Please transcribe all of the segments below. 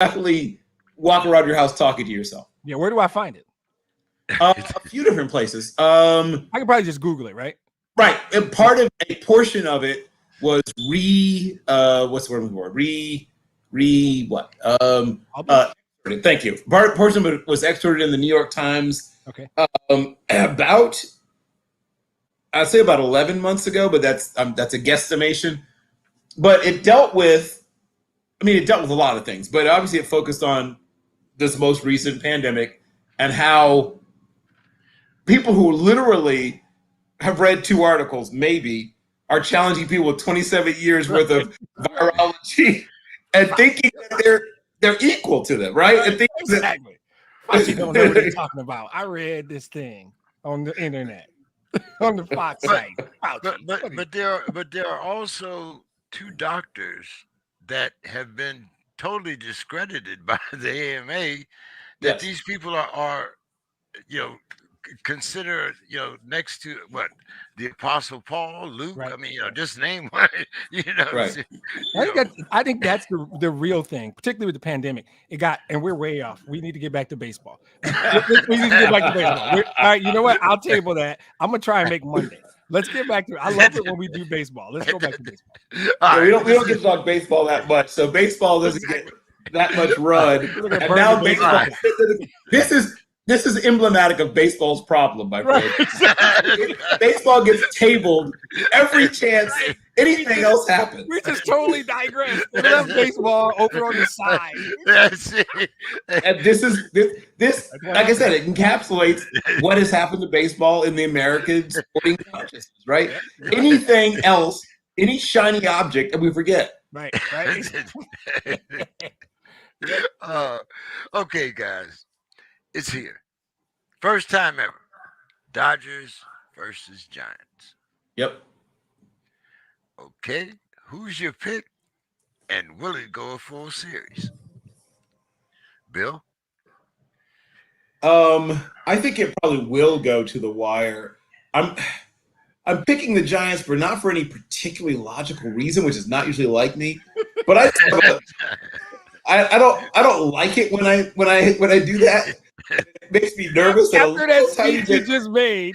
definitely walk around your house talking to yourself. Yeah, where do I find it? A few different places. I can probably just Google it, right? Right. And part of a portion of it was what's the word for what? Thank you. Portion of it was excerpted in the New York Times. Okay. About I'd say about 11 months ago, but that's a guesstimation. But it dealt with a lot of things, but obviously it focused on this most recent pandemic and how people who literally have read 2 articles maybe are challenging people with 27 years worth of virology and thinking that they're equal to them, right? And thinking exactly. Fauci don't know what he's talking about. I read this thing on the internet, on the Fox site. But there are also 2 doctors that have been totally discredited by the AMA. That these people are consider next to what the Apostle Paul, Luke. Right. I mean, just name one. Right. I think that's the real thing, particularly with the pandemic. And we're way off. We need to get back to baseball. We need to get back to baseball. All right, you know what? I'll table that. I'm gonna try and make Monday. Let's get back to it. I love it when we do baseball. Let's go back to baseball. Yeah, we don't get to talk baseball that much, so baseball doesn't get that much run. And now baseball. This is emblematic of baseball's problem, my friend. Right. Baseball gets tabled every chance anything else happens. We just totally digress. We love baseball over on the side. That's it. And this like I said, it encapsulates what has happened to baseball in the American sporting consciousness, right? Anything else, any shiny object, and we forget. Right. Okay, guys. It's here. First time ever. Dodgers versus Giants. Yep. Okay. Who's your pick? And will it go a full series? Bill? I think it probably will go to the wire. I'm picking the Giants, but not for any particularly logical reason, which is not usually like me. But I don't like it when I do that. It makes me nervous. After that speech you just made,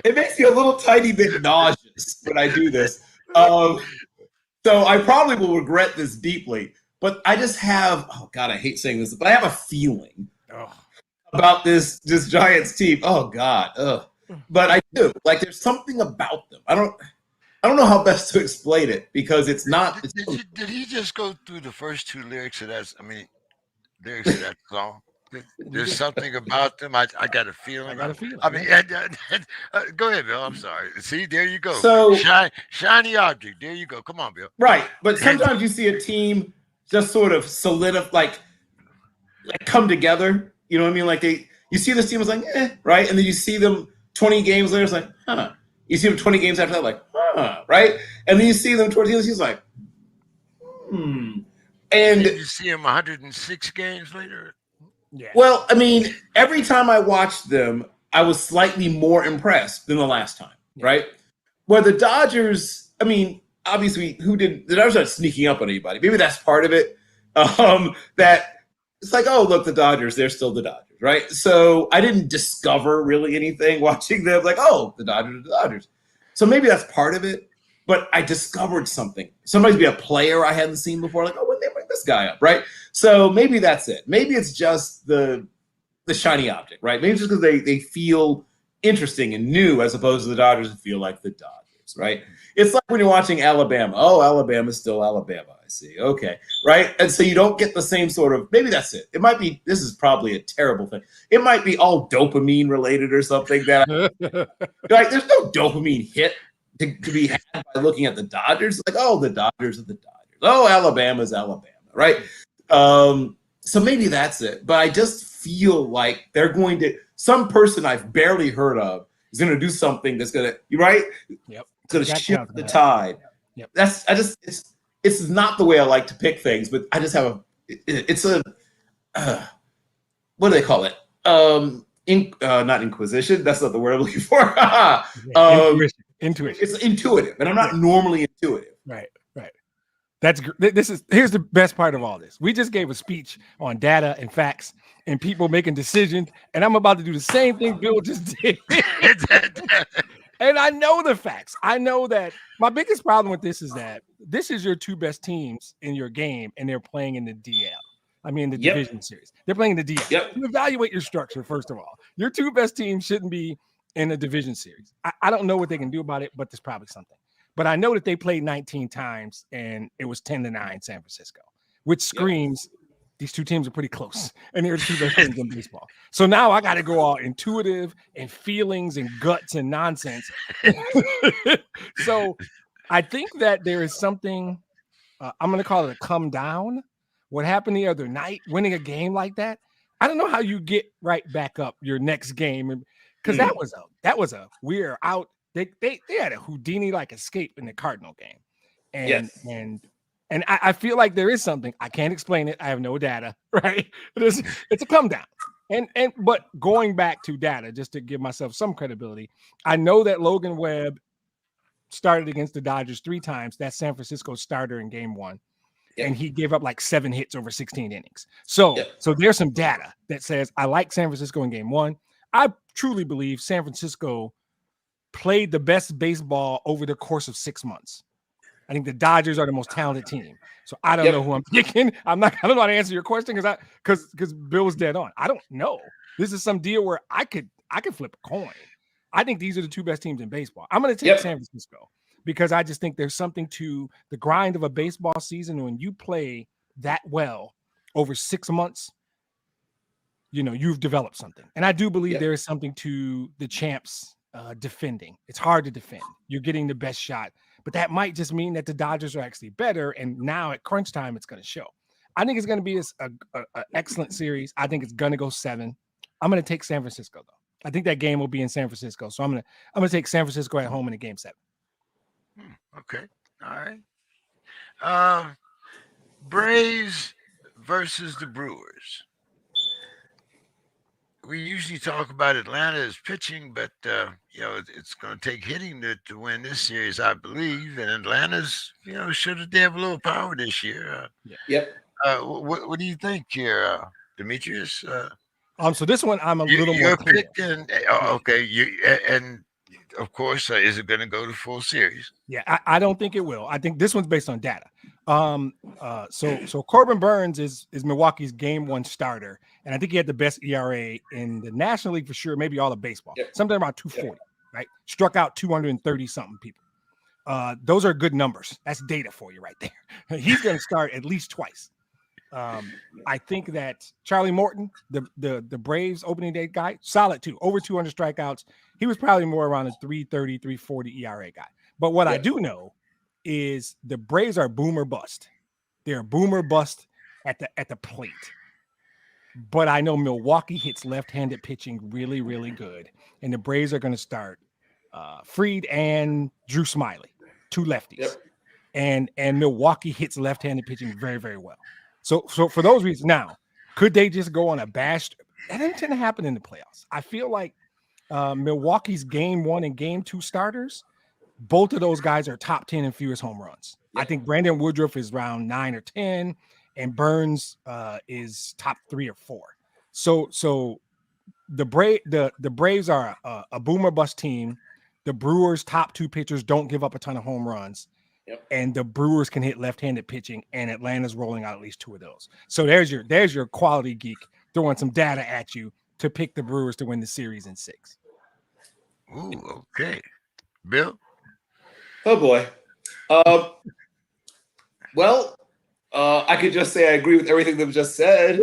it makes me a little tiny bit nauseous when I do this. So I probably will regret this deeply. But I just have, oh God, I hate saying this, but I have a feeling about this Giants team. Oh God, but I do. Like, there's something about them. I don't know how best to explain it because it's not. Did he just go through the first 2 lyrics of that? Lyrics of that song. There's something about them. I got a feeling. I mean, go ahead, Bill. I'm sorry. See, there you go. So shiny object. There you go. Come on, Bill. Right, but sometimes you see a team just sort of solidify, like come together. You know what I mean? Like you see this team is like, right, and then you see them 20 games later. It's like, huh. You see them 20 games after that, like, huh, right, and then you see them towards the end. He's like, And you see him 106 games later. Yeah. Well, I mean, every time I watched them, I was slightly more impressed than the last time, right? Where the Dodgers, I mean, obviously, the Dodgers aren't sneaking up on anybody. Maybe that's part of it. That it's like, oh, look, the Dodgers, they're still the Dodgers, right? So I didn't discover really anything watching them. Like, oh, the Dodgers are the Dodgers. So maybe that's part of it. But I discovered something. Somebody's be a player I hadn't seen before. Like, oh, when they bring this guy up, right? So maybe that's it. Maybe it's just the shiny object, right? Maybe it's just because they feel interesting and new as opposed to the Dodgers who feel like the Dodgers, right? It's like when you're watching Alabama. Oh, Alabama's still Alabama. I see. Okay, right? And so you don't get the same sort of, maybe that's it. It might be, this is probably a terrible thing. It might be all dopamine related or something that, like, there's no dopamine hit to be had by looking at the Dodgers. Like, oh, the Dodgers are the Dodgers. Oh, Alabama's Alabama, right? So maybe that's it. But I just feel like they're going to, some person I've barely heard of is going to do something that's going to, right? Yep. It's going to shift the tide. Yep. It's not the way I like to pick things, but I just have what do they call it? Not inquisition. That's not the word I'm looking for. Intuition. It's intuitive, and I'm not normally intuitive. Right. Here's the best part of all this. We just gave a speech on data and facts and people making decisions, and I'm about to do the same thing Bill just did. And I know the facts. I know that my biggest problem with this is that this is your two best teams in your game, and they're playing in the DL. I mean, the division series. They're playing in the DL. Yep. You evaluate your structure, first of all. Your two best teams shouldn't be in a division series. I don't know what they can do about it, but there's probably something. But I know that they played 19 times, and it was 10-9 San Francisco, which screams these two teams are pretty close, and they're the two best teams in baseball. So now I got to go all intuitive and feelings and guts and nonsense. So I think that there is something, I'm going to call it a come down. What happened the other night, winning a game like that, I don't know how you get right back up your next game, because that was a we're out. They had a Houdini-like escape in the Cardinal game. And I feel like there is something. I can't explain it. I have no data, right? It's a come down. But going back to data, just to give myself some credibility, I know that Logan Webb started against the Dodgers 3 times. That's San Francisco's starter in game 1. And he gave up like 7 hits over 16 innings. So there's some data that says I like San Francisco in game 1. I truly believe San Francisco played the best baseball over the course of 6 months. I think the Dodgers are the most talented team. So I don't know who I'm picking. I don't know how to answer your question because Bill was dead on. I don't know. This is some deal where I could flip a coin. I think these are the two best teams in baseball. I'm going to take San Francisco because I just think there's something to the grind of a baseball season. When you play that well over 6 months, you've developed something. And I do believe there is something to the champs defending. It's hard to defend. You're getting the best shot. But that might just mean that the Dodgers are actually better, and now at crunch time, it's going to show. I think it's going to be an excellent series. I think it's going to go 7. I'm going to take San Francisco, though. I think that game will be in San Francisco, so I'm going to take San Francisco at home in a game 7. Okay, all right. Braves versus the Brewers. We usually talk about Atlanta as pitching, but it's going to take hitting to win this series, I believe. And Atlanta's, should they have a little power this year? What do you think here, Demetrius? So this one I'm a little more clear. And of course, is it going to go to full series? Yeah, I don't think it will. I think this one's based on data. So Corbin Burns is Milwaukee's game 1 starter, and I think he had the best ERA in the National League for sure, maybe all of baseball. Something about 240, right? Struck out 230 something people. Those are good numbers. That's data for you right there. He's going to start at least twice. I think that Charlie Morton, the Braves opening day guy, solid too, over 200 strikeouts. He was probably more around a 330, 340 ERA guy. But what I do know is the Braves are boom or bust. They're boom or bust at the plate. But I know Milwaukee hits left-handed pitching really, really good. And the Braves are going to start Fried and Drew Smiley, 2 lefties. And Milwaukee hits left-handed pitching very, very well. So for those reasons, now, could they just go on a bash? That doesn't tend to happen in the playoffs. I feel like Milwaukee's game 1 and game 2 starters, both of those guys are top 10 in fewest home runs. I think Brandon Woodruff is around 9 or 10, and Burns is top 3 or 4. So the Braves are a boomer bust team. The Brewers' top 2 pitchers don't give up a ton of home runs. And the Brewers can hit left-handed pitching, and Atlanta's rolling out at least 2 of those. So there's your quality geek throwing some data at you to pick the Brewers to win the series in 6. Ooh, okay. Bill? Oh, boy. I could just say I agree with everything that was just said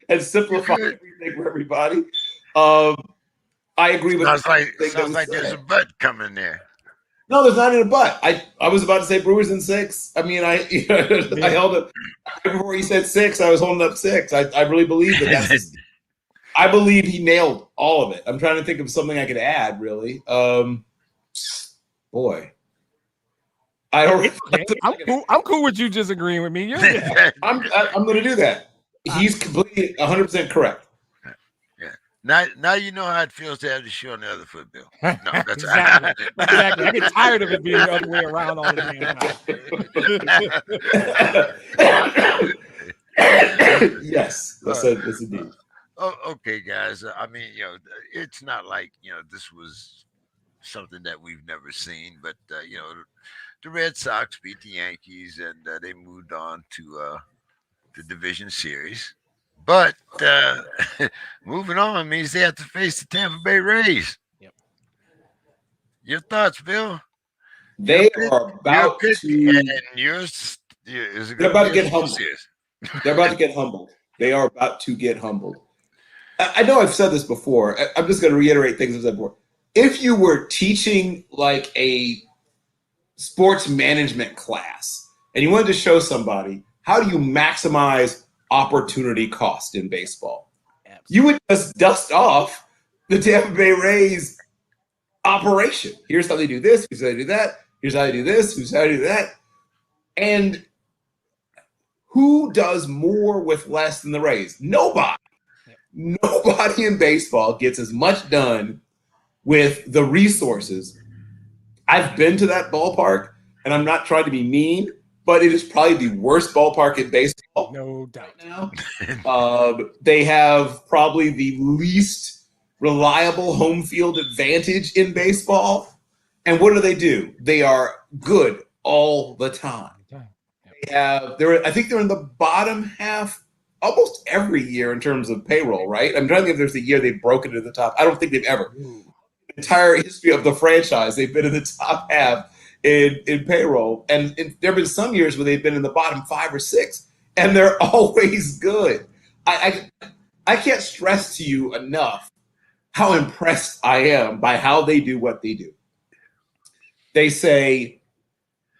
and simplify everything for everybody. I agree with sounds like there's a butt coming there. No, there's not in a but. I was about to say Brewers in 6. I mean, I held it before he said 6. I was holding up 6. I really believe that. I believe he nailed all of it. I'm trying to think of something I could add. Really, boy, I don't. I'm cool with you just agreeing with me. I'm going to do that. He's completely 100% correct. Now you know how it feels to have the shoe on the other foot, Bill. No, that's exactly. Exactly. I get tired of it being the other way around all the damn time. Yes, that's indeed. Okay, guys. I mean, it's not like this was something that we've never seen, but the Red Sox beat the Yankees and they moved on to the division series. But moving on means they have to face the Tampa Bay Rays. Yep. Your thoughts, Bill? They are about to. And yours is it they're about to get humbled. humbled. They're about to get humbled. They are about to get humbled. I know I've said this before. I'm just going to reiterate things I've said before. If you were teaching like a sports management class and you wanted to show somebody how do you maximize opportunity cost in baseball, you would just dust off the Tampa Bay Rays operation. Here's how they do this. Here's how they do that. Here's how they do this. Here's how they do that. And who does more with less than the Rays? Nobody. Nobody in baseball gets as much done with the resources. I've been to that ballpark, and I'm not trying to be mean, but it is probably the worst ballpark in baseball. No doubt. Now, they have probably the least reliable home field advantage in baseball. And what do? They are good all the time. I think they're in the bottom half almost every year in terms of payroll, right? I'm trying to think if there's a year they've broken into the top. I don't think they've ever. The entire history of the franchise, they've been in the top half in payroll. And there have been some years where they've been in the bottom 5 or 6, and they're always good. I can't stress to you enough how impressed I am by how they do what they do. They say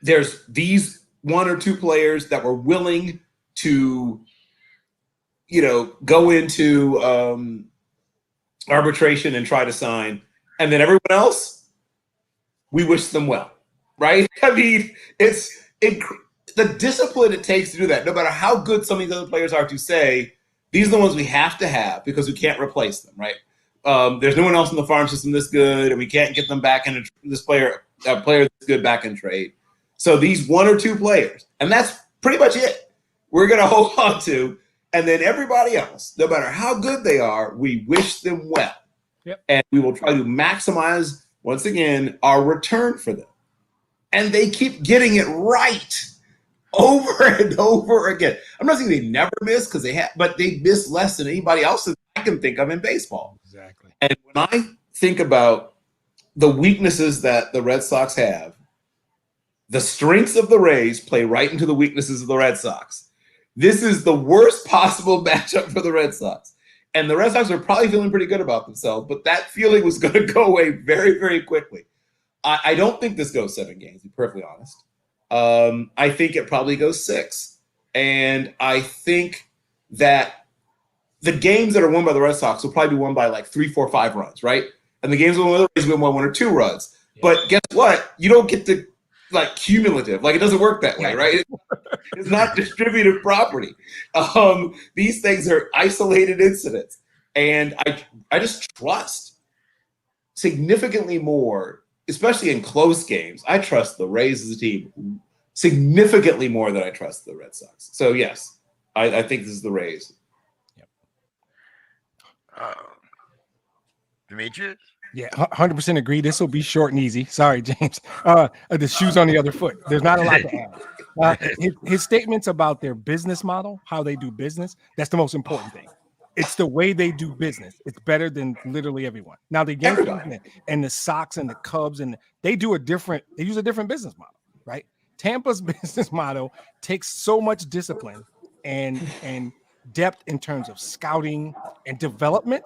there's these 1 or 2 players that were willing to go into arbitration and try to sign. And then everyone else, we wish them well, right? I mean, it's the discipline it takes to do that, no matter how good some of these other players are, to say, these are the ones we have to have because we can't replace them, right? There's no one else in the farm system this good, and we can't get them back in this player that's good back in trade. So these 1 or 2 players, and that's pretty much it, we're going to hold on to. And then everybody else, no matter how good they are, we wish them well. Yep. And we will try to maximize, once again, our return for them. And they keep getting it right over and over again. I'm not saying they never miss, because they have, but they miss less than anybody else that I can think of in baseball. Exactly. And when I think about the weaknesses that the Red Sox have, the strengths of the Rays play right into the weaknesses of the Red Sox. This is the worst possible matchup for the Red Sox. And the Red Sox are probably feeling pretty good about themselves, but that feeling was going to go away very, very quickly. I don't think this goes 7 games, to be perfectly honest. I think it probably goes 6. And I think that the games that are won by the Red Sox will probably be won by like 3, 4, 5 runs, right? And the games that won by the Rays will win 1 or 2 runs. Yeah. But guess what? You don't get to cumulative. It doesn't work that way, right? It's not distributive property. These things are isolated incidents. And I just trust significantly more, especially in close games. I trust the Rays as a team significantly more than I trust the Red Sox. So, yes, I think this is the Rays. Yep. Demetrius? Yeah, 100% agree. This will be short and easy. Sorry, James. The shoe's on the other foot. There's not a lot to add. His statements about their business model, how they do business, that's the most important thing. It's the way they do business. It's better than literally everyone. Now, the Yankees and the Sox and the Cubs, they use a different business model, right? Tampa's business model takes so much discipline and depth in terms of scouting and development.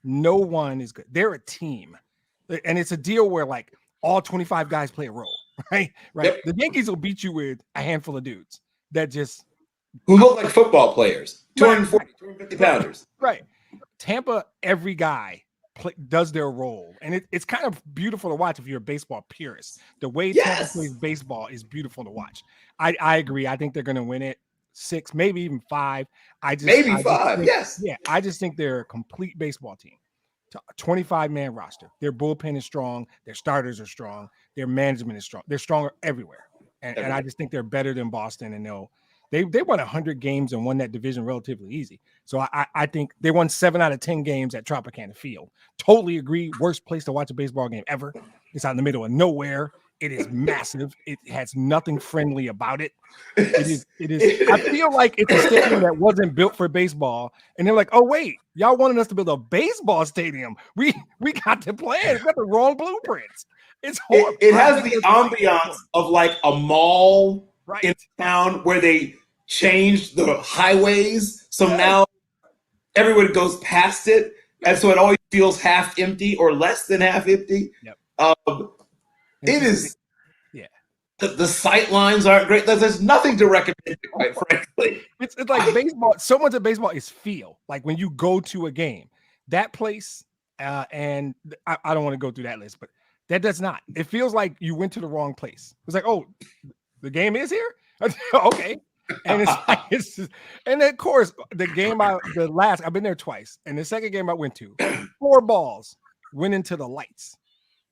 No one is good. They're a team. And it's a deal where all 25 guys play a role, right? Yep. The Yankees will beat you with a handful of dudes that just who look like football players, 240, 250 pounders. Right. Tampa, every guy does their role. And it's kind of beautiful to watch if you're a baseball purist. The way Tampa plays baseball is beautiful to watch. I agree. I think they're going to win it 6, maybe even 5. I just think they're a complete baseball team. 25-man roster. Their bullpen is strong. Their starters are strong. Their management is strong. They're stronger everywhere. And I just think they're better than Boston. And they won 100 games and won that division relatively easy. So I think they won 7 out of 10 games at Tropicana Field. Totally agree. Worst place to watch a baseball game ever. It's out in the middle of nowhere. It is massive. It has nothing friendly about it. It is. I feel like it's a stadium that wasn't built for baseball. And they're like, oh, wait, y'all wanted us to build a baseball stadium. We got the plan. We got the wrong blueprints. It's horrible. It has the ambiance of like a mall in town where they changed the highways. So now everyone goes past it. And so it always feels half empty or less than half empty. Yep. It is. Yeah. The sight lines aren't great. There's nothing to recommend, quite frankly. It's like baseball. So much of baseball is feel. Like when you go to a game, that place, and I don't want to go through that list, but that does not. It feels like you went to the wrong place. It's like, oh, the game is here? Okay. And and of course, the game I've been there twice. And the second game I went to, 4 balls went into the lights.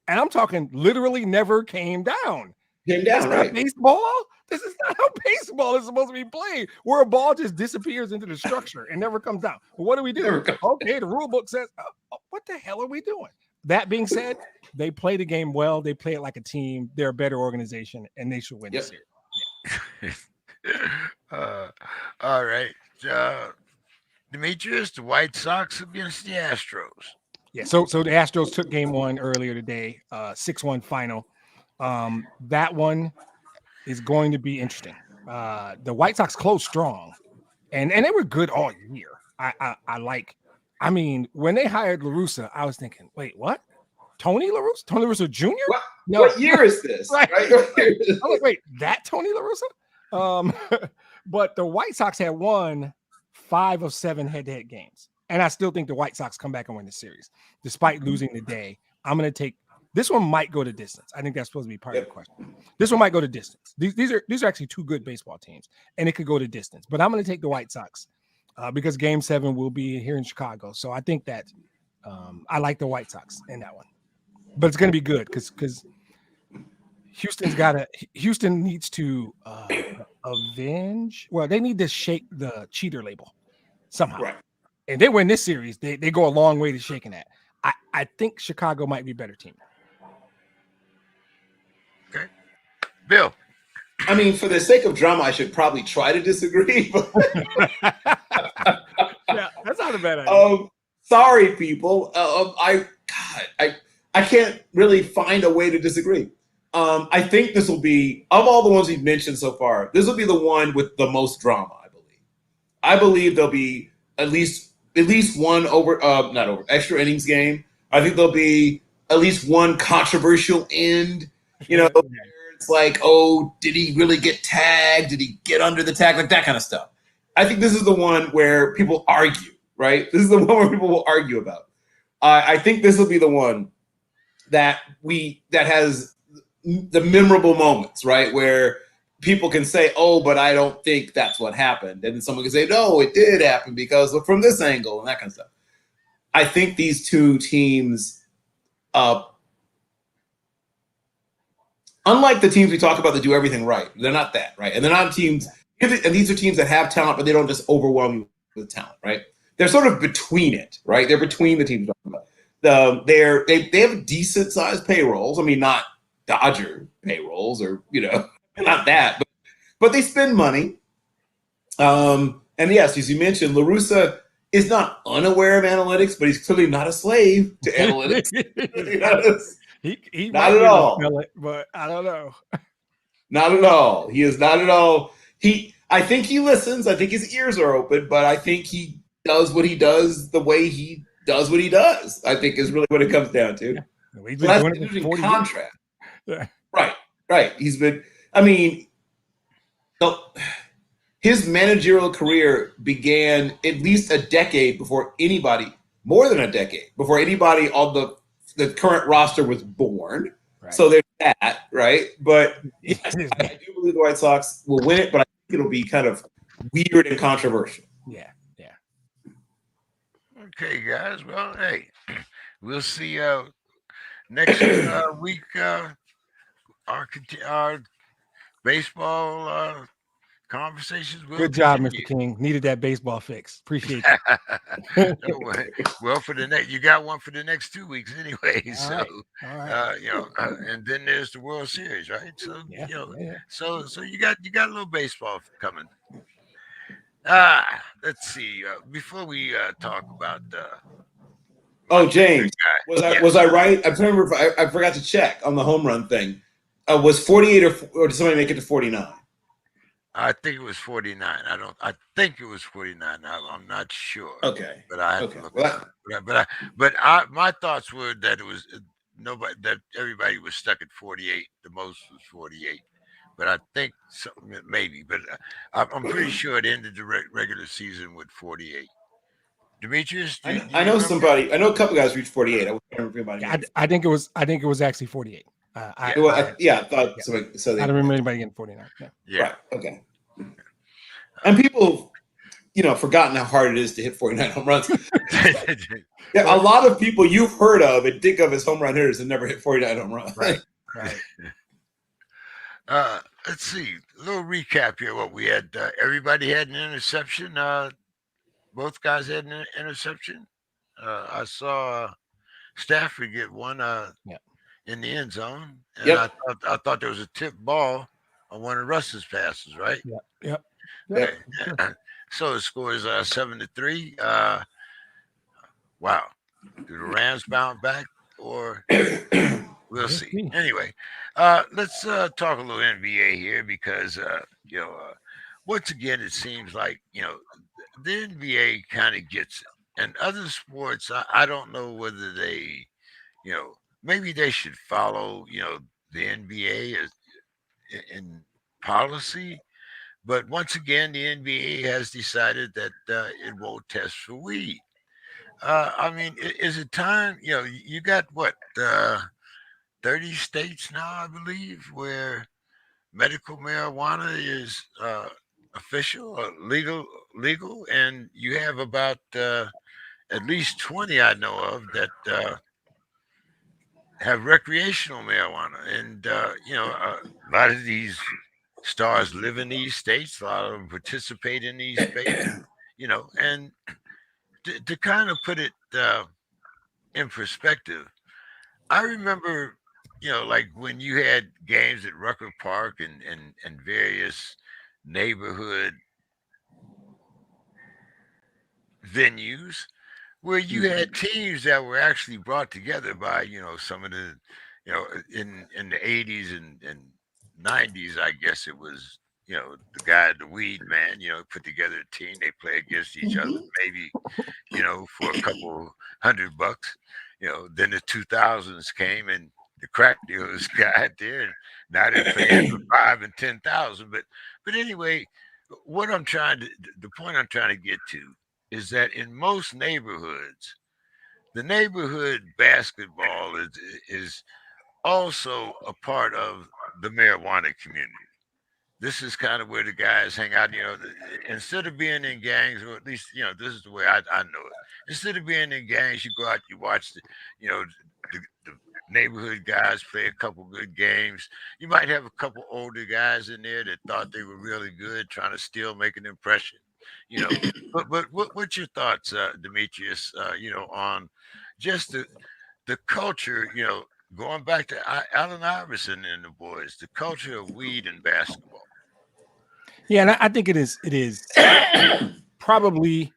And I'm talking literally never came down. Right. Baseball? This is not how baseball is supposed to be played, where a ball just disappears into the structure and never comes down. Well, what do we do? Okay, the rule book says, what the hell are we doing? That being said, they play the game well. They play it like a team. They're a better organization, and they should win this series. Yeah. All right. Demetrius, the White Sox against the Astros. Yeah, so the Astros took game 1 earlier today, 6-1 final. That one is going to be interesting. The White Sox closed strong, and they were good all year. I mean, when they hired La Russa, I was thinking, wait, what? Tony La Russa? Tony La Russa Jr.? What year is this? right. I was like, wait, that Tony La Russa? But the White Sox had won 5 of 7 head-to-head games. And I still think the White Sox come back and win the series, despite losing the day. I'm going to take this one. Might go to distance. I think that's supposed to be part of the question. This one might go to distance. These are actually 2 good baseball teams, and it could go to distance. But I'm going to take the White Sox because Game 7 will be here in Chicago. So I think that I like the White Sox in that one. But it's going to be good because Houston needs to avenge. Well, they need to shake the cheater label somehow. Right. And they win this series, they go a long way to shaking that. I think Chicago might be a better team. Okay. Bill. I mean, for the sake of drama, I should probably try to disagree. But yeah, that's not a bad idea. Sorry, people. I can't really find a way to disagree. I think this will be, of all the ones we've mentioned so far, this will be the one with the most drama, I believe. I believe there'll be at least one extra innings game. I think there'll be at least one controversial end. Where it's like, oh, did he really get tagged? Did he get under the tag? Like that kind of stuff. I think this is the one where people argue, right? This is the one where people will argue about. I think this will be the one that has the memorable moments, right? Where people can say, oh, but I don't think that's what happened. And then someone can say, no, it did happen because look from this angle and that kind of stuff. I think these 2 teams, unlike the teams we talk about that do everything right, they're not that, right? And they're not teams, and these are teams that have talent, but they don't just overwhelm you with talent, right? They're sort of between it, right? They're between the teams we're talking about. They have decent sized payrolls. I mean, not Dodger payrolls or, not that, but they spend money. And yes, as you mentioned, La Russa is not unaware of analytics, but he's clearly not a slave to analytics. he not at all. But I don't know. Not at all. He is not at all. I think he listens. I think his ears are open, but I think he does what he does the way he does what he does. I think is really what it comes down to. Yeah. He's been that's an interesting contrast. Yeah. Right. He's been. I mean, his managerial career began at least a decade before anybody, more than a decade before anybody on the current roster was born. Right. So there's that, right? But yes, I do believe the White Sox will win it, but I think it'll be kind of weird and controversial. Yeah. Okay, guys. Well, hey, we'll see. Next week, our baseball conversations will Good job, continue. Mr. King. Needed that baseball fix. Appreciate No, you. well, for the next, you got one for the next 2 weeks anyway. All So, right. All right. and then there's the World Series, right? So, Yeah. Yeah. so you got a little baseball coming. Let's see. Before we talk about my Oh, favorite James, guy, was yes, I right? I'm trying to remember. I forgot to check on the home run thing. Was 48 or did somebody make it to 49? I think it was 49. I think it was 49. I'm not sure, Okay. but I have to Okay. look it Well, up. But my thoughts were that it was nobody that everybody was stuck at 48. The most was 48. But I think maybe, but I'm pretty sure it ended the regular season with 48. Demetrius, do I you know remember? somebody. I know a couple guys reached 48. I can't remember anybody Yeah, name. I think it was. I think it was actually 48. Yeah. I thought Yeah. somebody. So I they don't remember anybody getting 49. Yeah. Yeah. right. Okay. And people, forgotten how hard it is to hit 49 home runs. Yeah, a lot of people you've heard of and think of as home run hitters and never hit 49 home runs. Right. Let's see. A little recap here. What we had, everybody had an interception. Both guys had an interception. I saw Stafford get one in the end zone, and Yep. I thought there was a tip ball on one of Russ's passes, right? Yep. Yep. Okay. So the score is 7-3. Wow. Do the Rams bounce back, or we'll see. Anyway, let's talk a little NBA here because once again it seems like the NBA kind of gets it, and other sports I don't know whether they maybe they should follow the NBA as in policy, but once again the NBA has decided that it won't test for weed. I mean, is it time? You got what 30 states now, I believe, where medical marijuana is official, legal, and you have about at least 20 I know of that have recreational marijuana, and a lot of these stars live in these states. A lot of them participate in these states, and to kind of put it in perspective, I remember, like when you had games at Rucker Park and various neighborhood venues where you had teams that were actually brought together by, some of the, in the 80s and 90s, I guess it was, the guy, the weed man, put together a team. They play against each other, maybe, for a couple $100. Then the 2000s came and the crack dealers got there, and now they're playing for 5 and 10,000. But anyway, the point I'm trying to get to is that in most neighborhoods, the neighborhood basketball is also a part of the marijuana community. This is kind of where the guys hang out. Instead of being in gangs, or at least this is the way I know it. Instead of being in gangs, you go out, you watch the neighborhood guys play a couple good games. You might have a couple older guys in there that thought they were really good, trying to still make an impression. But what's your thoughts, Demetrius? On just the culture. Going back to Allen Iverson and the boys, the culture of weed and basketball. Yeah, and I think it is probably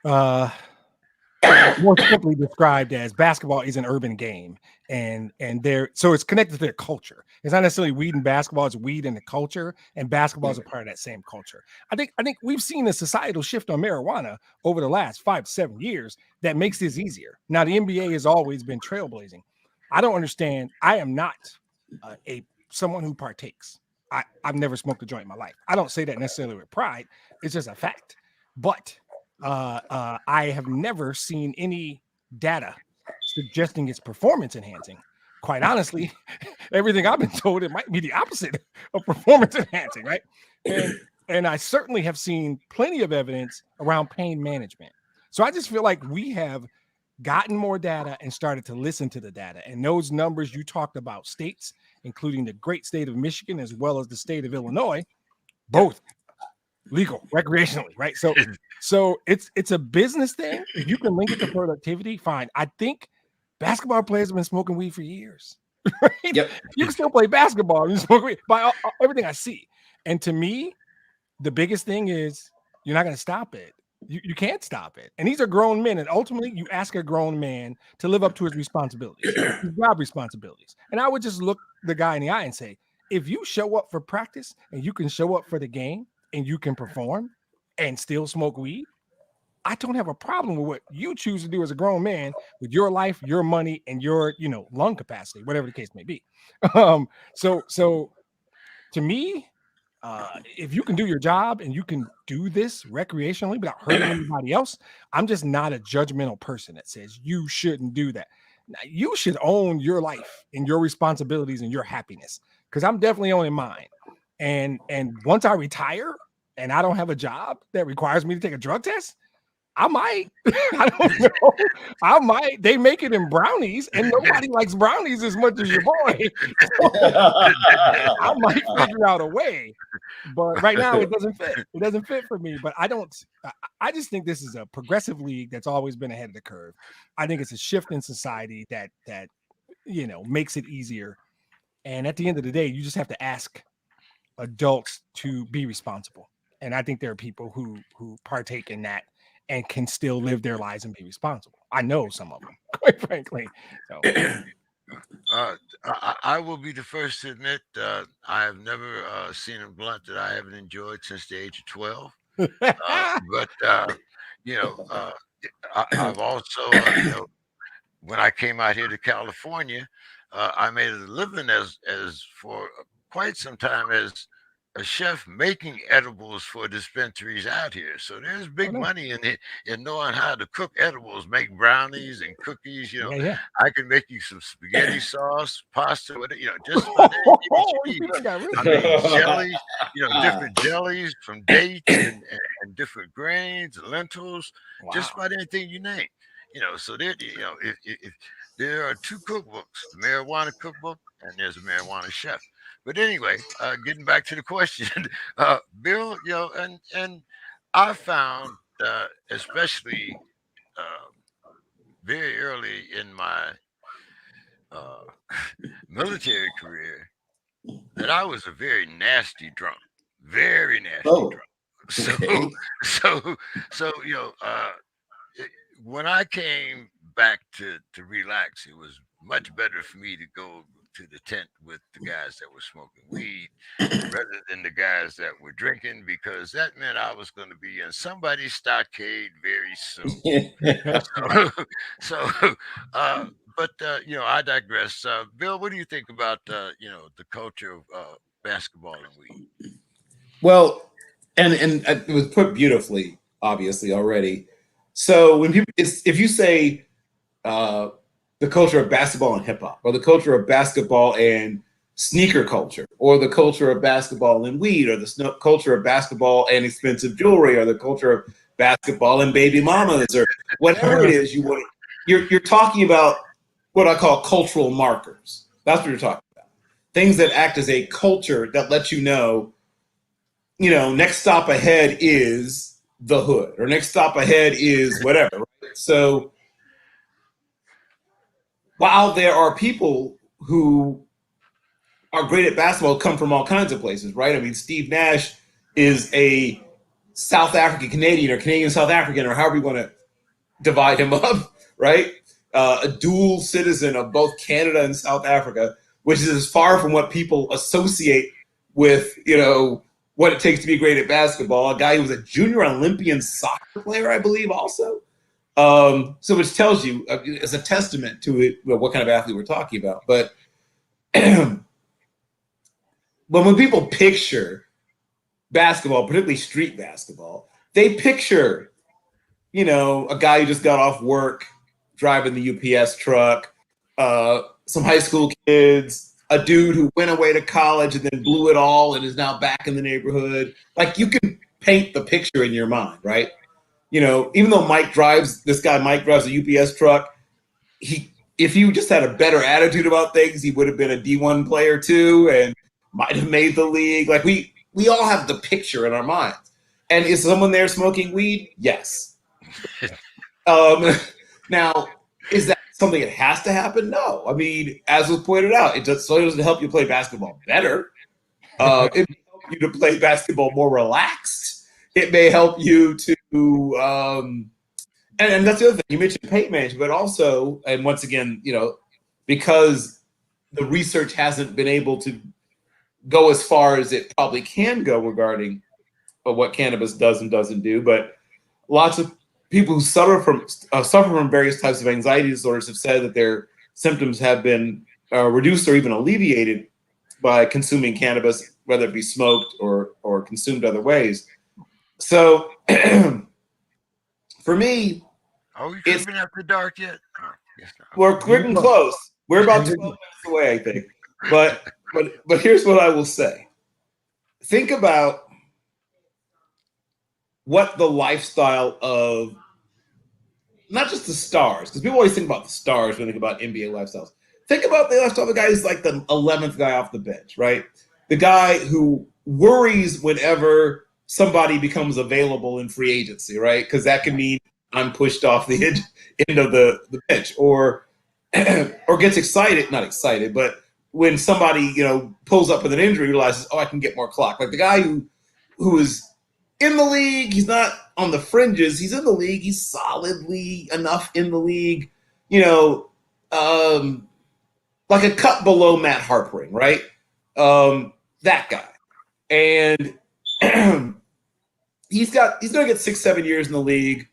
more simply described as basketball is an urban game, and so it's connected to their culture. It's not necessarily weed and basketball; it's weed and the culture, and basketball is a part of that same culture. I think we've seen a societal shift on marijuana over the last 5 to 7 years that makes this easier. Now, the NBA has always been trailblazing. I don't understand. I am not someone who partakes. I've never smoked a joint in my life. I don't say that necessarily with pride. It's just a fact. But I have never seen any data suggesting it's performance enhancing. Quite honestly, everything I've been told, it might be the opposite of performance enhancing, right? And I certainly have seen plenty of evidence around pain management. So I just feel like we have gotten more data and started to listen to the data. And those numbers you talked about, states, including the great state of Michigan, as well as the state of Illinois, both legal recreationally, right? So it's a business thing. If you can link it to productivity, fine. I think basketball players have been smoking weed for years. Right? Yep. You can still play basketball and smoke weed by everything I see. And to me, the biggest thing is you're not going to stop it. You can't stop it. And these are grown men. And ultimately, you ask a grown man to live up to his responsibilities, his job responsibilities. And I would just look the guy in the eye and say, if you show up for practice and you can show up for the game and you can perform and still smoke weed, I don't have a problem with what you choose to do as a grown man with your life, your money, and your, lung capacity, whatever the case may be. So to me, if you can do your job and you can do this recreationally without hurting anybody else, I'm just not a judgmental person that says you shouldn't do that. Now, you should own your life and your responsibilities and your happiness, because I'm definitely owning mine. And once I retire and I don't have a job that requires me to take a drug test, I might. I don't know. I might. They make it in brownies, and nobody likes brownies as much as your boy. I might figure out a way, but right now it doesn't fit. It doesn't fit for me. But I don't. I just think this is a progressive league that's always been ahead of the curve. I think it's a shift in society that makes it easier. And at the end of the day, you just have to ask adults to be responsible. And I think there are people who partake in that and can still live their lives and be responsible. I know some of them, quite frankly. So. I will be the first to admit I have never seen a blunt that I haven't enjoyed since the age of 12. But I've also, when I came out here to California, I made a living as for quite some time as a chef making edibles for dispensaries out here. So there's big money in it in knowing how to cook edibles, make brownies and cookies. I can make you some spaghetti sauce, pasta, whatever, just about jellies, different jellies from dates and different grains, lentils, just about anything you name. So there, if there are two cookbooks, the marijuana cookbook and there's a marijuana chef. But anyway, getting back to the question, Bill, and I found, especially very early in my military career, that I was a very nasty drunk, very nasty drunk. So when I came back to relax, it was much better for me to go to the tent with the guys that were smoking weed rather than the guys that were drinking, because that meant I was going to be in somebody's stockade very soon. But I digress. Bill, what do you think about the culture of basketball and weed? Well, and it was put beautifully, obviously already. So when people, if you say the culture of basketball and hip hop, or the culture of basketball and sneaker culture, or the culture of basketball and weed, or the culture of basketball and expensive jewelry, or the culture of basketball and baby mamas, or whatever it is you're talking about what I call cultural markers. That's what you're talking about. Things that act as a culture that lets next stop ahead is the hood, or next stop ahead is whatever. Right? So while there are people who are great at basketball, come from all kinds of places, right? I mean, Steve Nash is a South African Canadian, or Canadian South African, or however you want to divide him up, right? A dual citizen of both Canada and South Africa, which is as far from what people associate with, what it takes to be great at basketball. A guy who was a junior Olympian soccer player, I believe, also. So which tells you, as a testament to it, what kind of athlete we're talking about. But when people picture basketball, particularly street basketball, they picture, a guy who just got off work, driving the UPS truck, some high school kids, a dude who went away to college and then blew it all and is now back in the neighborhood. Like, you can paint the picture in your mind, right? even though Mike drives a UPS truck, if he just had a better attitude about things, he would have been a D1 player too, and might have made the league. Like we all have the picture in our minds. And is someone there smoking weed? Yes. Now, is that something that has to happen? No. I mean, as was pointed out, it doesn't help you play basketball better. It may help you to play basketball more relaxed. It may help you to, and that's the other thing. You mentioned paint management, but also, and once again, because the research hasn't been able to go as far as it probably can go regarding what cannabis does and doesn't do, but lots of people who suffer from various types of anxiety disorders have said that their symptoms have been reduced or even alleviated by consuming cannabis, whether it be smoked or consumed other ways. So for me, you creeping after dark yet? Oh, we're getting close. We're about 12 minutes away, I think. But here's what I will say. Think about what the lifestyle of not just the stars, because people always think about the stars when they think about NBA lifestyles. Think about the lifestyle of the guy who's like the 11th guy off the bench, right? The guy who worries whenever somebody becomes available in free agency, right? Because that can mean I'm pushed off the end of the bench, or gets excited, not excited, but when somebody pulls up with an injury, realizes, I can get more clock. Like the guy who is in the league, he's not on the fringes. He's in the league. He's solidly enough in the league, like a cut below Matt Harpering, right? That guy, and he's going to get 6-7 years in the league.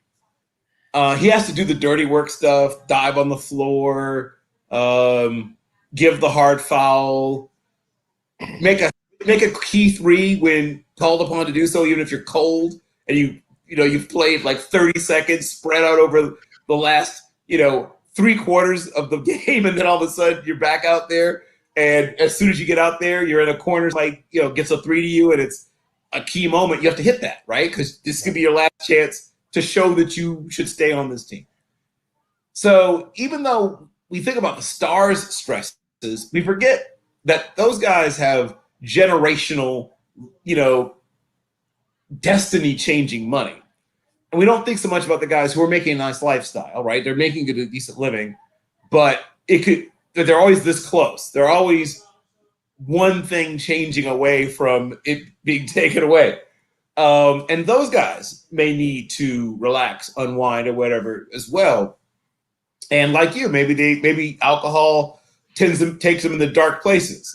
He has to do the dirty work stuff, dive on the floor, give the hard foul, make a key three when called upon to do so, even if you're cold and you've played like 30 seconds spread out over the last 3/4 of the game, and then all of a sudden you're back out there, and as soon as you get out there, you're in a corner, gets a three to you, and it's a key moment. You have to hit that, right? Because this could be your last chance to show that you should stay on this team. So even though we think about the stars' stresses, we forget that those guys have generational, destiny-changing money. And we don't think so much about the guys who are making a nice lifestyle, right? They're making a decent living, but they're always this close. They're always one thing changing away from it being taken away. And those guys may need to relax, unwind, or whatever as well. And like you, maybe alcohol takes them in the dark places.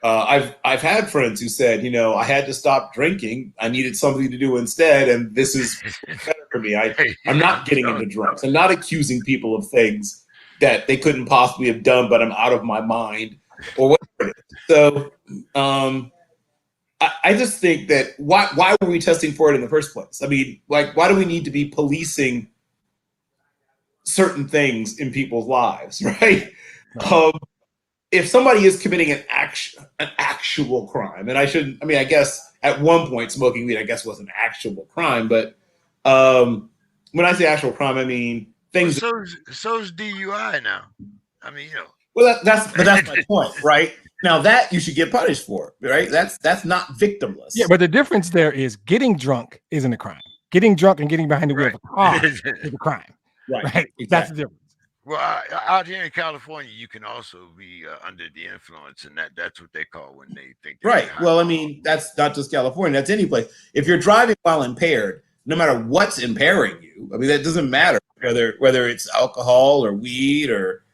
I've had friends who said, I had to stop drinking. I needed something to do instead, and this is better for me. I'm not getting into drugs. I'm not accusing people of things that they couldn't possibly have done, but I'm out of my mind or whatever it is. So I just think that why were we testing for it in the first place? I mean, like, why do we need to be policing certain things in people's lives, right? If somebody is committing an actual crime, and I guess at one point smoking weed, was an actual crime, but when I say actual crime, I mean things. So's DUI now. I mean, Well, that's my point, right? Now that you should get punished for, right? That's not victimless. Yeah, but the difference there is getting drunk isn't a crime. Getting drunk and getting behind the wheel of a car is a crime. Right? Exactly. That's the difference. Well, out here in California, you can also be under the influence, and that's what they call when they think. Right. Well, I mean, that's not just California. That's any place. If you're driving while impaired, no matter what's impairing you, I mean, that doesn't matter whether it's alcohol or weed or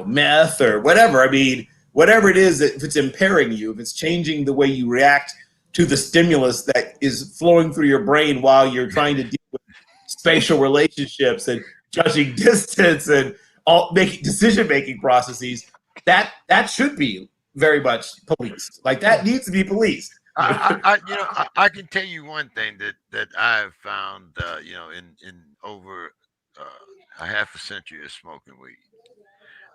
meth or whatever. I mean, whatever it is, if it's impairing you, if it's changing the way you react to the stimulus that is flowing through your brain while you're trying to deal with spatial relationships and judging distance and decision-making processes, that should be very much policed. Like, that needs to be policed. I can tell you one thing that I have found, in over a half a century of smoking weed.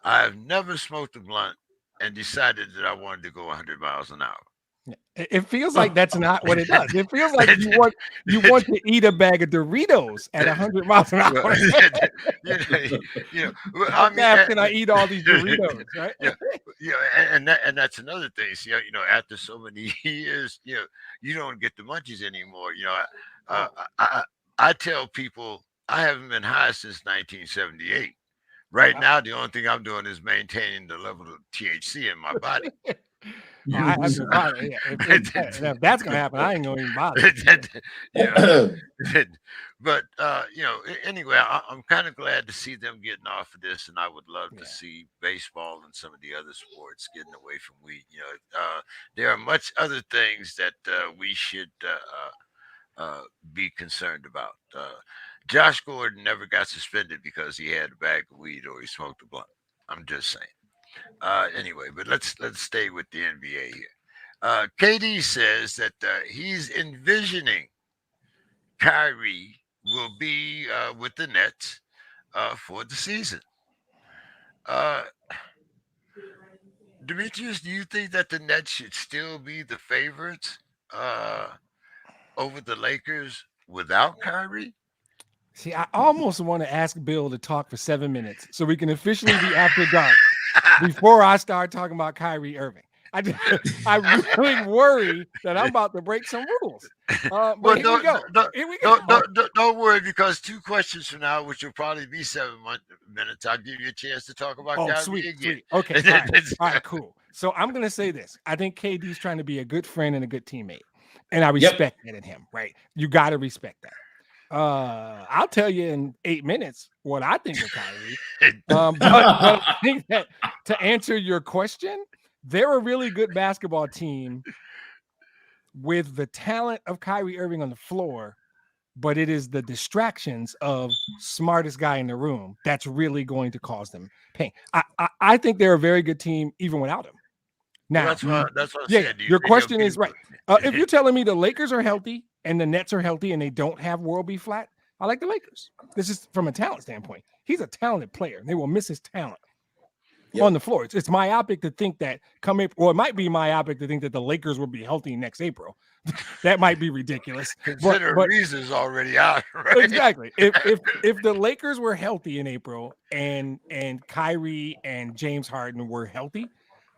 I have never smoked a blunt and decided that I wanted to go 100 miles an hour. It feels like that's not what it does. It feels like you want to eat a bag of Doritos at 100 miles an hour. I mean, can I eat all these Doritos, right? And that's another thing. See, after so many years, you don't get the munchies anymore. I tell people I haven't been high since 1978. Right now, the only thing I'm doing is maintaining the level of THC in my body. I haven't bothered. Yeah. If that's gonna happen, I ain't gonna even bother. But anyway, I'm kind of glad to see them getting off of this, and I would love to see baseball and some of the other sports getting away from weed. There are much other things that we should be concerned about. Josh Gordon never got suspended because he had a bag of weed or he smoked a blunt. I'm just saying. Anyway, but let's stay with the NBA here. KD says that he's envisioning Kyrie will be with the Nets for the season. Demetrius, do you think that the Nets should still be the favorites over the Lakers without Kyrie? See, I almost want to ask Bill to talk for 7 minutes so we can officially be after dark before I start talking about Kyrie Irving. I really worry that I'm about to break some rules. But here we go. Here we go. Don't worry, because 2 questions from now, which will probably be 7 minutes, I'll give you a chance to talk about Kyrie again. Sweet. Okay, all right, cool. So I'm going to say this. I think KD's trying to be a good friend and a good teammate. And I respect that in him, right? You got to respect that. I'll tell you in 8 minutes what I think of Kyrie. But I think that to answer your question, they're a really good basketball team with the talent of Kyrie Irving on the floor, but it is the distractions of smartest guy in the room that's really going to cause them pain. I think they're a very good team even without him. Now, well, that's what I said. Your question is right. If you're telling me the Lakers are healthy and the Nets are healthy and they don't have World B. Flat, I like the Lakers. This is from a talent standpoint. He's a talented player. They will miss his talent on the floor. It's myopic to think that it might be myopic to think that the Lakers will be healthy next April. That might be ridiculous. Consider Reese's already out, right? Exactly. If the Lakers were healthy in April and Kyrie and James Harden were healthy,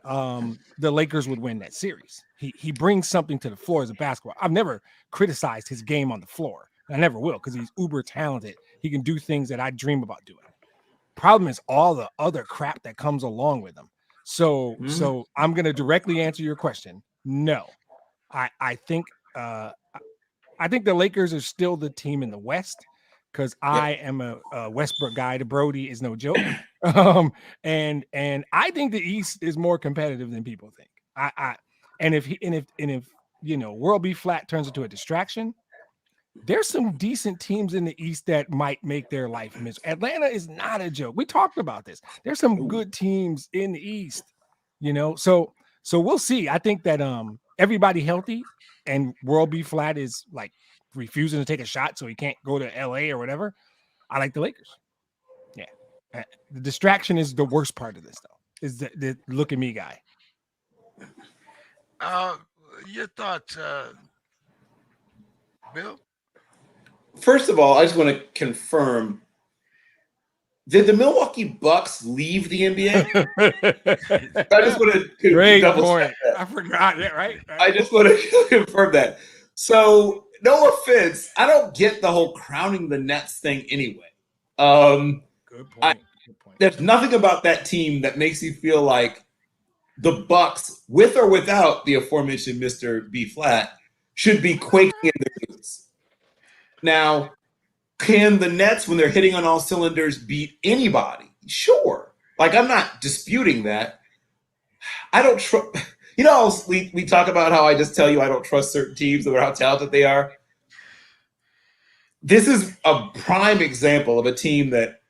the Lakers would win that series. He brings something to the floor as a basketball. I've never criticized his game on the floor. I never will, because he's uber talented. He can do things that I dream about doing. Problem is all the other crap that comes along with him. So I'm going to directly answer your question. No, I think the Lakers are still the team in the West, because I am a Westbrook guy. The Brody is no joke. And I think the East is more competitive than people think. If World B. Flat turns into a distraction, there's some decent teams in the East that might make their life miserable. Atlanta is not a joke. We talked about this. There's some good teams in the East, So we'll see. I think that everybody healthy and World B. Flat is like refusing to take a shot, so he can't go to LA or whatever. I like the Lakers. Yeah. The distraction is the worst part of this, though, is the look at me guy. Your thoughts, Bill? First of all, I just want to confirm, did the Milwaukee Bucks leave the NBA? I just want to Great point. I forgot that, right? I just want to confirm that. So, no offense, I don't get the whole crowning the Nets thing anyway. Good point. There's nothing about that team that makes you feel like the Bucks, with or without the aforementioned Mr. B. Flat, should be quaking in their boots. Now, can the Nets, when they're hitting on all cylinders, beat anybody? Sure. Like, I'm not disputing that. I don't trust. We talk about how I just tell you I don't trust certain teams, no matter how talented they are. This is a prime example of a team that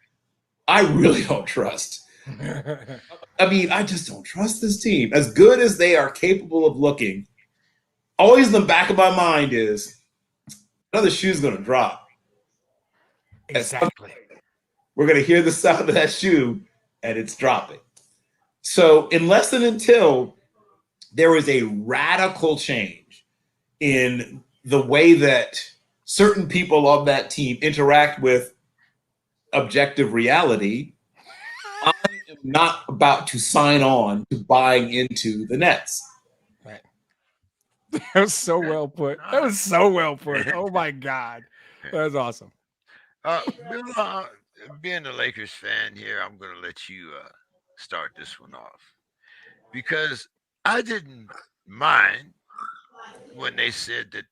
I really don't trust. I mean, I just don't trust this team. As good as they are capable of looking, always in the back of my mind is another shoe's going to drop. Exactly. We're going to hear the sound of that shoe, and it's dropping. So unless and until there is a radical change in the way that certain people on that team interact with objective reality. I am not about to sign on to buying into the Nets. Right. That was so well put. That was so well put. Oh my God. That was awesome. Bill, being a Lakers fan here, I'm going to let you start this one off because I didn't mind when they said that,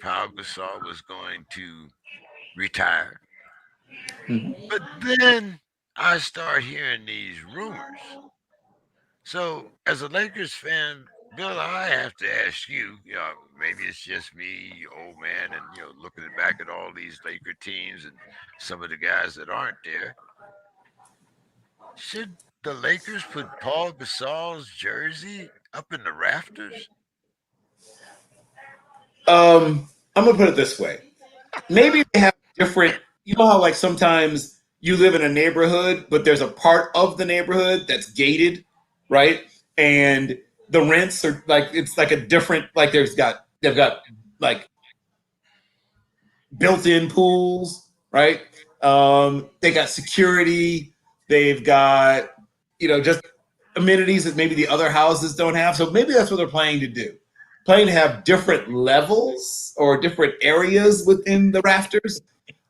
Pau Gasol was going to retire. Mm-hmm. But then I start hearing these rumors. So as a Lakers fan, Bill, I have to ask you, maybe it's just me, old man, and, looking back at all these Laker teams and some of the guys that aren't there. Should the Lakers put Paul Gasol's jersey up in the rafters? I'm going to put it this way. Maybe they have different, how like sometimes you live in a neighborhood, but there's a part of the neighborhood that's gated, right? And the rents are like, it's like a different, like they've got like built-in pools, right? They got security. They've got, just amenities that maybe the other houses don't have. So maybe that's what they're planning to do. Planning to have different levels or different areas within the rafters.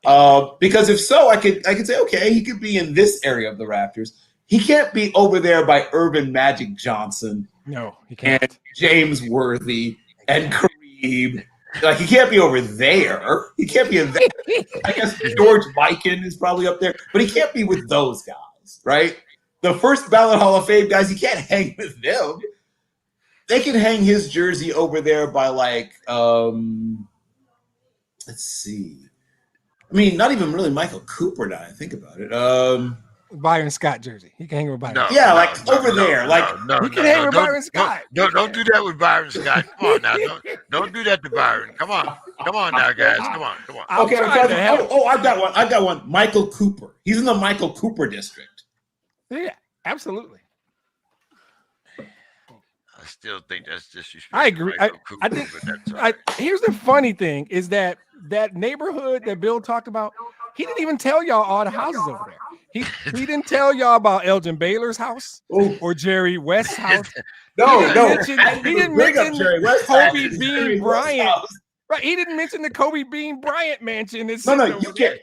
Because if so, I could say, okay, he could be in this area of the rafters. He can't be over there by Urban Magic Johnson. No, he can't. And James Worthy and Kareem. Like, he can't be over there. He can't be in there. I guess George Mikan is probably up there, but he can't be with those guys, right? The first ballot Hall of Fame guys, he can't hang with them. They can hang his jersey over there by like, let's see. I mean, not even really Michael Cooper now I think about it. Byron Scott jersey. He can hang with Byron. Over there. He can hang with Byron Scott. Don't do that with Byron Scott. Come on now. Don't do that to Byron. Come on now, guys. Come on. Okay, I've got one. Michael Cooper. He's in the Michael Cooper district. Yeah, absolutely. I still think that's disrespectful. I agree. I think here's the funny thing is that neighborhood that Bill talked about, he didn't even tell y'all all the houses over there. He didn't tell y'all about Elgin Baylor's house or Jerry West's house. No. He didn't mention Kobe Bean Bryant. Right. He didn't mention the Kobe Bean Bryant mansion. No, you can't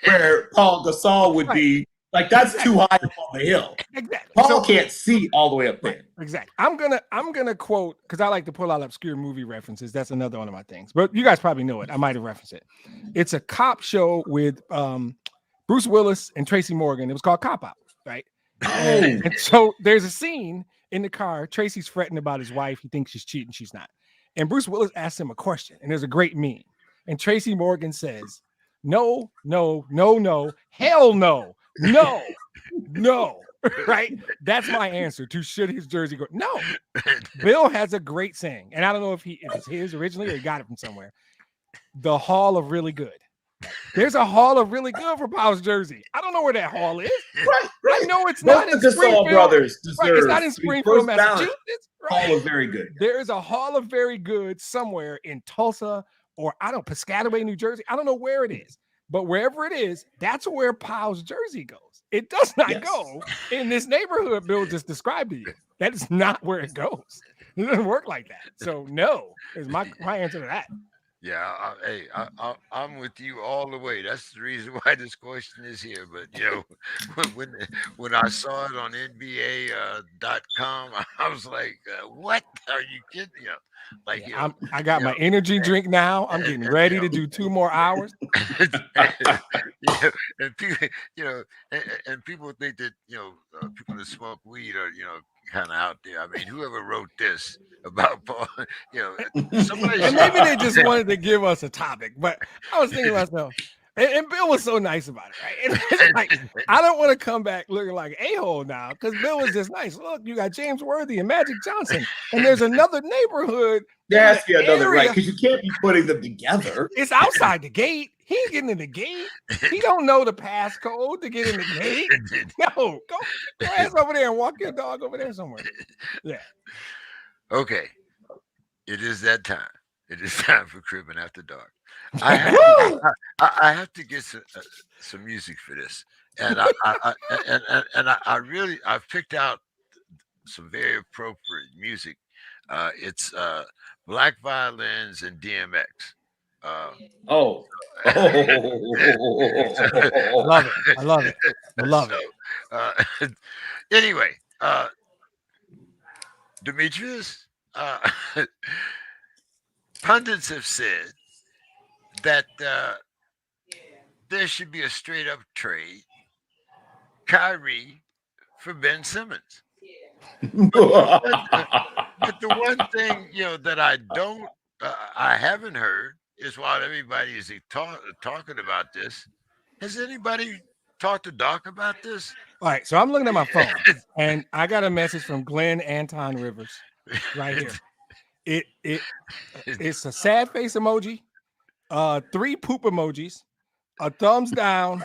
where Paul Gasol would be. Like, that's too high up on the hill. Exactly. Paul can't see all the way up there. Exactly. I'm gonna quote, because I like to pull out obscure movie references. That's another one of my things. But you guys probably know it. I might have referenced it. It's a cop show with Bruce Willis and Tracy Morgan. It was called Cop Out, right? And so there's a scene in the car. Tracy's fretting about his wife. He thinks she's cheating. She's not. And Bruce Willis asks him a question, and there's a great meme. And Tracy Morgan says, no, hell no. No, right? That's my answer to should his jersey go. No, Bill has a great saying, and I don't know if it's his originally or he got it from somewhere. The Hall of Really Good. There's a Hall of Really Good for Powell's jersey. I don't know where that hall is. Right. I know it's not in Springfield. Brothers right, it's not in Springfield, Massachusetts. Right. Hall of Very Good. There is a Hall of Very Good somewhere in Tulsa or Piscataway, New Jersey. I don't know where it is. But wherever it is, that's where Powell's jersey goes. It does not go in this neighborhood Bill just described to you. That is not where it goes. It doesn't work like that. So no, is my answer to that. Yeah, I'm with you all the way. That's the reason why this question is here. But when I saw it on NBA.com, I was like, "What are you kidding?" I got my energy drink now. I'm getting ready to do 2 more hours. And people, and people think that people that smoke weed are kind of out there. I mean, whoever wrote this about Paul, somebody. And maybe they just wanted to give us a topic, but I was thinking to myself, and Bill was so nice about it, right? And it's like, I don't want to come back looking like an a-hole now because Bill was just nice. Look, you got James Worthy and Magic Johnson, and there's another neighborhood. There has to be another, right? Because you can't be putting them together. It's outside the gate. He ain't getting in the gate. He don't know the passcode to get in the gate. No, go get your ass over there and walk your dog over there somewhere. Yeah. Okay. It is that time. It is time for Cribbing After Dark. I have to get some music for this, and I've picked out some very appropriate music. It's Black Violins and DMX. Oh. I love it. I love it. I love it. Anyway, Demetrius, pundits have said that there should be a straight up trade, Kyrie for Ben Simmons. But the one thing that I haven't heard is while everybody is talking about this, has anybody talked to Doc about this? All right, so I'm looking at my phone and I got a message from Glenn Anton Rivers right here. It's a sad face emoji, 3 poop emojis, a thumbs down,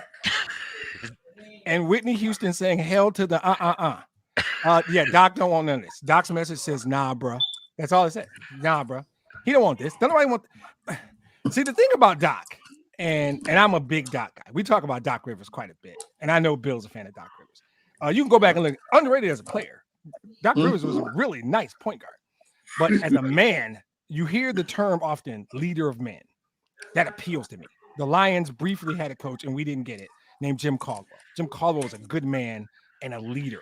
and Whitney Houston saying hell to the yeah, Doc don't want none of this. Doc's message says, nah, bro. That's all it said. Nah, bro. He don't want this. Nobody want. See, the thing about Doc, and I'm a big Doc guy. We talk about Doc Rivers quite a bit, and I know Bill's a fan of Doc Rivers. You can go back and look. Underrated as a player. Doc Rivers was a really nice point guard. But as a man, you hear the term often, leader of men. That appeals to me. The Lions briefly had a coach, and we didn't get it, named Jim Caldwell. Jim Caldwell was a good man and a leader.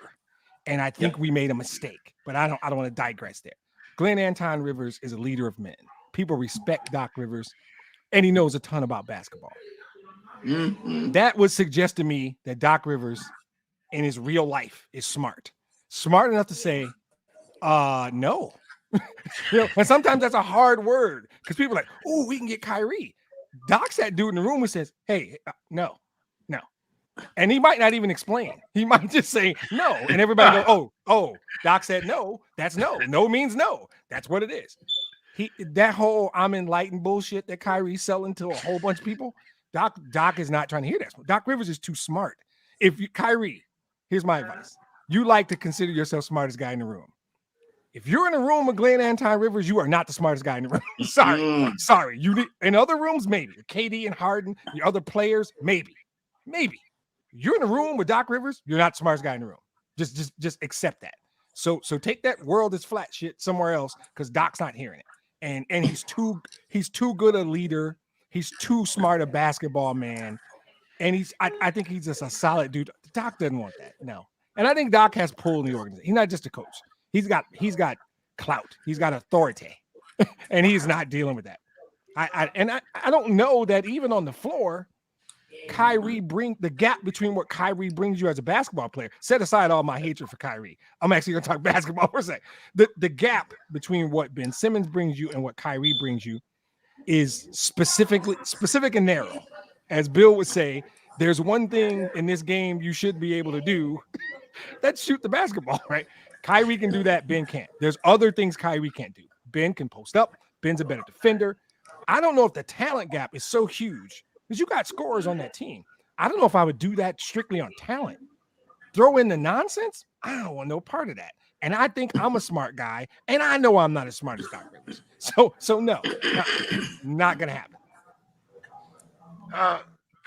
And I think we made a mistake, but I don't want to digress there. Glenn Anton Rivers is a leader of men. People respect Doc Rivers, and he knows a ton about basketball. Mm-hmm. That would suggest to me that Doc Rivers in his real life is smart enough to say, no. And sometimes that's a hard word because people are like, oh, we can get Kyrie. Doc's that dude in the room who says, hey, no. And he might not even explain. He might just say no. And everybody go, oh, Doc said no. That's no. No means no. That's what it is. That whole I'm enlightened bullshit that Kyrie's selling to a whole bunch of people, Doc is not trying to hear that. Doc Rivers is too smart. Kyrie, here's my advice. You like to consider yourself smartest guy in the room. If you're in a room with Glenn Anton Rivers, you are not the smartest guy in the room. Sorry. In other rooms, maybe. KD and Harden, the other players, maybe. You're in a room with Doc Rivers, you're not the smartest guy in the room. Just accept that. So take that world is flat shit somewhere else because Doc's not hearing it. And he's too good a leader. He's too smart a basketball man. And I think he's just a solid dude. Doc doesn't want that. No. And I think Doc has pull in the organization. He's not just a coach. He's got clout. He's got authority. And he's not dealing with that. I don't know that even on the floor, Kyrie the gap between what Kyrie brings you as a basketball player. Set aside all my hatred for Kyrie. I'm actually going to talk basketball for a second. The gap between what Ben Simmons brings you and what Kyrie brings you is specific and narrow. As Bill would say, there's one thing in this game you should be able to do. That's shoot the basketball, right? Kyrie can do that. Ben can't. There's other things Kyrie can't do. Ben can post up. Ben's a better defender. I don't know if the talent gap is so huge because you got scorers on that team. I don't know if I would do that strictly on talent. Throw in the nonsense. I don't want no part of that. And I think I'm a smart guy, and I know I'm not as smart as Doc Rivers. So no, not gonna happen.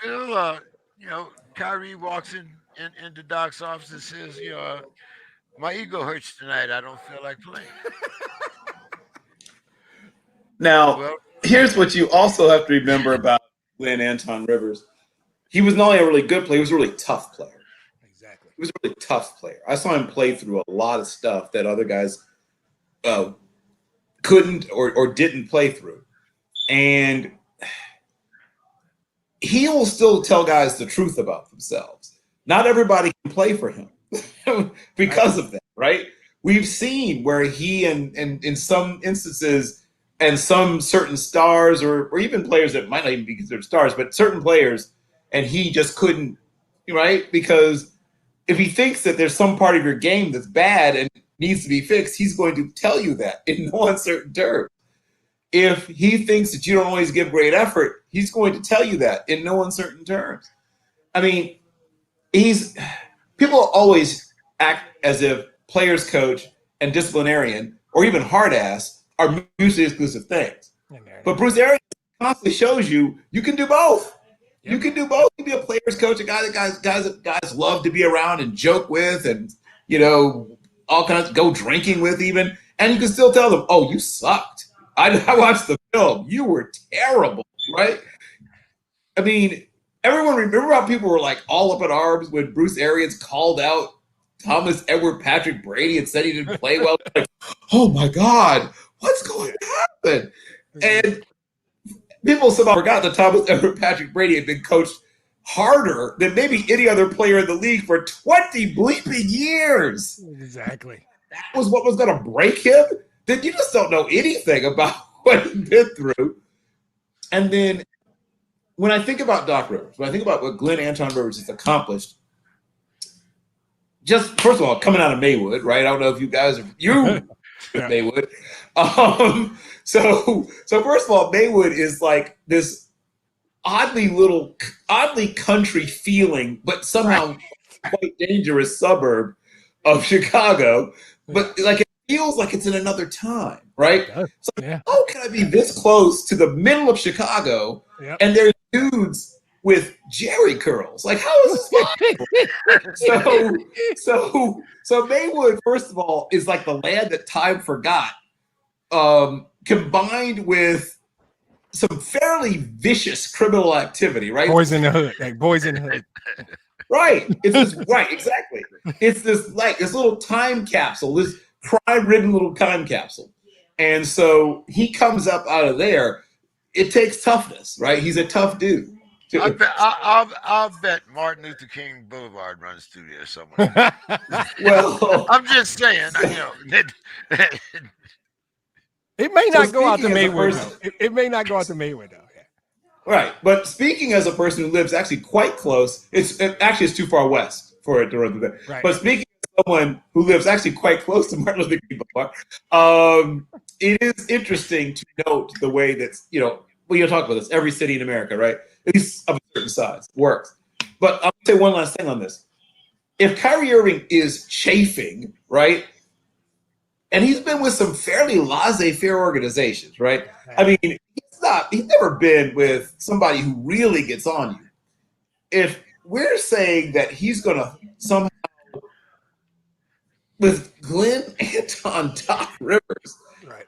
Bill, Kyrie walks into Doc's office and says, my ego hurts tonight. I don't feel like playing. Now, here's what you also have to remember about Glenn Anton Rivers. He was not only a really good player, he was a really tough player. Exactly. He was a really tough player. I saw him play through a lot of stuff that other guys couldn't or didn't play through. And he will still tell guys the truth about themselves. Not everybody can play for him because of that, right? We've seen where he and in some instances and some certain stars or even players that might not even be considered stars, but certain players, and he just couldn't, right? Because if he thinks that there's some part of your game that's bad and needs to be fixed, he's going to tell you that in no uncertain terms. if he thinks that you don't always give great effort, he's going to tell you that in no uncertain terms. I mean, people always act as if players coach and disciplinarian or even hard ass are mutually exclusive things. But Bruce Arians constantly shows you can do both. Yep. You can do both. You can be a players coach, a guy that guys love to be around and joke with, and all kinds go drinking with even, and you can still tell them, "Oh, you sucked. I watched the film. You were terrible." Right? I mean, everyone remember how people were like all up in arms when Bruce Arians called out Thomas Edward Patrick Brady and said he didn't play well. Like, oh my God, what's going to happen? And people somehow forgot that Thomas Edward Patrick Brady had been coached harder than maybe any other player in the league for 20 bleeping years. Exactly. That was what was going to break him? Then you just don't know anything about what he's been through. And then when I think about Doc Rivers, when I think about what Glenn Anton Rivers has accomplished, just first of all, coming out of Maywood, right? I don't know if you guys yeah. Maywood. So first of all, Maywood is like this oddly country feeling, but somehow quite dangerous suburb of Chicago. But like it feels like it's in another time, right? So how can I be this close to the middle of Chicago and there's dudes with jerry curls? Like, how is this possible? So Maywood, first of all, is like the land that time forgot, combined with some fairly vicious criminal activity, right? Boys in the hood, like Boys in the Hood. Right. It's this, right, exactly. It's this little time capsule, this crime-ridden little time capsule. And so he comes up out of there. It takes toughness, right? He's a tough dude. I'll bet Martin Luther King Boulevard runs through there somewhere. Well, I'm just saying, it may not go out to Maywood. It may not go out to Maywood, though. Right, but speaking as a person who lives actually quite close, it's too far west for it to run through there. Right. But speaking as someone who lives actually quite close to Martin Luther King Boulevard, it is interesting to note the way that we talk about this. Every city in America, right, at least of a certain size, works. But I'll say one last thing on this: if Kyrie Irving is chafing, right, and he's been with some fairly laissez-faire organizations, right? I mean, he's never been with somebody who really gets on you. If we're saying that he's going to somehow, with Glenn Anton Doc Rivers, right,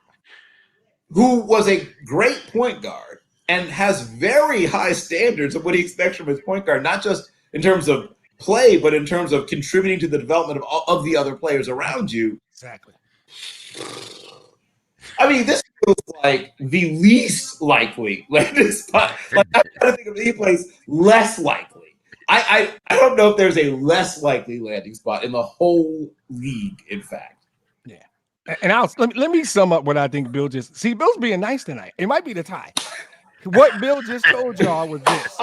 who was a great point guard and has very high standards of what he expects from his point guard, not just in terms of play, but in terms of contributing to the development of the other players around you. Exactly. I mean, this feels like the least likely landing spot. Like, I'm trying to think of any place less likely. I don't know if there's a less likely landing spot in the whole league, in fact. Yeah. And let me sum up what I think Bill Bill's being nice tonight. It might be the tie. What Bill just told y'all was this.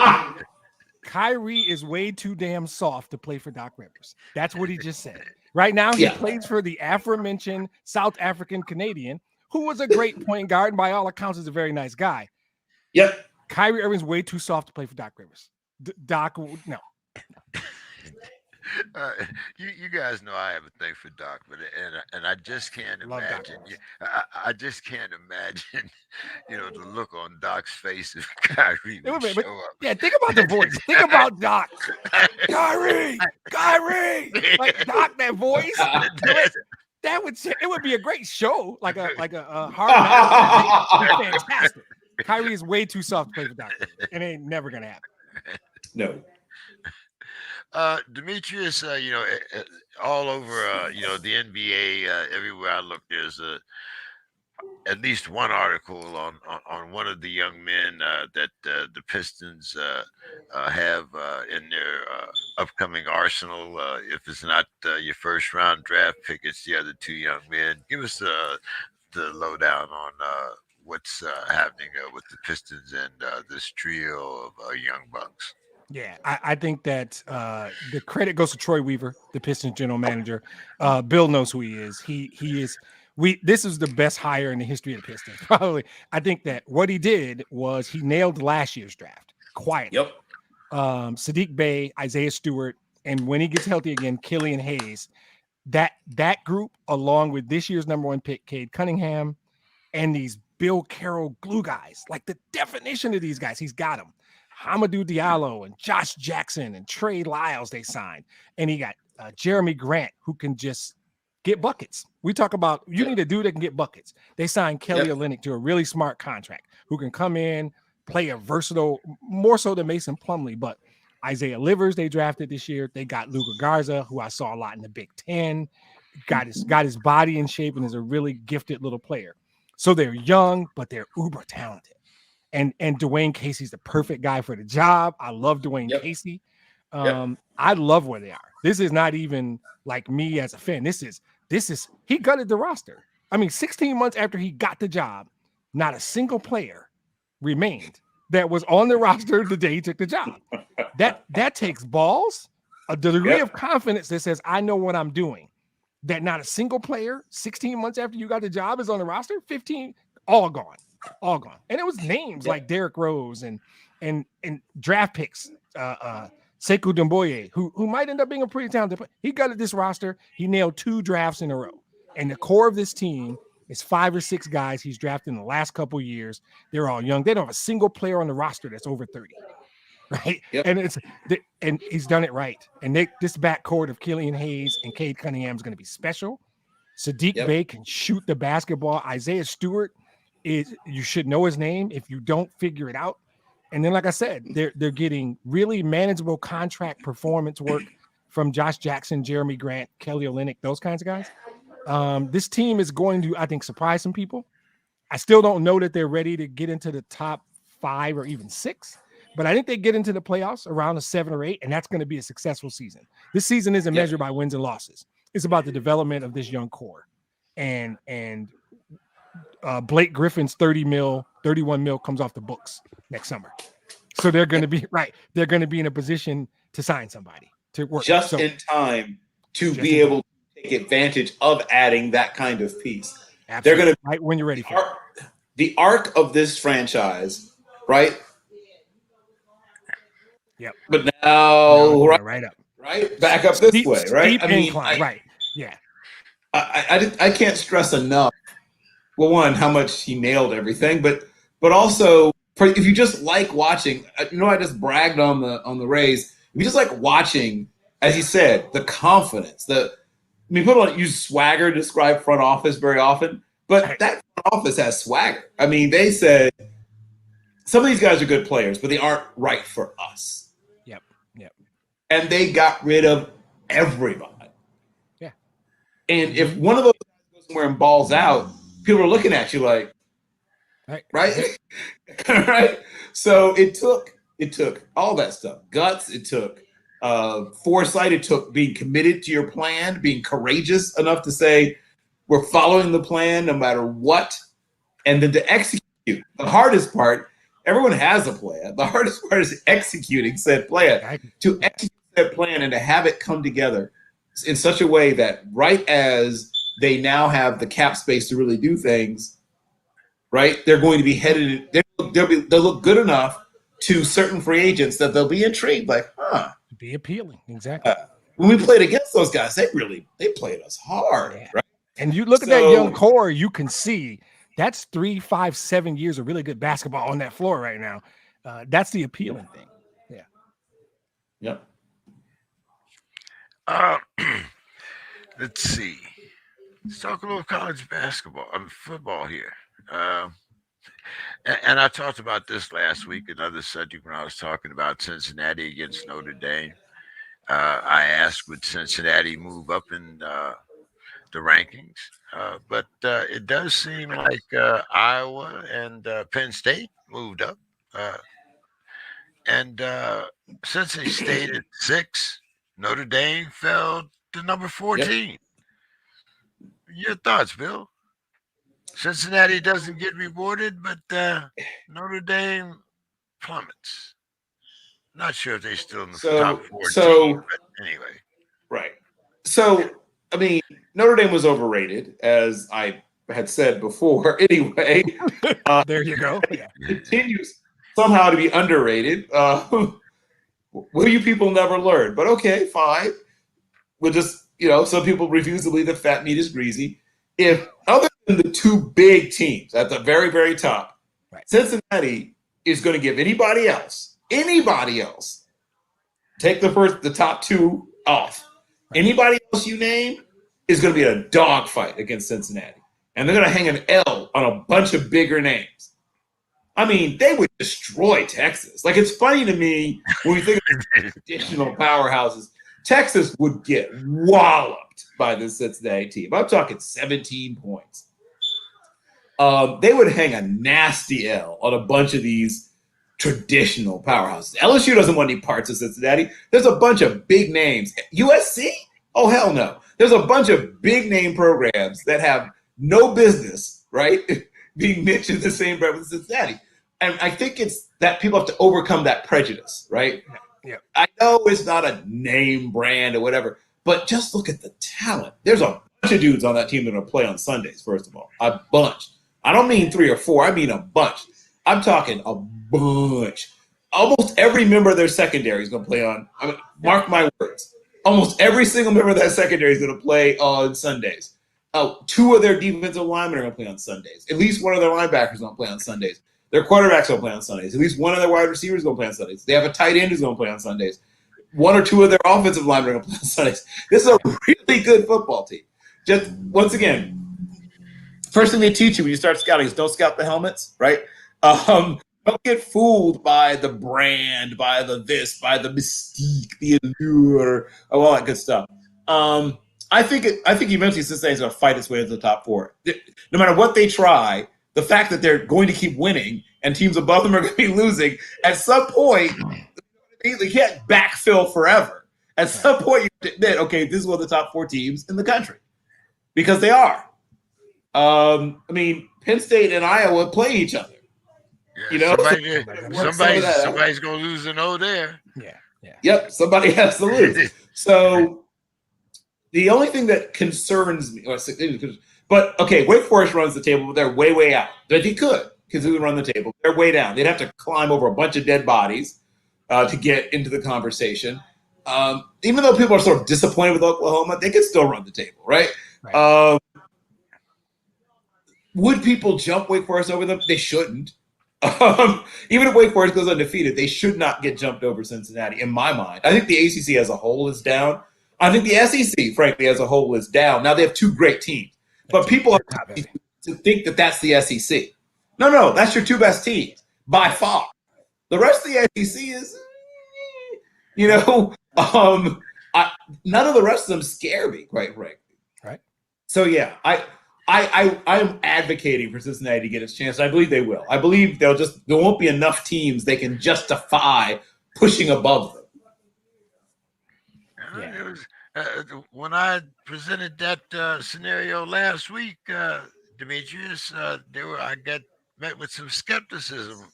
Kyrie is way too damn soft to play for Doc Rivers. That's what he just said. Right now, he plays for the aforementioned South African Canadian, who was a great point guard and by all accounts is a very nice guy. Yep. Kyrie Irving's way too soft to play for Doc Rivers. Doc, no. You guys know I have a thing for Doc, but and I just can't imagine. I just can't imagine, the look on Doc's face if Kyrie would show up. Yeah, think about the voice. Think about Doc. Kyrie, like Doc, that voice. It would be a great show, like a hard match. Fantastic. Kyrie is way too soft to play for Doc. It ain't never gonna happen. No. Demetrius, all over, the NBA, everywhere I look, there's at least one article on one of the young men that the Pistons have in their upcoming arsenal. If it's not your first round draft pick, it's the other two young men. Give us the lowdown on what's happening with the Pistons and this trio of young bucks. Yeah, I think that the credit goes to Troy Weaver, the Pistons general manager. Bill knows who he is. He is This is the best hire in the history of the Pistons. Probably. I think that what he did was he nailed last year's draft quietly. Yep. Sadiq Bey, Isaiah Stewart, and when he gets healthy again, Killian Hayes. That group, along with this year's number 1 pick, Cade Cunningham, and these Bill Carroll glue guys, like the definition of these guys, he's got them. Hamidou Diallo and Josh Jackson and Trey Lyles they signed. And he got Jeremy Grant, who can just get buckets. We talk about you need a dude that can get buckets. They signed Kelly Olynyk to a really smart contract who can come in, play a versatile, more so than Mason Plumlee, but Isaiah Livers they drafted this year. They got Luka Garza, who I saw a lot in the Big Ten, got his body in shape and is a really gifted little player. So they're young, but they're uber talented. And Dwayne Casey's the perfect guy for the job. I love Dwayne Casey. I love where they are. This is not even like me as a fan. This is he gutted the roster. I mean, 16 months after he got the job, not a single player remained that was on the roster the day he took the job. That takes balls, a degree of confidence that says, I know what I'm doing. That not a single player 16 months after you got the job is on the roster, 15, all gone. And it was names like Derrick Rose and draft picks, Sekou Doumbouya, who might end up being a pretty talented player. He gutted this roster. He nailed 2 drafts in a row. And the core of this team is 5 or 6 guys he's drafted in the last couple of years. They're all young. They don't have a single player on the roster that's over 30. Right. And he's done it right. And this backcourt of Killian Hayes and Cade Cunningham is going to be special. Sadiq Bey can shoot the basketball. Isaiah Stewart you should know his name. If you don't, figure it out. And then, like I said, they're getting really manageable contract performance work from Josh Jackson, Jeremy Grant, Kelly Olynyk, those kinds of guys. This team is going to, I think, surprise some people. I still don't know that they're ready to get into the top 5 or even 6. But I think they get into the playoffs around a 7 or 8, and that's going to be a successful season. This season isn't measured by wins and losses. It's about the development of this young core. And Blake Griffin's 31 mil comes off the books next summer. So they're going to be They're going to be in a position to sign somebody to work. Just in time to be able to take advantage of adding that kind of piece. Absolutely. They're going to right when you're ready for it. The arc of this franchise, right? Yep. But now, right up, right back up this way, right? I mean, right? Yeah. I can't stress enough. Well, one, how much he nailed everything, but also if you just like watching, I just bragged on the Rays. If you just like watching, as you said, the confidence. People don't use swagger to describe front office very often, but that front office has swagger. I mean, they said some of these guys are good players, but they aren't right for us. Yep. And they got rid of everybody. Yeah. And if one of those guys goes somewhere and balls out, people are looking at you like, right? Right? So it took all that stuff. Guts, it took foresight, it took being committed to your plan, being courageous enough to say, we're following the plan no matter what, and then to execute. The hardest part, everyone has a plan. The hardest part is executing said plan. To execute that plan and to have it come together in such a way that right as they now have the cap space to really do things, right, they're going to be headed. They'll look good enough to certain free agents that they'll be intrigued, like, be appealing. Exactly. When we played against those guys, they played us hard, right? And you look at that young core, you can see that's 3, 5, 7 years of really good basketball on that floor right now. That's the appealing thing. Yeah. Yep. Let's see. Let's talk a little college basketball, football here. And I talked about this last week, another subject when I was talking about Cincinnati against Notre Dame. I asked, would Cincinnati move up in the rankings? But it does seem like Iowa and Penn State moved up. And since they stayed at 6, Notre Dame fell to number 14. Yep. Your thoughts, Bill? Cincinnati doesn't get rewarded, but Notre Dame plummets. Not sure if they're still in the top 14, but anyway. Right. So, I mean, Notre Dame was overrated, as I had said before. Anyway, there you go. Yeah. Continues somehow to be underrated. Will you people never learn? But okay, fine. We'll just, some people refuse to believe that fat meat is greasy. If other than the two big teams at the very, very top, right, Cincinnati is going to give anybody else, take the top two off. Right. Anybody else you name is going to be a dogfight against Cincinnati. And they're going to hang an L on a bunch of bigger names. I mean, they would destroy Texas. Like, it's funny to me when we think of traditional powerhouses, Texas would get walloped by the Cincinnati team. I'm talking 17 points. They would hang a nasty L on a bunch of these traditional powerhouses. LSU doesn't want any parts of Cincinnati. There's a bunch of big names. USC? Oh, hell no. There's a bunch of big name programs that have no business, right, being mentioned the same breath with Cincinnati. And I think it's that people have to overcome that prejudice, right? Yeah. I know it's not a name brand or whatever, but just look at the talent. There's a bunch of dudes on that team that are going to play on Sundays, first of all. A bunch. I don't mean 3 or 4. I mean a bunch. I'm talking a bunch. Almost every member of their secondary is going to play on, mark my words, almost every single member of that secondary is going to play on Sundays. 2 of their defensive linemen are going to play on Sundays. At least one of their linebackers is going to play on Sundays. Their quarterback's going to play on Sundays. At least one of their wide receivers is going to play on Sundays. They have a tight end who's going to play on Sundays. 1 or 2 of their offensive linemen are going to play on Sundays. This is a really good football team. Just, once again, first thing they teach you when you start scouting is don't scout the helmets, right? Don't get fooled by the brand, by the this, by the mystique, the allure, all that good stuff. I think eventually Cincinnati's going to fight its way to the top 4. No matter what they try, the fact that they're going to keep winning and teams above them are going to be losing, at some point, they can't backfill forever. At some point, you have to admit, okay, this is one of the top 4 teams in the country. Because they are. Penn State and Iowa play each other. Yeah, somebody's going to lose an O there. Yeah. Yep, somebody has to lose. So the only thing that concerns me, but okay, Wake Forest runs the table, but they're way, way out. But they could, because they would run the table. They're way down. They'd have to climb over a bunch of dead bodies to get into the conversation. Even though people are sort of disappointed with Oklahoma, they could still run the table, right? Would people jump Wake Forest over them? They shouldn't. Even if Wake Forest goes undefeated, they should not get jumped over Cincinnati, in my mind. I think the ACC as a whole is down. I think the SEC, frankly, as a whole is down. Now, they have 2 great teams. But people are to think that that's the SEC. No, that's your 2 best teams by far. The rest of the SEC is, none of the rest of them scare me, quite frankly. Right. So yeah, I'm advocating for Cincinnati to get its chance. I believe they will. I believe there won't be enough teams they can justify pushing above them. Yeah. It was, when I presented that scenario last week, Demetrius, I met with some skepticism.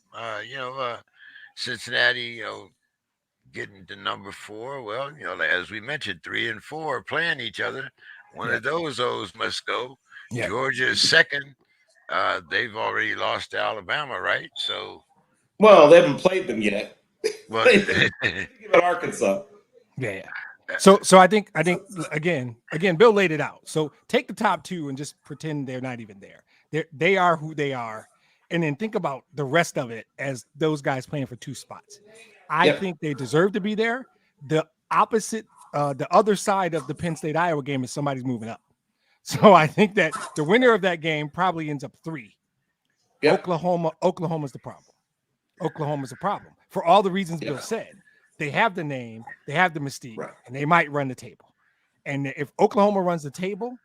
Cincinnati, getting to number 4. Well, as we mentioned, 3 and 4 are playing each other. One of those O's must go. Yeah. Georgia is second. They've already lost to Alabama, right? So, well, they haven't played them yet. Well, Arkansas. Yeah. So I think again, Bill laid it out. So take the top 2 and just pretend they're not even there. They are who they are, and then think about the rest of it as those guys playing for 2 spots. I think they deserve to be there. The opposite, the other side of the Penn State Iowa game is somebody's moving up. So I think that the winner of that game probably ends up 3. Yep. Oklahoma's the problem. Oklahoma's the problem for all the reasons Bill said. They have the name, they have the mystique, and they might run the table. And if Oklahoma runs the table,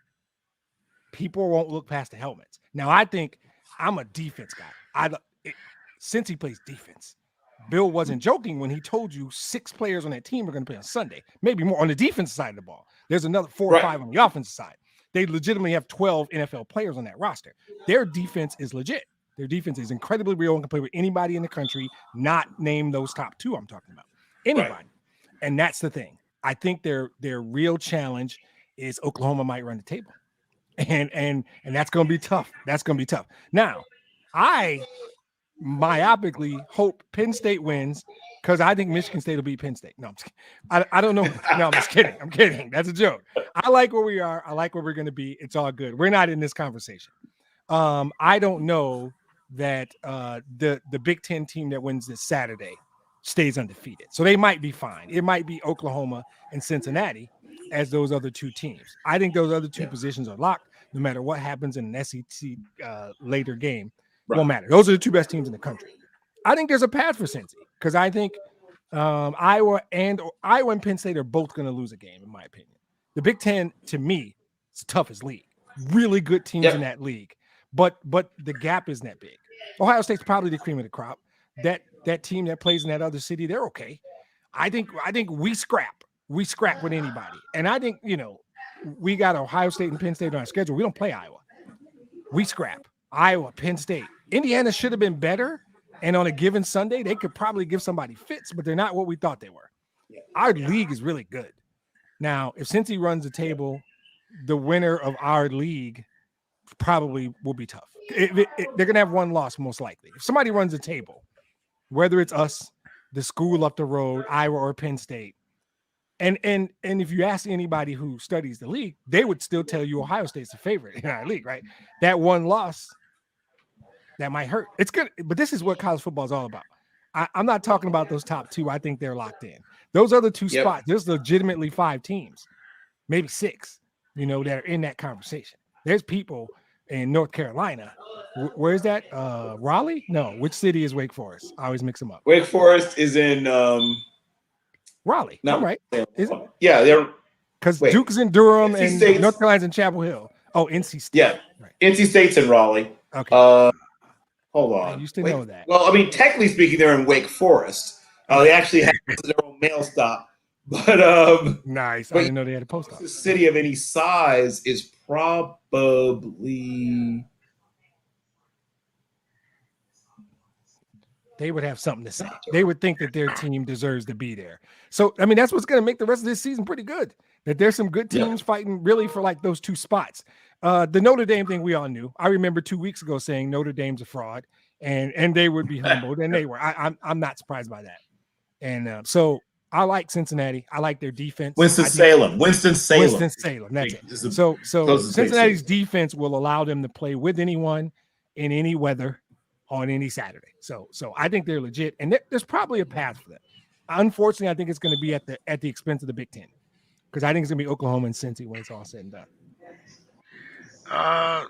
people won't look past the helmets. Now, I think I'm a defense guy. Since he plays defense, Bill wasn't joking when he told you 6 players on that team are going to play on Sunday, maybe more on the defensive side of the ball. There's another 4 or 5 on the offensive side. They legitimately have 12 NFL players on that roster. Their defense is legit. Their defense is incredibly real and can play with anybody in the country, not name those top 2 I'm talking about. Anybody. Right. And that's the thing. I think their real challenge is Oklahoma might run the table. and that's going to be tough. That's going to be tough. Now, I myopically hope Penn State wins because I think Michigan State will beat Penn State. No, I'm just kidding. I don't know. No, I'm just kidding. I'm kidding. That's a joke. I like where we are. I like where we're going to be. It's all good. We're not in this conversation. I don't know that the Big Ten team that wins this Saturday stays undefeated. So they might be fine. It might be Oklahoma and Cincinnati as those other two teams. I think those other two positions are locked no matter what happens in an SEC later game. Right. Won't matter. Those are the two best teams in the country. I think there's a path for Cincy because I think Iowa and Penn State are both going to lose a game, in my opinion. The Big Ten, to me, is the toughest league. Really good teams in that league, but the gap isn't that big. Ohio State's probably the cream of the crop. That team that plays in that other city, they're okay. I think we scrap with anybody, and I think we got Ohio State and Penn State on our schedule. We don't play Iowa. We scrap Iowa, Penn State. Indiana should have been better, and on a given Sunday, they could probably give somebody fits, but they're not what we thought they were. Our league is really good. Now, if Cincy runs the table, the winner of our league probably will be tough. They're going to have one loss most likely. If somebody runs the table, whether it's us, the school up the road, Iowa or Penn State, and if you ask anybody who studies the league, they would still tell you Ohio State's the favorite in our league, right? That one loss, that might hurt. It's good, but this is what college football is all about. I'm not talking about those top two. I think they're locked in. Those other two spots, there's legitimately 5 teams, maybe 6, that are in that conversation. There's people in North Carolina. Where's that? Raleigh? No. Which city is Wake Forest? I always mix them up. Wake Forest is in Raleigh. No, right? Is it? Yeah, they're because Duke's in Durham NC and State's, North Carolina's in Chapel Hill. Oh, NC State. Yeah, right. NC State's in Raleigh. Okay. Hold on. I used to know that. Well, I mean, technically speaking, they're in Wake Forest. They actually have their own mail stop. But nice. I didn't know they had a post office. The city of any size is probably. They would have something to say. They would think that their team deserves to be there. So, I mean, that's what's going to make the rest of this season pretty good. That there's some good teams fighting really for like those 2 spots. The Notre Dame thing we all knew. I remember 2 weeks ago saying Notre Dame's a fraud, and they would be humbled, and they were. I'm not surprised by that. And so I like Cincinnati. I like their defense. Winston-Salem. That's it. So Cincinnati's defense will allow them to play with anyone in any weather on any Saturday. So I think they're legit, and there's probably a path for them. Unfortunately, I think it's going to be at the expense of the Big Ten, because I think it's going to be Oklahoma and Cincy when it's all said and done. Well,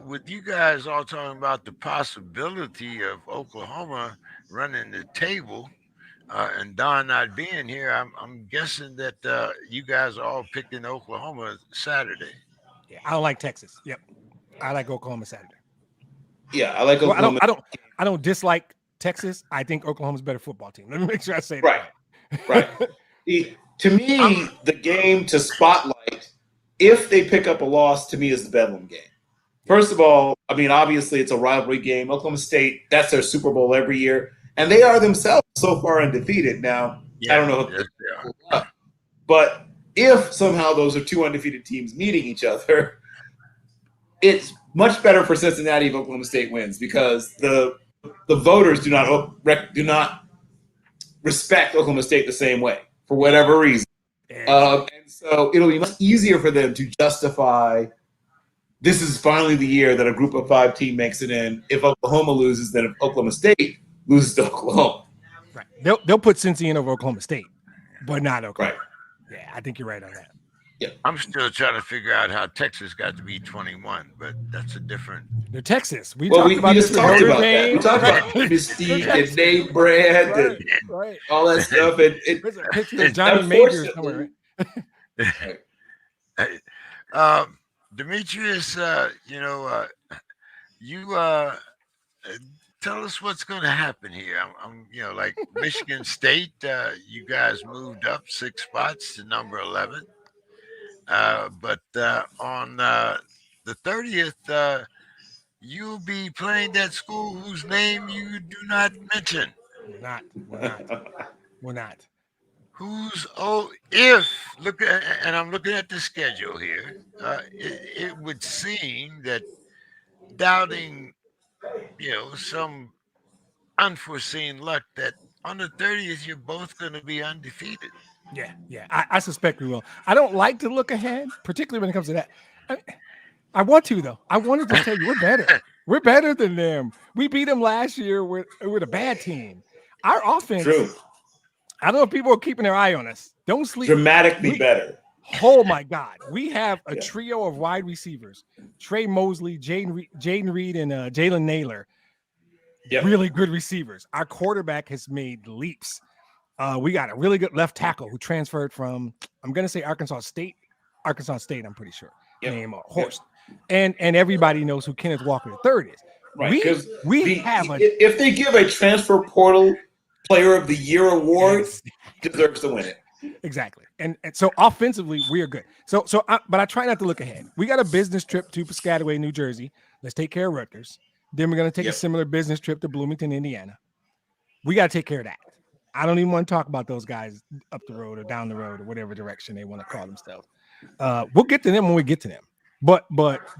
with you guys all talking about the possibility of Oklahoma running the table, and Don not being here, I'm guessing that you guys are all picking Oklahoma Saturday. Yeah, I don't like Texas. Yep, I like Oklahoma Saturday. Yeah, I like Oklahoma. I don't dislike Texas. I think Oklahoma's a better football team. Let me make sure I say that right. To me, the game to spotlight, if they pick up a loss, to me is the Bedlam game. First of all, I mean, obviously it's a rivalry game. Oklahoma State, that's their Super Bowl every year, and they are themselves so far undefeated. Now, I don't know if they are. But if somehow those are 2 undefeated teams meeting each other, it's much better for Cincinnati if Oklahoma State wins, because the voters do not respect Oklahoma State the same way for whatever reason. And so it'll be much easier for them to justify this is finally the year that a group of 5 team makes it in if Oklahoma loses than if Oklahoma State loses to Oklahoma. Right. They'll put Cincy in over Oklahoma State, but not Oklahoma. Right. Yeah, I think you're right on that. Yeah. I'm still trying to figure out how Texas got to be 21, but that's a different. They're Texas. We just talked about that. We talked about Mystique and name brand and all that stuff. And Johnny Majors somewhere. Demetrius, you tell us what's going to happen here. I'm like Michigan State. You guys moved up 6 spots to number 11. But on the 30th, you'll be playing that school whose name you do not mention. We're not. Who's if look at, and I'm looking at the schedule here, it would seem that doubting, some unforeseen luck that on the 30th you're both going to be undefeated. Yeah. I suspect we will. I don't like to look ahead, particularly when it comes to that. I want to though. I wanted to tell you we're better. We're better than them. We beat them last year with a bad team. Our offense. True. I don't know if people are keeping their eye on us. Don't sleep. Dramatically better. Oh my God. We have a trio of wide receivers. Trey Mosley, Jaden Reed, and Jalen Naylor. Yep. Really good receivers. Our quarterback has made leaps. We got a really good left tackle who transferred from, I'm going to say Arkansas State, I'm pretty sure. Name Horst. And everybody knows who Kenneth Walker III is. Right. If they give a transfer portal player of the year award, deserves to win it. Exactly. And so offensively, we are good. But I try not to look ahead. We got a business trip to Piscataway, New Jersey. Let's take care of Rutgers. Then we're going to take a similar business trip to Bloomington, Indiana. We got to take care of that. I don't even want to talk about those guys up the road or down the road or whatever direction they want to call themselves. We'll get to them when we get to them. But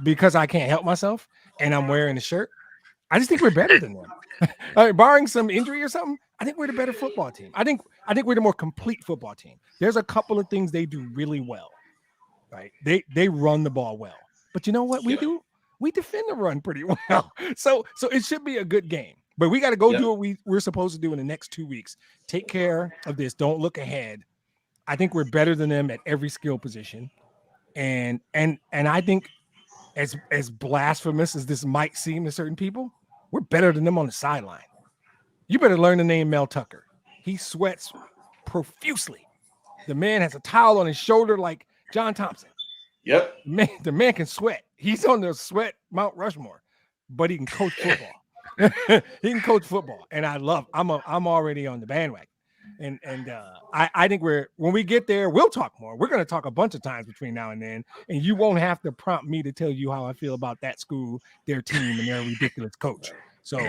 because I can't help myself and I'm wearing the shirt, I just think we're better than them. Barring some injury or something, I think we're the better football team. I think we're the more complete football team. There's a couple of things they do really well, right? They run the ball well. But you know what we do? We defend the run pretty well. So it should be a good game. But we got to go do what we're supposed to do in the next 2 weeks. Take care of this. Don't look ahead. I think we're better than them at every skill position. And I think as blasphemous as this might seem to certain people, we're better than them on the sideline. You better learn the name Mel Tucker. He sweats profusely. The man has a towel on his shoulder like John Thompson. Yep. The man can sweat. He's on the sweat Mount Rushmore, but he can coach football. He can coach football, and I'm already on the bandwagon. And I think when we get there, we'll talk more. We're going to talk a bunch of times between now and then, and you won't have to prompt me to tell you how I feel about that school, their team, and their ridiculous coach. So,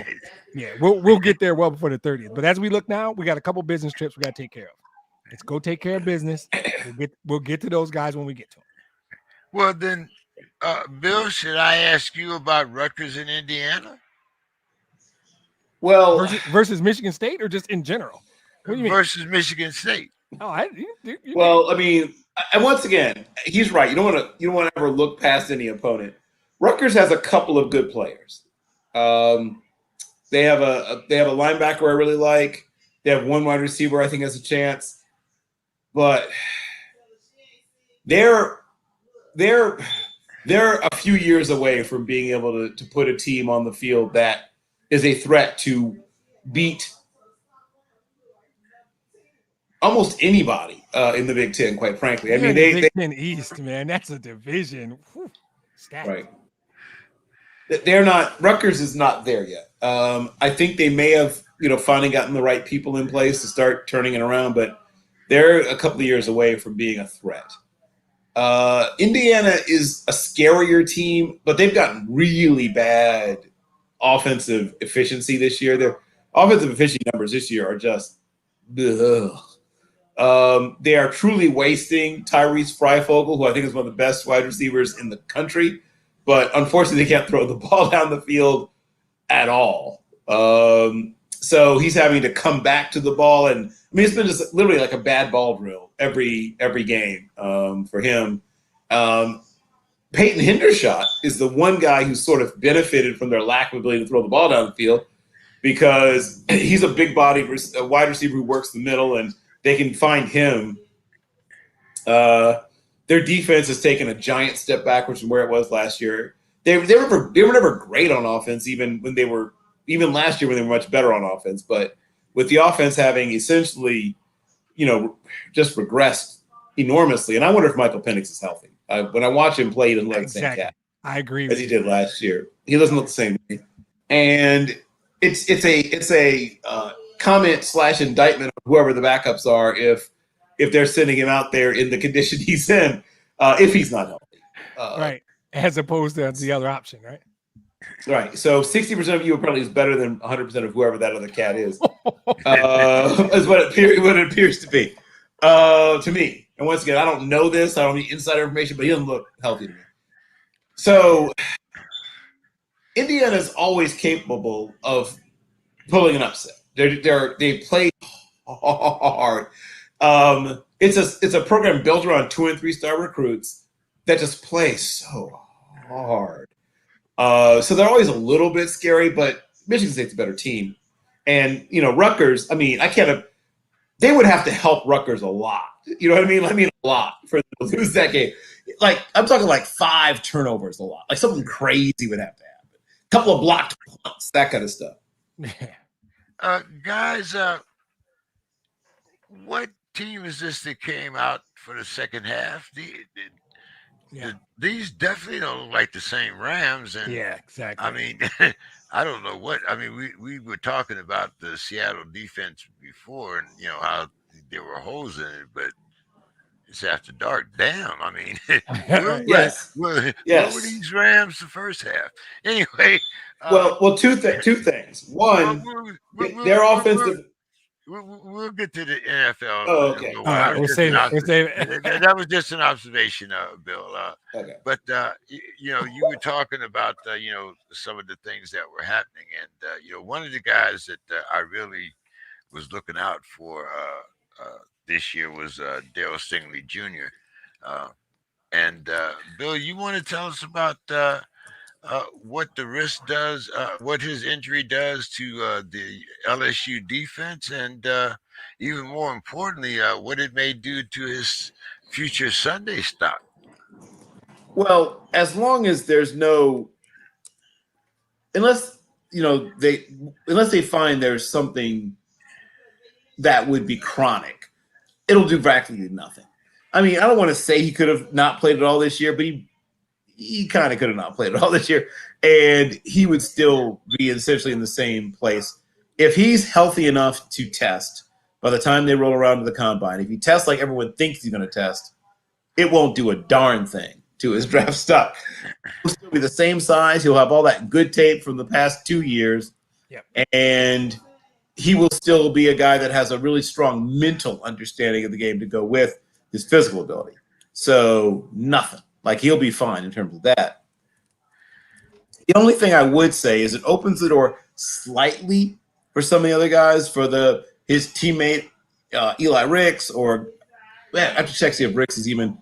yeah, we'll get there well before the 30th. But as we look now, we got a couple business trips we got to take care of. Let's go take care of business. We'll get to those guys when we get to them. Well, then, Bill, should I ask you about Rutgers in Indiana? Well, versus Michigan State, or just in general? What do you mean? Versus Michigan State. I mean, and once again, he's right. You don't want to ever look past any opponent. Rutgers has a couple of good players. They have a linebacker I really like. They have one wide receiver I think has a chance, but they're a few years away from being able to put a team on the field that is a threat to beat almost anybody in the Big Ten, quite frankly. I mean, Big Ten East, man, that's a division. Right. They're not. Rutgers is not there yet. I think they may have, finally gotten the right people in place to start turning it around, but they're a couple of years away from being a threat. Indiana is a scarier team, but they've gotten really bad offensive efficiency this year. Their offensive efficiency numbers this year are just ugh. They are truly wasting Tyrese Freifogel, who I think is one of the best wide receivers in the country, but unfortunately they can't throw the ball down the field at all. So he's having to come back to the ball, and I mean it's been just literally like a bad ball drill every game for him. Peyton Hendershot is the one guy who sort of benefited from their lack of ability to throw the ball down the field because he's a big-bodied wide receiver who works the middle, and they can find him. Their defense has taken a giant step backwards from where it was last year. They were never great on offense, even last year when they were much better on offense. But with the offense having essentially, just regressed enormously, and I wonder if Michael Penix is healthy. When I watch him play, he doesn't look the same cat. I agree as he did last year. He doesn't look the same. And it's a comment / indictment of whoever the backups are if they're sending him out there in the condition he's in if he's not healthy. Right. As opposed to the other option, right? Right. So 60% of you apparently is better than 100% of whoever that other cat is. Is what it appears to be. To me, and once again, I don't know this. I don't need insider information, but he doesn't look healthy to me. So Indiana is always capable of pulling an upset. They play hard. It's a program built around 2 and 3 star recruits that just play so hard. So they're always a little bit scary, but Michigan State's a better team. And Rutgers. I mean, they would have to help Rutgers a lot. You know what I mean? I mean, a lot for them to lose that game. Like, I'm talking like 5 turnovers a lot. Like, something crazy would have to happen. A couple of blocked punts, that kind of stuff. Guys, what team is this that came out for the second half? These definitely don't look like the same Rams. And yeah, exactly. I mean, I don't know what. I mean, we were talking about the Seattle defense before, and how there were holes in it, but it's after dark. Damn, I mean, yes. Where were these Rams the first half? Anyway. Well, two things. One, their offensive. We'll get to the NFL. Oh, okay. All right, we'll save it. That was just an observation, Bill. Okay. But you were talking about some of the things that were happening, and one of the guys that I really was looking out for this year was Darryl Stingley Jr. And Bill, you want to tell us about what the risk does, what his injury does to the LSU defense, and even more importantly, what it may do to his future Sunday stock? Well, as long as there's unless they find there's something that would be chronic, it'll do practically nothing. I mean, I don't want to say he could have not played at all this year, but he kind of could have not played at all this year, and he would still be essentially in the same place. If he's healthy enough to test by the time they roll around to the combine, if he tests like everyone thinks he's going to test, it won't do a darn thing to his draft stock. He'll still be the same size. He'll have all that good tape from the past 2 years, and he will still be a guy that has a really strong mental understanding of the game to go with his physical ability. So nothing. Like, he'll be fine in terms of that. The only thing I would say is it opens the door slightly for some of the other guys, for his teammate Eli Ricks, or I have to check see if Ricks is even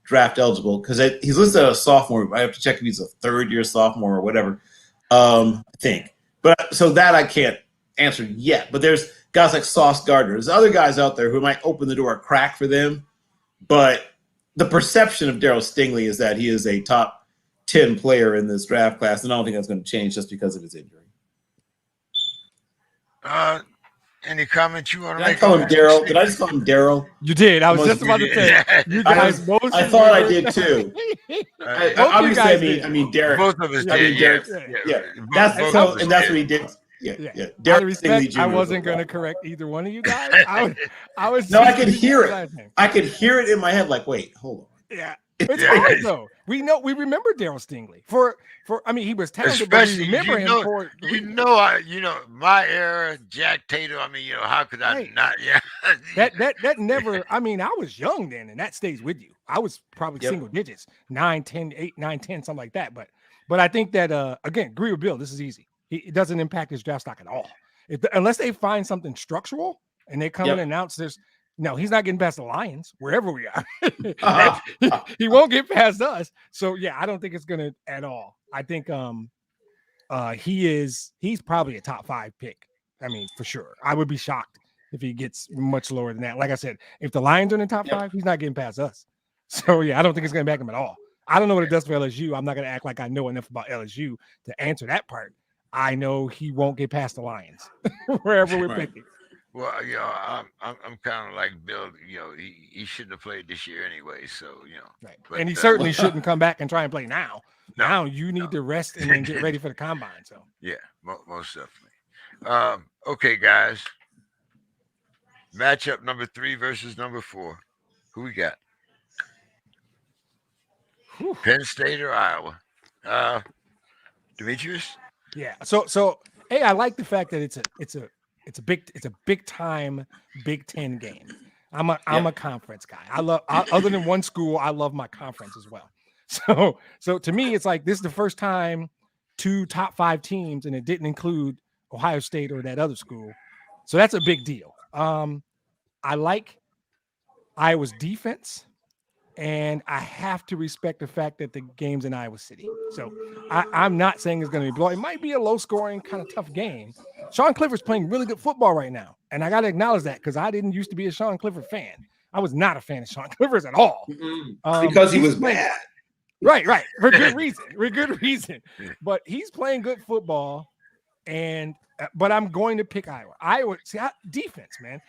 draft eligible, because he's listed as a sophomore. I have to check if he's a third-year sophomore or whatever, I think. But so that I can't answer yet. But there's guys like Sauce Gardner. There's other guys out there who might open the door a crack for them, but the perception of Darryl Stingley is that he is a top 10 player in this draft class, and I don't think that's going to change just because of his injury. Any comments you want to Did make? I call him Daryl? Did I just call him Daryl? You did. I was just about to say. You guys both. I thought I did too. Obviously, I mean Derek. Both of us did. Yeah. That's what he did. Yeah. Out of respect, I wasn't going to correct either one of you guys. I was. No, I could hear it. I could hear it in my head. Like, wait, hold on. Yeah, it's hard though. We remember Darryl Stingley for. I mean, he was talented, but we remember him for. My era, Jack Tatum. I mean, how could I not? Yeah. that never. I mean, I was young then, and that stays with you. I was probably single digits, 9, 10, 8, 9, 10, something like that. But I think that again, agree with Bill. This is easy. It doesn't impact his draft stock at all, unless they find something structural and they come and announce this. No, he's not getting past the Lions wherever we are. He won't get past us. So yeah, I don't think it's gonna at all. I think he's probably a top 5 pick. I mean, for sure. I would be shocked if he gets much lower than that. Like I said, if the Lions are in the top 5, he's not getting past us. So yeah, I don't think it's gonna back him at all. I don't know what it does for LSU. I'm not gonna act like I know enough about LSU to answer that part. I know he won't get past the Lions wherever we're picking. Well, I'm kind of like Bill. He shouldn't have played this year anyway. So right. But, and he certainly shouldn't come back and try and play now. Now you need to rest and then get ready for the combine. So yeah, most definitely. Okay, guys. Matchup number 3 versus number 4. Who we got? Penn State or Iowa? Demetrius? Yeah. So hey, I like the fact that it's a big time Big Ten game. I'm a conference guy. Other than one school, I love my conference as well. So to me, it's like this is the first time 2 top 5 teams, and it didn't include Ohio State or that other school. So that's a big deal. I like Iowa's defense, and I have to respect the fact that the game's in Iowa City. So I'm not saying it's going to be blown. It might be a low-scoring, kind of tough game. Sean Clifford's playing really good football right now, and I got to acknowledge that because I didn't used to be a Sean Clifford fan. I was not a fan of Sean Clifford's at all. Because he was bad. Right. For good reason. But he's playing good football, but I'm going to pick Iowa. Defense, man.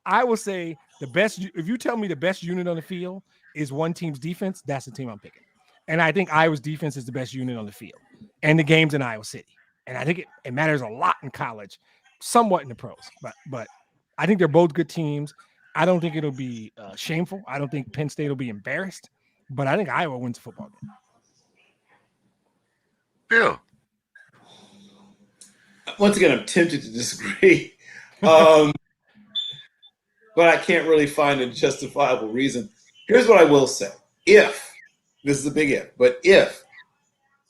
I will say the best. If you tell me the best unit on the field is one team's defense, that's the team I'm picking. And I think Iowa's defense is the best unit on the field. And the game's in Iowa City. And I think it matters a lot in college, somewhat in the pros. But I think they're both good teams. I don't think it'll be shameful. I don't think Penn State will be embarrassed. But I think Iowa wins the football game. Bill. Once again, I'm tempted to disagree. But I can't really find a justifiable reason. Here's what I will say. This is a big if, but I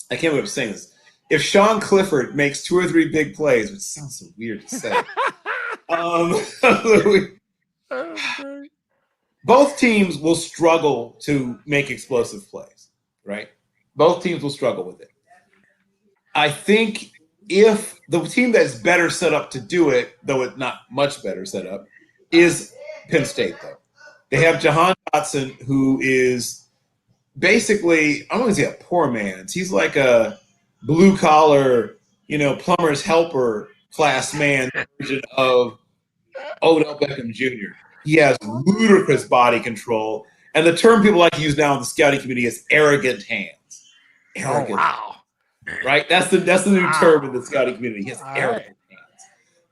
can't believe I'm saying this. If Sean Clifford makes 2 or 3 big plays, which sounds so weird to say, both teams will struggle to make explosive plays, right? Both teams will struggle with it. I think if the team that's better set up to do it, though it's not much better set up, is Penn State, though. They have Jahan Dotson, who is basically, I'm going to say a poor man's. He's like a blue-collar, plumber's helper class man version of Odell Beckham Jr. He has ludicrous body control. And the term people like to use now in the scouting community is arrogant hands. Arrogant. Oh, wow. Right? That's the new term in the scouting community. He has arrogant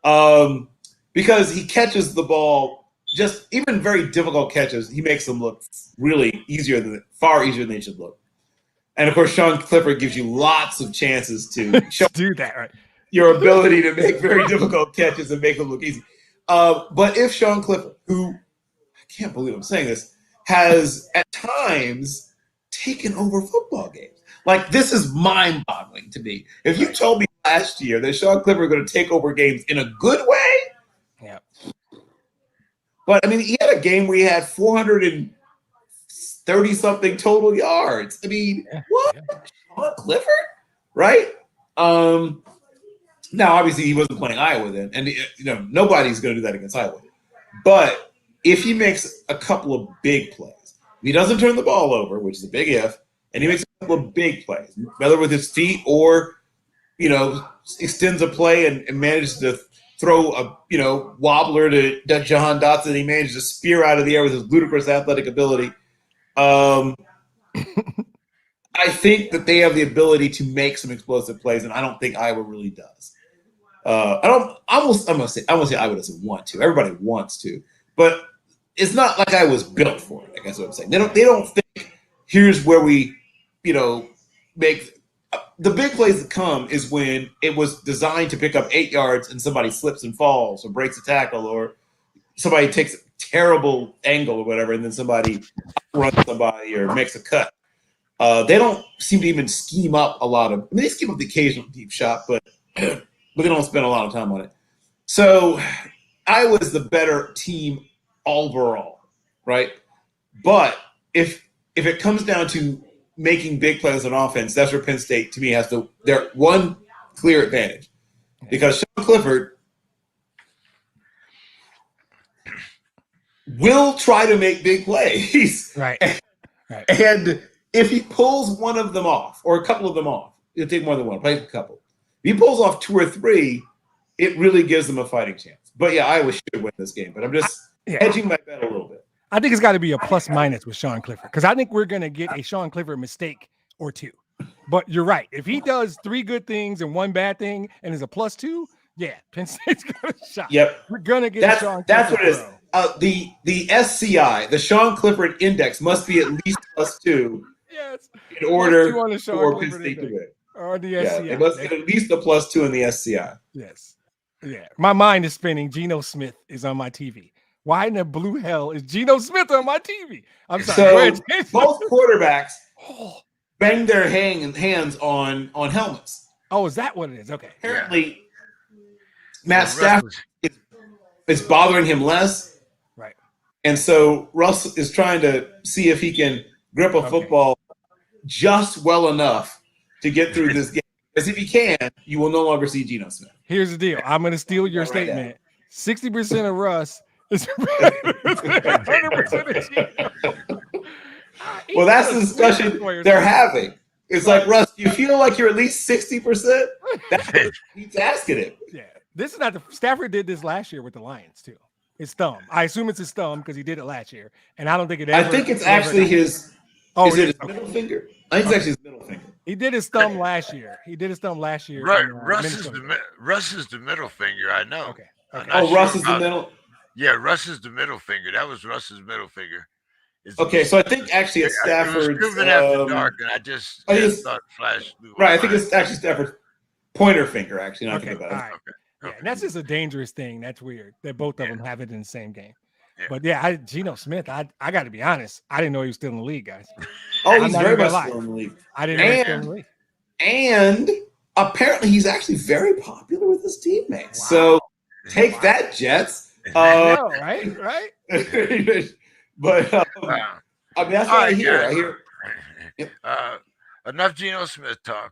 hands. Because he catches the ball, just even very difficult catches, he makes them look really far easier than they should look. And of course, Sean Clifford gives you lots of chances to show do that, right? Your ability to make very difficult catches and make them look easy. But if Sean Clifford, who I can't believe I'm saying this, has at times taken over football games. Like, this is mind-boggling to me. If you told me last year that Sean Clifford was going to take over games in a good way, yeah. But, I mean, he had a game where he had 430-something total yards. I mean, what? Yeah. Sean Clifford? Right? Now, obviously, he wasn't playing Iowa then, and nobody's going to do that against Iowa. But if he makes a couple of big plays, if he doesn't turn the ball over, which is a big if, and he makes a couple of big plays, whether with his feet or, extends a play and manages to throw a, wobbler to Jahan Dotson, he manages to spear out of the air with his ludicrous athletic ability. I think that they have the ability to make some explosive plays, and I don't think Iowa really does. I'm gonna say Iowa doesn't want to. Everybody wants to, but it's not like I was built for it. I guess what I'm saying. They don't think here's where we, make the big plays that come is when it was designed to pick up 8 yards and somebody slips and falls or breaks a tackle or somebody takes a terrible angle or whatever, and then somebody runs somebody or makes a cut. They don't seem to even scheme up a lot of. I mean, they scheme up the occasional deep shot, but they don't spend a lot of time on it. So Iowa's the better team overall, right? But if it comes down to making big plays on offense, that's where Penn State, to me, has their one clear advantage. Because Sean Clifford will try to make big plays. Right. And if he pulls one of them off, or a couple of them off, it'll take more than one, probably a couple. If he pulls off 2 or 3, it really gives them a fighting chance. But yeah, Iowa should win this game. But I'm just hedging my bet a little bit. I think it's got to be a plus minus with Sean Clifford, because I think we're going to get a Sean Clifford mistake or 2. But you're right. If he does 3 good things and 1 bad thing and is a +2, yeah, Penn State's got a shot. Yep. We're going to get Sean Clifford. That's what it is. The SCI, the Sean Clifford index, must be at least +2 yes. in order for Penn State to win. Or the SCI. They must get at least a +2 in the SCI. Yes. Yeah. My mind is spinning. Geno Smith is on my TV. Why in the blue hell is Geno Smith on my TV? I'm sorry. So Go ahead, Jason. both quarterbacks bang their hands on helmets. Oh, is that what it is? Okay. Apparently, Matt Stafford is bothering him less. Right. And so Russ is trying to see if he can grip a football just well enough to get through this game. Because if he can, you will no longer see Geno Smith. Here's the deal. I'm going to steal your statement. 60% of Russ is 100% of Geno. Well, that's the discussion they're having. It's like, Russ, do you feel like you're at least 60%? That's what he's asking him. Yeah. This is not the Stafford did this last year with the Lions, too. His thumb. I assume it's his thumb because he did it last year. And I don't think it ever. I think it's actually his. Oh, is it his middle finger? I think it's actually his middle finger. He did his thumb last year. Right. Russ is the middle finger. I know. Okay. Oh, Russ is the middle. Yeah, Russ is the middle finger. That was Russ's middle finger. Okay, so I think actually it's Stafford's. It was after dark, and I just thought it flashed through. Right, I think it's actually Stafford's pointer finger. Actually, not okay. about it. Right. Yeah, and that's just a dangerous thing. That's weird that both of them have it in the same game. Yeah. But yeah, Geno Smith, I got to be honest, I didn't know he was still in the league, guys. Oh, he's very much still in the league. I didn't know he was still in the league. And apparently, he's actually very popular with his teammates. Wow. So take that, Jets. I know, right? But I mean, that's what I hear. Yep. Enough Geno Smith talk.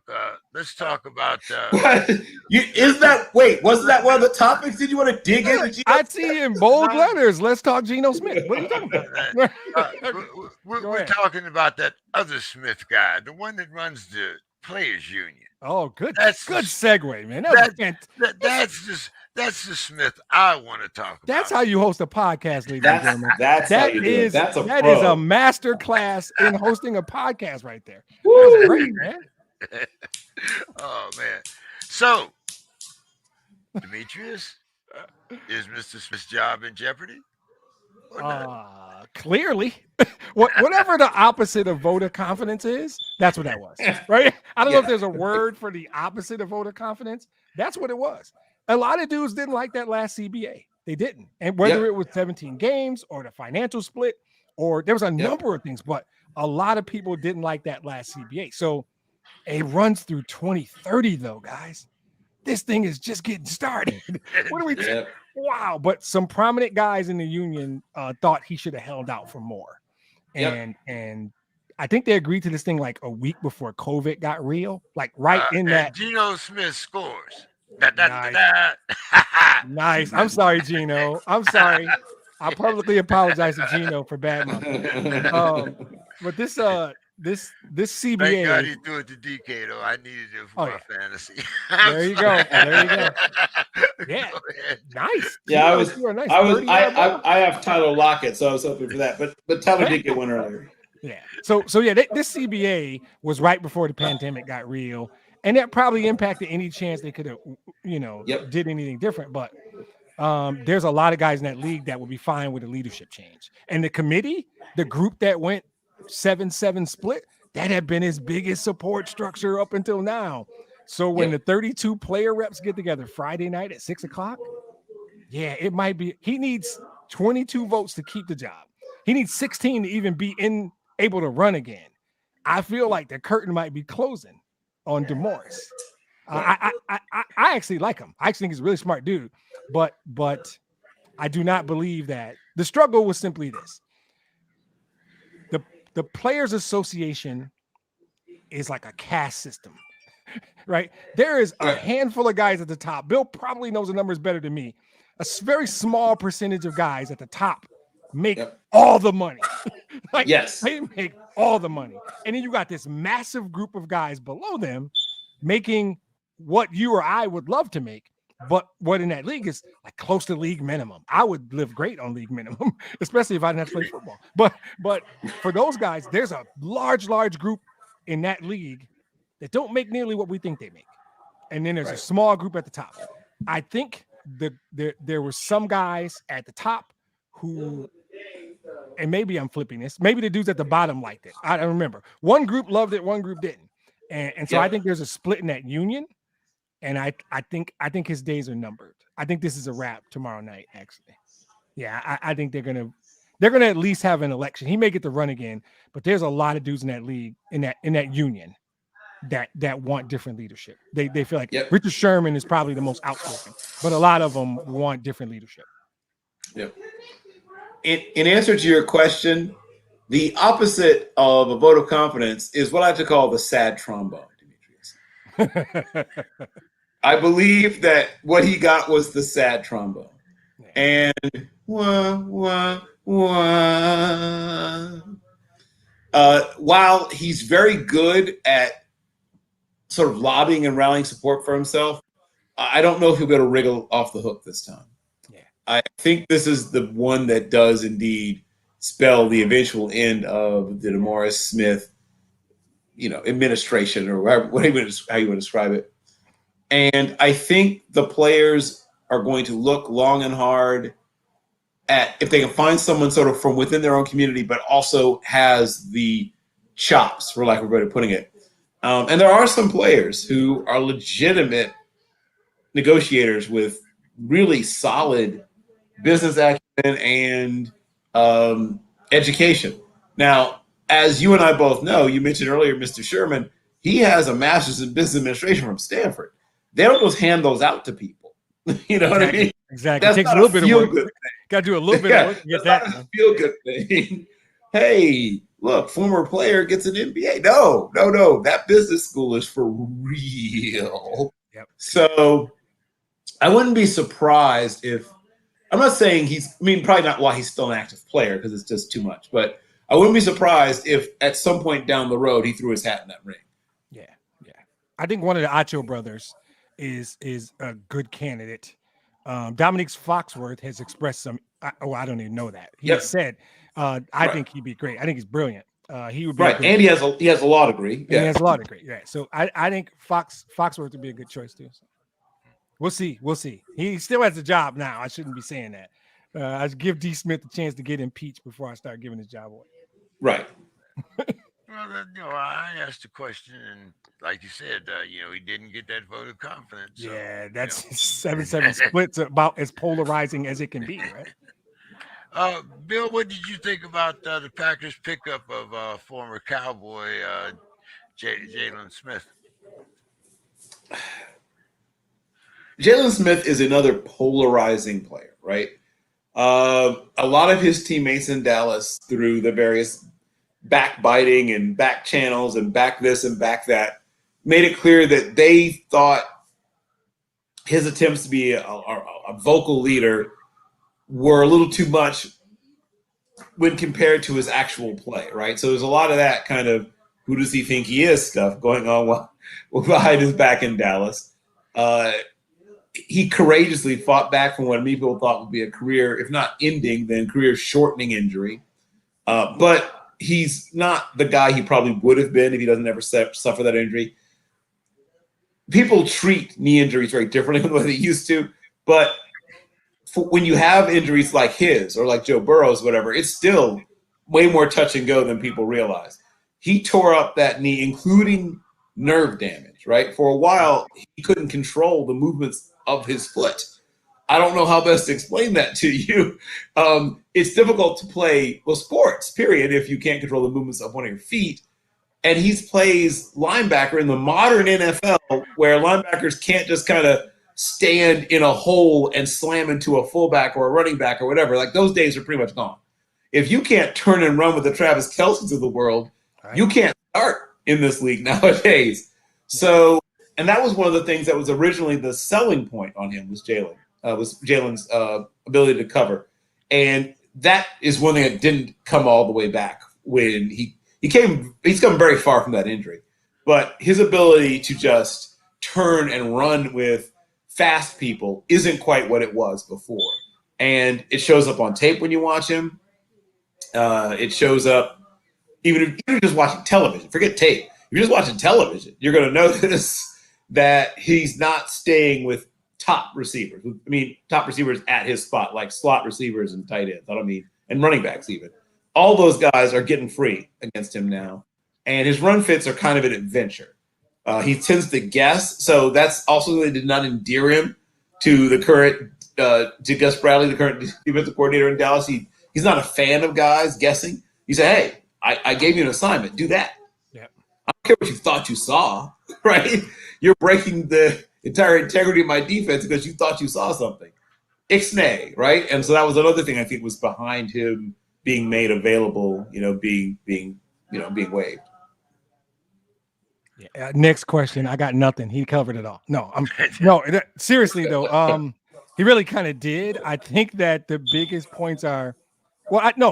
Let's talk about. Wasn't that one of the topics? Did you want to dig into? I see in bold letters. Let's talk Geno Smith. What are you talking about? We're talking about that other Smith guy, the one that runs the Players Union. Oh, good. That's good segue, man. That's the Smith I want to talk about. That's how you host a podcast, ladies and gentlemen. That is a master class in hosting a podcast right there. That's great, man. Oh man. So, Demetrius, is Mr. Smith's job in jeopardy? Clearly. Whatever the opposite of voter confidence is, that's what that was. Right? I don't know if there's a word for the opposite of voter confidence. That's what it was. A lot of dudes didn't like that last CBA. They didn't. And whether it was 17 games or the financial split, or there was a number of things, but a lot of people didn't like that last CBA. So it runs through 2030, though, guys. This thing is just getting started. What are we doing? Wow. But some prominent guys in the union thought he should have held out for more. And I think they agreed to this thing like a week before COVID got real. Like in that. Geno Smith scores. Nice. I'm sorry, Geno. I'm sorry. I publicly apologize to Geno for bad mouth. But this CBA. Thank God he threw it to DK though. I needed it for my fantasy. There you go. Yeah. Nice. Yeah, I have Tyler Lockett, so I was hoping for that. But Tyler did get one earlier. Yeah. So this CBA was right before the pandemic got real. And that probably impacted any chance they could have, did anything different. But there's a lot of guys in that league that would be fine with a leadership change. And the committee, the group that went 7-7 split, that had been his biggest support structure up until now. So when the 32 player reps get together Friday night at 6:00, it might be. He needs 22 votes to keep the job. He needs 16 to even be able to run again. I feel like the curtain might be closing on DeMorris. I actually like him. I actually think he's a really smart dude, but I do not believe that. The struggle was simply this. The Players Association is like a caste system, right? There is a handful of guys at the top. Bill probably knows the numbers better than me. A very small percentage of guys at the top make all the money. They make all the money. And then you got this massive group of guys below them making what you or I would love to make, but what in that league is like close to league minimum. I would live great on league minimum, especially if I didn't have to play football. But for those guys, there's a large group in that league that don't make nearly what we think they make. And then there's a small group at the top. I think there were some guys at the top who, and maybe I'm flipping this, maybe the dudes at the bottom liked it. I don't remember. One group loved it, one group didn't. And so I think there's a split in that union. And I think his days are numbered. I think this is a wrap tomorrow night, actually. Yeah, I think they're gonna at least have an election. He may get the run again, but there's a lot of dudes in that league, in that union, that want different leadership. They feel like Richard Sherman is probably the most outspoken, but a lot of them want different leadership. Yep. In answer to your question, the opposite of a vote of confidence is what I like to call the sad trombone, Demetrius. I believe that what he got was the sad trombone. And while he's very good at sort of lobbying and rallying support for himself, I don't know if he'll be able to wriggle off the hook this time. Yeah. I think this is the one that does indeed spell the eventual end of the DeMaurice Smith, administration, or how you want to describe it. And I think the players are going to look long and hard at if they can find someone sort of from within their own community, but also has the chops, for lack of a better putting it. And there are some players who are legitimate negotiators with really solid business acumen and education. Now, as you and I both know, you mentioned earlier, Mr. Sherman, he has a master's in business administration from Stanford. They don't just hand those out to people. You know what I mean? Exactly. It takes a little bit of work. Got to do a little bit of work to get that. Not a feel-good thing. Hey, look, former player gets an MBA. No. That business school is for real. Yep. So I wouldn't be surprised if, I'm not saying probably not while he's still an active player because it's just too much, but I wouldn't be surprised if at some point down the road he threw his hat in that ring. Yeah. I think one of the Acho brothers is a good candidate. Dominique Foxworth has expressed some. I don't even know that. He has said, "I think he'd be great. I think he's brilliant. He would be right, and he has a law degree. Yeah, he has a law degree. Yeah, so I think Foxworth would be a good choice too. So we'll see. He still has a job now. I shouldn't be saying that. I should give D. Smith a chance to get impeached before I start giving his job away. Right. Well, I asked the question, and like you said, he didn't get that vote of confidence. So, yeah, that's 7-7 splits about as polarizing as it can be, right? Bill, what did you think about the Packers' pickup of former Cowboy Jalen Smith? Jalen Smith is another polarizing player, right? A lot of his teammates in Dallas, through the various backbiting and back channels and back this and back that, made it clear that they thought his attempts to be a vocal leader were a little too much when compared to his actual play, right? So there's a lot of that kind of who does he think he is stuff going on behind his back in Dallas. He courageously fought back from what many people thought would be a career, if not ending, then career-shortening injury. But he's not the guy he probably would have been if he doesn't ever suffer that injury. People treat knee injuries very differently than what they used to, but when you have injuries like his or like Joe Burrow's, whatever, it's still way more touch and go than people realize. He tore up that knee, including nerve damage, right? For a while, he couldn't control the movements of his foot. I don't know how best to explain that to you. It's difficult to play, sports, period, if you can't control the movements of one of your feet. And he plays linebacker in the modern NFL where linebackers can't just kind of stand in a hole and slam into a fullback or a running back or whatever. Like, those days are pretty much gone. If you can't turn and run with the Travis Kelce's of the world, you can't start in this league nowadays. So, and that was one of the things that was originally the selling point on him was Jalen's ability to cover. And that is one thing that didn't come all the way back when he's come very far from that injury. But his ability to just turn and run with fast people isn't quite what it was before. And it shows up on tape when you watch him. It shows up even if you're just watching television. Forget tape. If you're just watching television, you're going to notice that he's not staying with top receivers. I mean, top receivers at his spot, like slot receivers and tight ends. And running backs even. All those guys are getting free against him now. And his run fits are kind of an adventure. He tends to guess. So that's also, they did not endear him to the current to Gus Bradley, the current defensive coordinator in Dallas. He's not a fan of guys guessing. He said, "Hey, I gave you an assignment. Do that. Yeah. I don't care what you thought you saw, right? You're breaking the entire integrity of my defense because you thought you saw something. Ixnay, right?" And so that was another thing I think was behind him being made available, being waived. Yeah. Next question. I got nothing. He covered it all. No, seriously though. He really kind of did. I think that the biggest points are,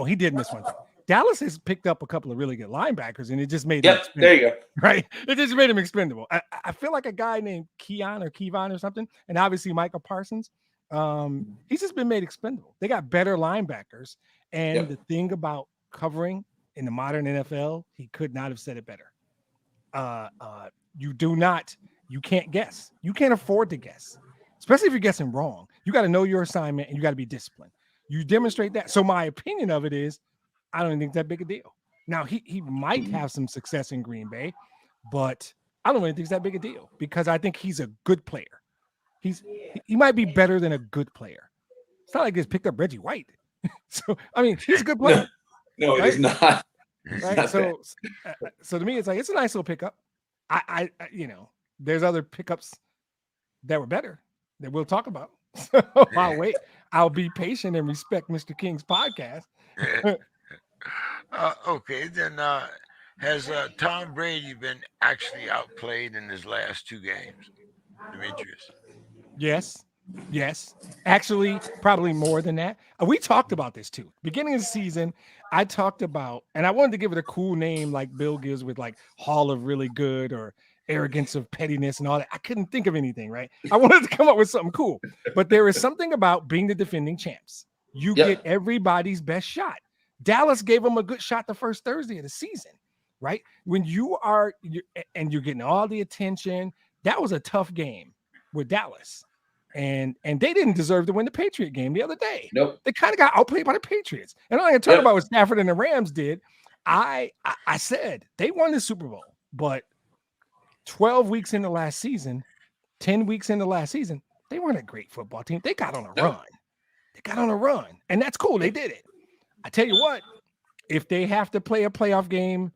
he did miss one thing. Dallas has picked up a couple of really good linebackers, and it just made him expendable. There you go. Right? It just made him expendable. I feel like a guy named Kevon or something, and obviously Micah Parsons. He's just been made expendable. They got better linebackers, and the thing about covering in the modern NFL, he could not have said it better. You can't guess. You can't afford to guess, especially if you're guessing wrong. You got to know your assignment, and you got to be disciplined. You demonstrate that. So my opinion of it is, I don't even think that big a deal. Now he might have some success in Green Bay, but I don't really think it's that big a deal because I think he's a good player. He might be better than a good player. It's not like he's picked up Reggie White. So I mean, he's a good player. No, right? It is not. Right. Not so to me, it's like it's a nice little pickup. I there's other pickups that were better that we'll talk about. So I'll wait. I'll be patient and respect Mr. King's podcast. Okay, then has Tom Brady been actually outplayed in his last 2 games, Demetrius? Yes. Actually, probably more than that. We talked about this too. Beginning of the season, I talked about, and I wanted to give it a cool name like Bill gives with like Hall of Really Good or Arrogance of Pettiness and all that. I couldn't think of anything, right? I wanted to come up with something cool. But there is something about being the defending champs. You get everybody's best shot. Dallas gave them a good shot the first Thursday of the season, right? When you're getting all the attention, that was a tough game with Dallas. And they didn't deserve to win the Patriot game the other day. Nope. They kind of got outplayed by the Patriots. And I'm going to talk about what Stafford and the Rams did. I said they won the Super Bowl, but 12 weeks in the last season, 10 weeks in the last season, they weren't a great football team. They got on a run. They got on a run. And that's cool. They did it. I tell you what, if they have to play a playoff game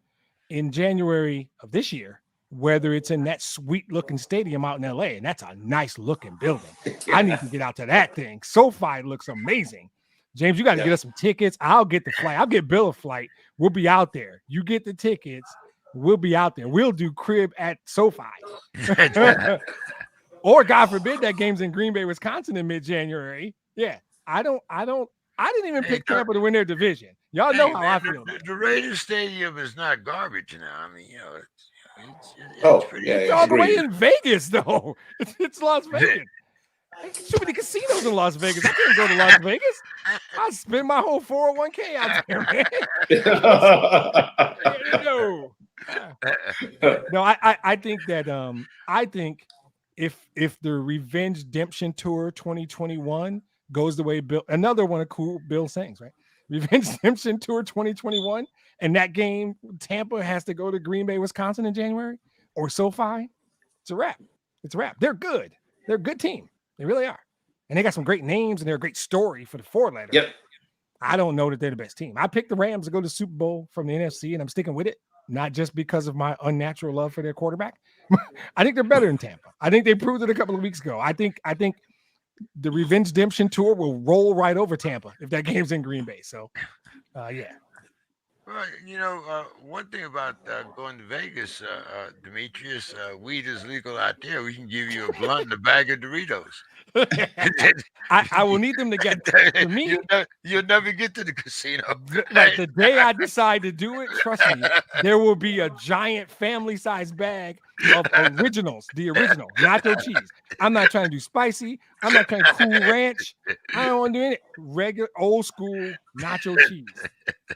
in January of this year, whether it's in that sweet looking stadium out in LA, and that's a nice looking building. I need to get out to that thing. SoFi looks amazing. James, you got to get us some tickets. I'll get the flight. I'll get Bill a flight. We'll be out there. You get the tickets. We'll be out there. We'll do crib at SoFi. Or God forbid that game's in Green Bay, Wisconsin in mid-January. Yeah. I didn't even pick Tampa to win their division. Y'all know how I feel. The Raiders Stadium is not garbage now. I mean, it's all the way in Vegas, though. It's Las Vegas. There's too many casinos in Las Vegas. I can't go to Las Vegas. I spend my whole 401k out there, man. No, I think that I think if the Revenge Redemption Tour 2021 goes the way Bill, another one of cool Bill sayings, right? Revenge Redemption Tour 2021, and that game, Tampa has to go to Green Bay, Wisconsin in January, or SoFi. It's a wrap. It's a wrap. They're good. They're a good team. They really are. And they got some great names, and they're a great story for the 4-letter. Yep. I don't know that they're the best team. I picked the Rams to go to the Super Bowl from the NFC, and I'm sticking with it, not just because of my unnatural love for their quarterback. I think they're better than Tampa. I think they proved it a couple of weeks ago. I think the Revenge Redemption Tour will roll right over Tampa if that game's in Green Bay. So, yeah. Well, one thing about going to Vegas, Demetrius, weed is legal out there. We can give you a blunt and a bag of Doritos. I will need them to get for me. You'll never get to the casino. Like the day I decide to do it, trust me, there will be a giant family-sized bag of originals, the original nacho cheese. I'm not trying to do spicy. I'm not trying to cool ranch. I don't want to do any regular old school nacho cheese.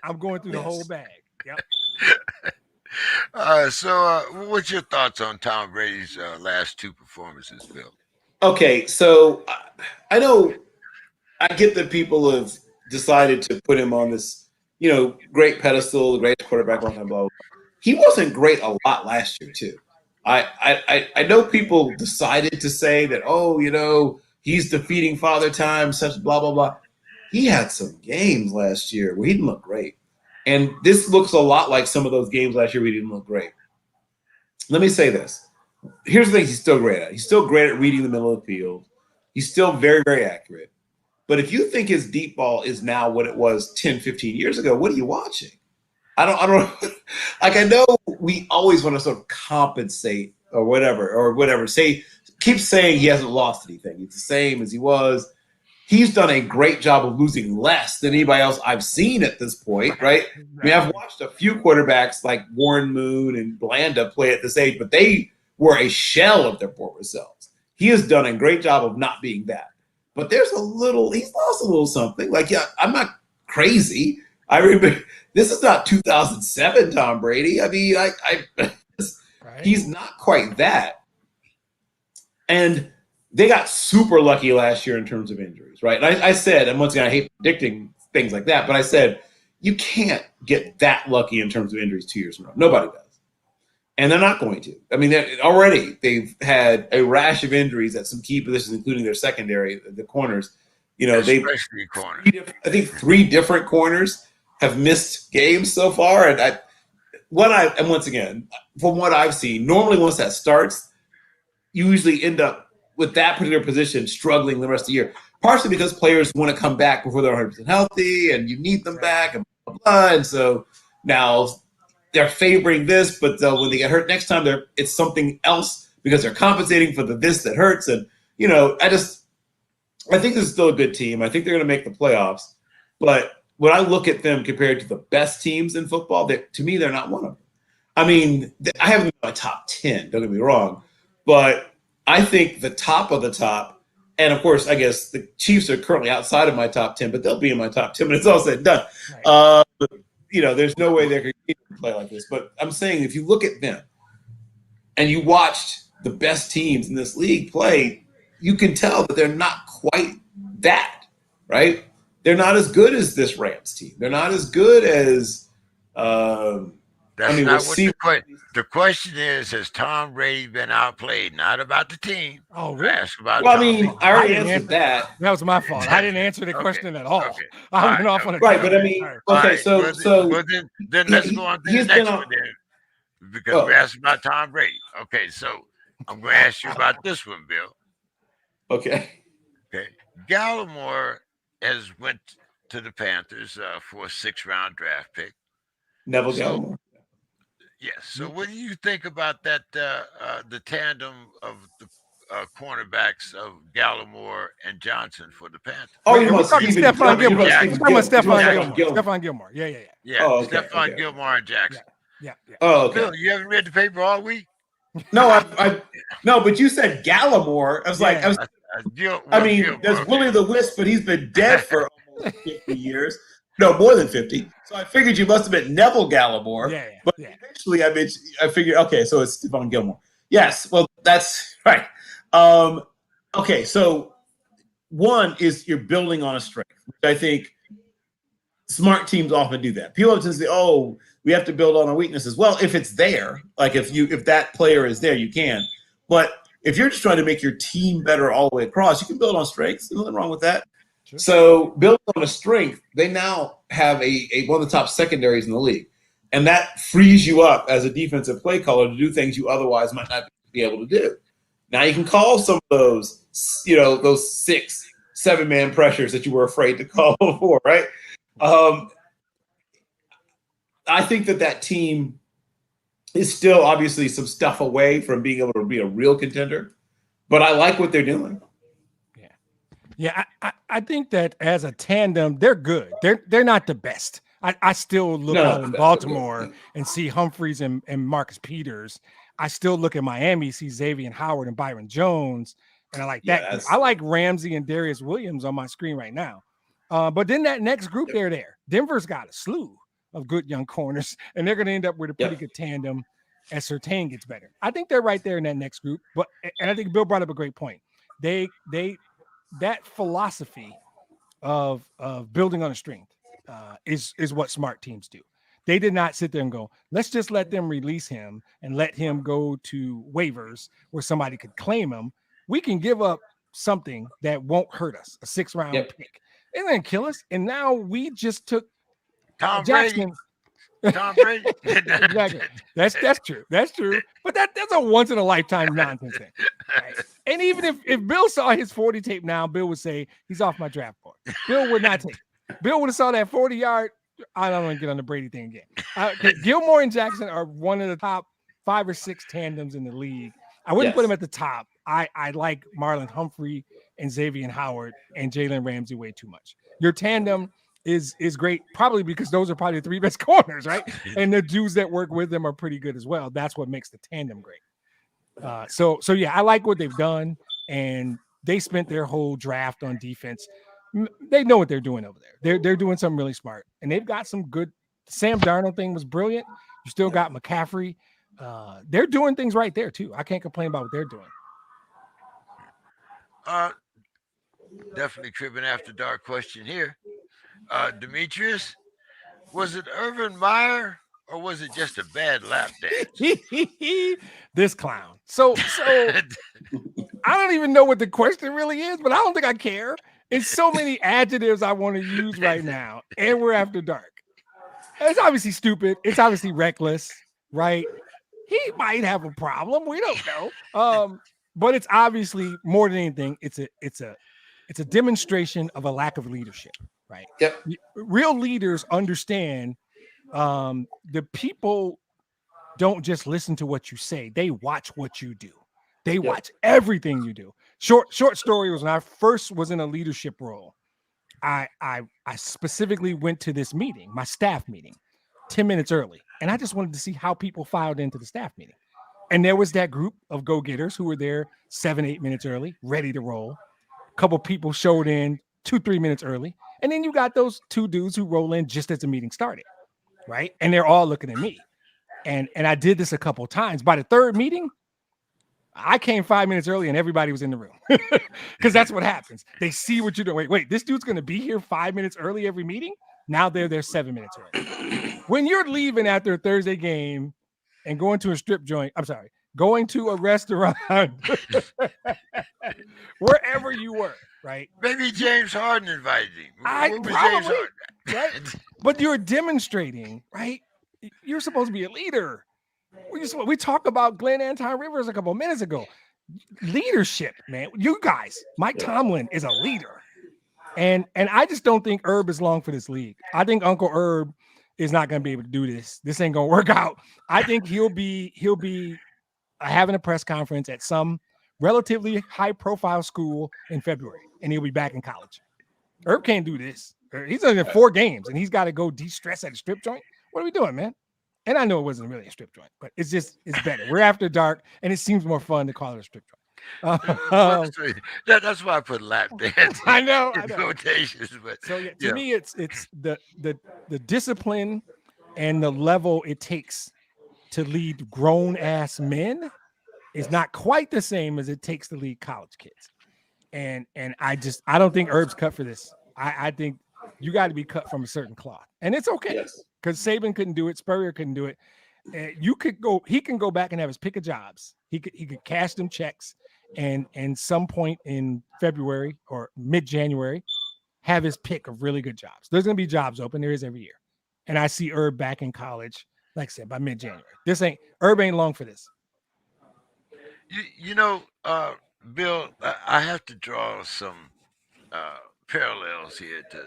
I'm going through the whole bag. Yep. So what's your thoughts on Tom Brady's last 2 performances, Bill? Okay, so I know I get that people have decided to put him on this, great pedestal, the greatest quarterback all time, blah, blah, blah. He wasn't great a lot last year, too. I know people decided to say that, he's defeating Father Time, such blah, blah, blah. He had some games last year where he didn't look great. And this looks a lot like some of those games last year where he didn't look great. Let me say this. Here's the thing he's still great at. He's still great at reading the middle of the field. He's still very, very accurate. But if you think his deep ball is now what it was 10, 15 years ago, what are you watching? I don't like, I know we always want to sort of compensate or whatever. Keep saying he hasn't lost anything. He's the same as he was. He's done a great job of losing less than anybody else I've seen at this point, right? I mean, I've watched a few quarterbacks like Warren Moon and Blanda play at this age, but they were a shell of their former selves. He has done a great job of not being that. But he's lost a little something. Like, yeah, I'm not crazy. I remember this is not 2007 Tom Brady. I mean, he's not quite that. And they got super lucky last year in terms of injuries, right? And I said, and once again, I hate predicting things like that, but I said, you can't get that lucky in terms of injuries 2 years in a row. Nobody does. And they're not going to. I mean, they've had a rash of injuries at some key positions, including their secondary, the corners. You know, I think 3 different corners have missed games so far. And once again, from what I've seen, normally once that starts, you usually end up with that particular position struggling the rest of the year. Partially because players want to come back before they're 100% healthy, and you need them back, and blah, blah, blah. And so now they're favoring this, but when they get hurt next time, it's something else because they're compensating for the this that hurts. And, you know, I think this is still a good team. I think they're going to make the playoffs. But when I look at them compared to the best teams in football, to me, they're not one of them. I mean, I have them in my top 10, don't get me wrong. But I think the top of the top, and of course, I guess the Chiefs are currently outside of my top 10, but they'll be in my top 10 when it's all said and done. Right. You know, there's no way they could play like this. But I'm saying if you look at them and you watched the best teams in this league play, you can tell that they're not quite that, right? They're not as good as this Rams team. They're not as good as the question is, has Tom Brady been outplayed? Not about the team. Oh, really? Ask about I already answered that. That was my fault. I didn't answer the question at all. Okay. I went off on a right, but I mean, okay, so then let's go on to the next one then, because we asked about Tom Brady. Okay, so I'm going to ask you about this one, Bill. Okay. Gallimore has went to the Panthers for a 6th-round draft pick. Neville Gallimore. Yes. So what do you think about that? The tandem of the cornerbacks of Gallimore and Johnson for the Panthers. Oh, you must Stephon Gilmore. Stephon Gilmore. Yeah. Oh, okay, Stephon Gilmore and Jackson. Yeah. Oh, okay. Bill, you haven't read the paper all week? No, no, but you said Gallimore. I was like, there's Willie the Wisp, but he's been dead for almost 50 years. No, more than 50. So I figured you must have been Neville Gallimore. Yeah. But eventually I figured, okay, so it's Stephon Gilmore. Yes, well, that's right. Okay, so one is you're building on a strength. I think smart teams often do that. People often say, oh, we have to build on our weaknesses. Well, if it's there, like if that player is there, you can. But if you're just trying to make your team better all the way across, you can build on strengths. There's nothing wrong with that. Sure. So build on a strength, they now have one of the top secondaries in the league. And that frees you up as a defensive play caller to do things you otherwise might not be able to do. Now you can call some of those, those 6-7 man pressures that you were afraid to call before, right? I think that team is still obviously some stuff away from being able to be a real contender, but I like what they're doing. Yeah, I think that as a tandem, they're good. They're not the best. I still look out in Baltimore and see Humphreys and Marcus Peters. I still look at Miami, see Xavier Howard and Byron Jones, and I like that. I like Ramsey and Darius Williams on my screen right now. But then that next group, they're there. Denver's got a slew of good young corners, and they're going to end up with a pretty good tandem as Surtain gets better. I think they're right there in that next group. And I think Bill brought up a great point. That philosophy of building on a strength is what smart teams do. They did not sit there and go, let's just let them release him and let him go to waivers where somebody could claim him. We can give up something that won't hurt us, a 6th-round pick. It didn't kill us. And now we just took Tom Jackson. Brady. Tom Brady. Exactly. That's true. That's true. But that's a once in a lifetime nonsense thing. Right? And even if Bill saw his 40 tape now, Bill would say he's off my draft board. Bill would not take it. Bill would have saw that 40-yard. I don't want to get on the Brady thing again. Gilmore and Jackson are one of the top 5 or 6 tandems in the league. I wouldn't put them at the top. I like Marlon Humphrey and Xavier Howard and Jalen Ramsey way too much. Your tandem is great, probably because those are probably the 3 best corners, right? And the dudes that work with them are pretty good as well. That's what makes the tandem great. So yeah, I like what they've done, and they spent their whole draft on defense. They know what they're doing over there. They're doing something really smart, and they've got some good. Sam Darnold thing was brilliant. You still got McCaffrey. They're doing things right there too. I can't complain about what they're doing. Definitely cribbing after dark question here. Demetrius, was it Urban Meyer or was it just a bad lap dance? This clown. So I don't even know what the question really is, but I don't think I care. It's so many adjectives I want to use right now, and we're after dark. It's obviously stupid. It's obviously reckless, right? He might have a problem. We don't know. But it's obviously more than anything, it's a demonstration of a lack of leadership, right? Yep. Real leaders understand the people don't just listen to what you say, they watch what you do. They watch everything you do. Short story was when I first was in a leadership role. I specifically went to this meeting, my staff meeting, 10 minutes early. And I just wanted to see how people filed into the staff meeting. And there was that group of go-getters who were there 7-8 minutes early, ready to roll. A couple people showed in 2-3 minutes early. And then you got those 2 dudes who roll in just as the meeting started, right? And they're all looking at me. And I did this a couple of times. By the 3rd meeting, I came 5 minutes early and everybody was in the room because that's what happens. They see what you're doing. Wait, this dude's going to be here 5 minutes early every meeting. Now they're there 7 minutes early. When you're leaving after a Thursday game and going to a restaurant, wherever you were, right? Maybe James Harden invited him. James Harden? Right? But you're demonstrating, right? You're supposed to be a leader. We talked about Glenn Anton Rivers a couple of minutes ago. Leadership, man. You guys, Mike Tomlin is a leader. And I just don't think Herb is long for this league. I think Uncle Herb is not going to be able to do this. This ain't going to work out. I think he'll be having a press conference at some relatively high-profile school in February, and he'll be back in college. Herb can't do this. He's only in 4 games, and he's got to go de-stress at a strip joint. What are we doing, man? And I know it wasn't really a strip joint, but it's better. We're after dark, and it seems more fun to call it a strip joint. That's why I put lap dance. I know. Quotations, but so to me, it's the discipline and the level it takes to lead grown ass men is not quite the same as it takes to lead college kids. And I don't think Herb's cut for this. I think you got to be cut from a certain cloth, and it's okay because Saban couldn't do it, Spurrier couldn't do it. He can go back and have his pick of jobs. He could cash them checks, and some point in February or mid-January, have his pick of really good jobs. There's going to be jobs open. There is every year, and I see Herb back in college, like I said, by mid-January. Herb ain't long for this. Bill, I have to draw some parallels here to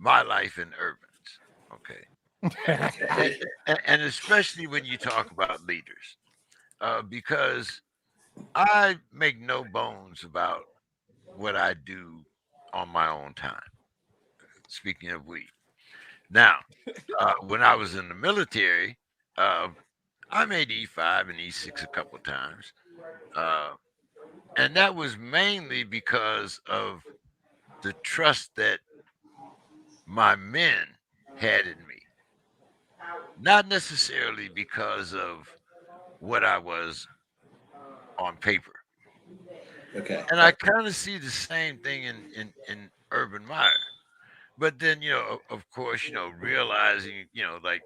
my life in Urban's, okay? and especially when you talk about leaders, because I make no bones about what I do on my own time. Speaking of we. Now, when I was in the military, I made E5 and E6 a couple of times. And that was mainly because of the trust that my men had in me. Not necessarily because of what I was on paper. Okay. And I kind of see the same thing in Urban Meyer. But then, of course, realizing, like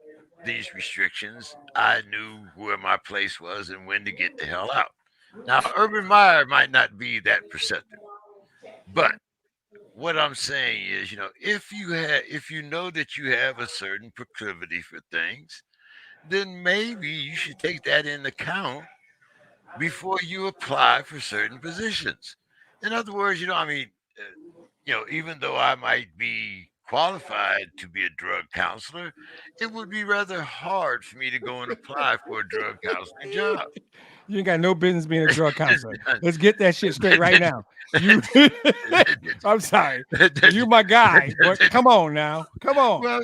these restrictions, I knew where my place was and when to get the hell out. Now, Urban Meyer might not be that perceptive, but what I'm saying is, if you know that you have a certain proclivity for things, then maybe you should take that into account before you apply for certain positions. In other words, even though I might be qualified to be a drug counselor, it would be rather hard for me to go and apply for a drug counseling job. You ain't got no business being a drug counselor. Let's get that shit straight right now. You, I'm sorry, you my guy, but come on now, come on. Well,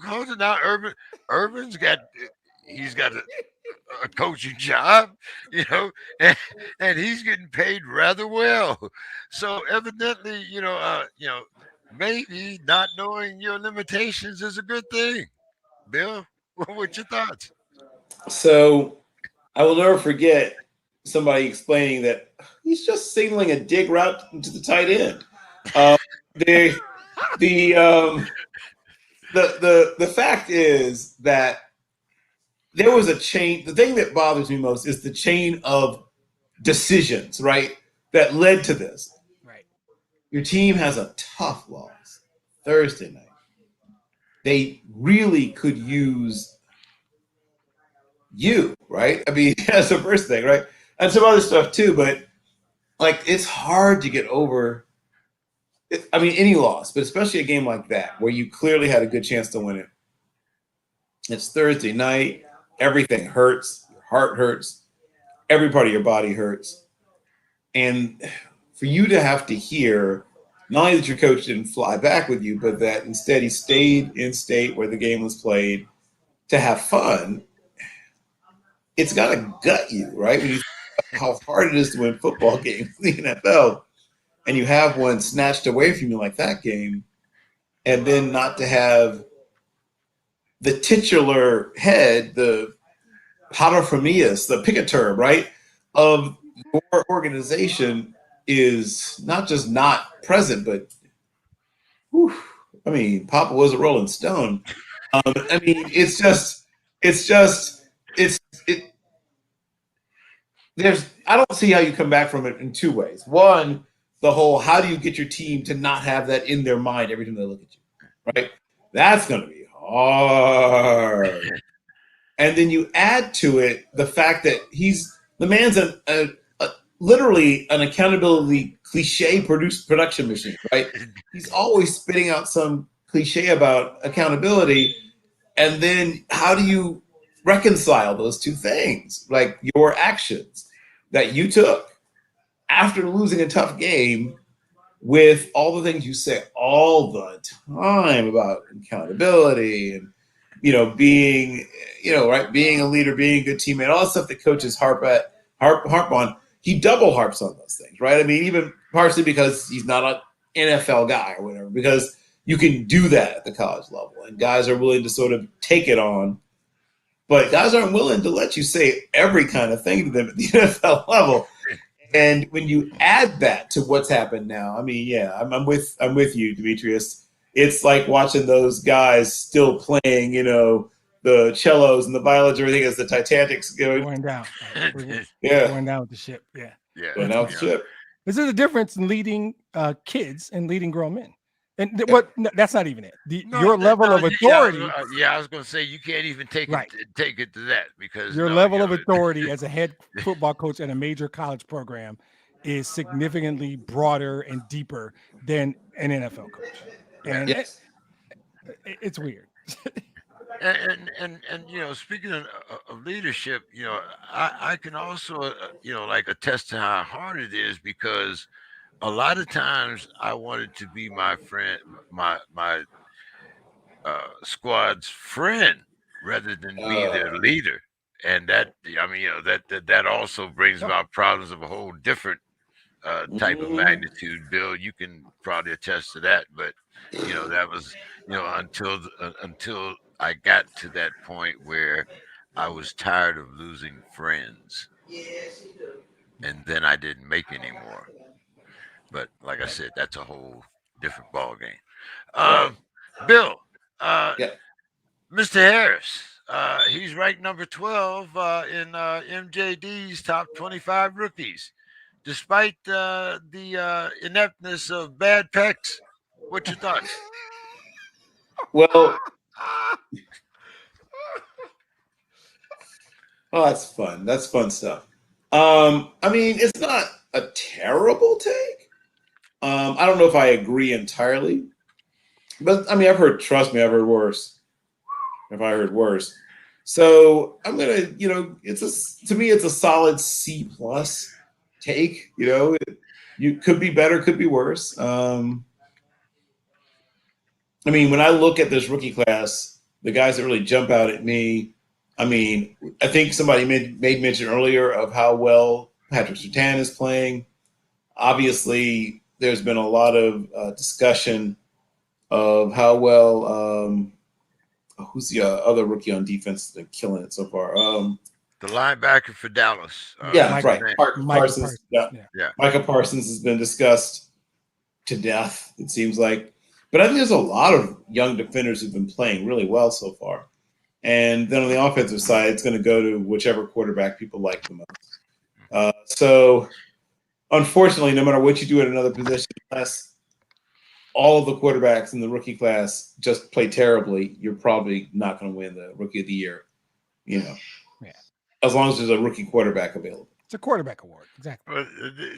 hold it now. Urban's got he's got a coaching job, you know, and, and he's getting paid rather well. So evidently, maybe not knowing your limitations is a good thing. Bill, what's your thoughts? So I will never forget somebody explaining that he's just signaling a dig route to the tight end. The the fact is that there was a chain. The thing that bothers me most is the chain of decisions, right, that led to this. Right. Your team has a tough loss Thursday night. They really could use you, right? I mean, that's the first thing, right? And some other stuff too, but like it's hard to get over. I mean, any loss, but especially a game like that where you clearly had a good chance to win it. It's Thursday night. Everything hurts. Your heart hurts. Every part of your body hurts. And for you to have to hear not only that your coach didn't fly back with you, but that instead he stayed in state where the game was played to have fun, it's got to gut you, right? When you how hard it is to win football games in the NFL, and you have one snatched away from you like that game, and then not to have the titular head, the paterfamilias, the pick a term, right, of your organization is not just not present, but whew, I mean, Papa was a Rolling Stone. I mean, it's it. There's I don't see how you come back from it in two ways. One, the whole how do you get your team to not have that in their mind every time they look at you, right? That's going to be hard. And then you add to it the fact that the man's literally an accountability cliche production machine, right? He's always spitting out some cliche about accountability. And then how do you reconcile those two things? Like your actions that you took after losing a tough game with all the things you say all the time about accountability and being right, being a leader, being a good teammate, all the stuff that coaches harp on. He double harps on those things, right? I mean, even partially because he's not an NFL guy or whatever, because you can do that at the college level, and guys are willing to sort of take it on, but guys aren't willing to let you say every kind of thing to them at the NFL level. And when you add that to what's happened now, I mean, yeah, I'm with you, Demetrius. It's like watching those guys still playing, the cellos and the violins, everything as the Titanic's going down. Yeah, going down with the ship. Yeah, going down with the ship. This is a difference in leading kids and leading grown men. And that's not even it. Your level of authority. I was going to say you can't even take it to that, because your level of authority as a head football coach in a major college program is significantly broader and deeper than an NFL coach. And it's weird. And speaking of leadership, I can also like attest to how hard it is, because a lot of times I wanted to be my friend, my squad's friend, rather than be their leader. And that, I mean, that also brings about problems of a whole different type of magnitude. Bill, you can probably attest to that. But that was until I got to that point where I was tired of losing friends, and then I didn't make any more. But like I said, that's a whole different ball game. Bill, Mr. Harris, He's ranked number 12 in MJD's top 25 rookies. Despite the ineptness of bad pecs, what's your thoughts? Well, oh, that's fun. That's fun stuff. I mean, it's not a terrible take. I don't know if I agree entirely, but I mean, trust me, I've heard worse. If I heard worse, so I'm gonna, to me, it's a solid C plus take. You could be better, could be worse. I mean, when I look at this rookie class, the guys that really jump out at me, I mean, I think somebody made mention earlier of how well Patrick Surtain is playing. Obviously, there's been a lot of discussion of how well who's the other rookie on defense that's been killing it so far? The linebacker for Dallas. Right. Parsons. Yeah. Micah Parsons has been discussed to death, it seems like. But I think there's a lot of young defenders who've been playing really well so far. And then on the offensive side, it's going to go to whichever quarterback people like the most. So, unfortunately, no matter what you do at another position, unless all of the quarterbacks in the rookie class just play terribly, you're probably not going to win the Rookie of the Year. As long as there's a rookie quarterback available. It's a quarterback award, exactly. But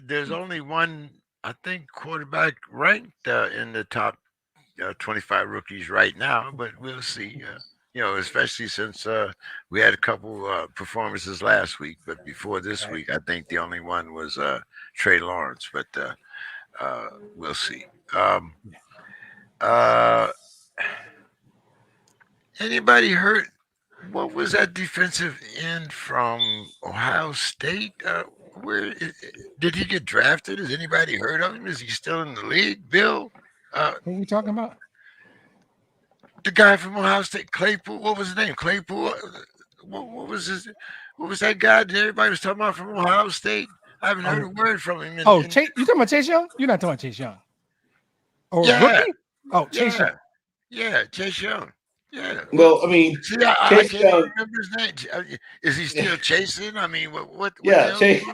there's only one, I think, quarterback ranked in the top 25 rookies right now, but we'll see. Especially since we had a couple performances last week, but before this week, I think the only one was Trey Lawrence. But we'll see. Anybody hurt? What was that defensive end from Ohio State? Where did he get drafted? Has anybody heard of him? Is he still in the league, Bill? What are we talking about? The guy from Ohio State, Claypool. What was his name? Claypool. What was his? What was that guy that everybody was talking about from Ohio State? I haven't heard a word from him. You talking about Chase Young? You're not talking about Chase Young. Or rookie? Oh, Chase Young. Yeah, Chase Young. Yeah. Well, I mean, I can't remember his name. Is he still chasing? I mean, what Chase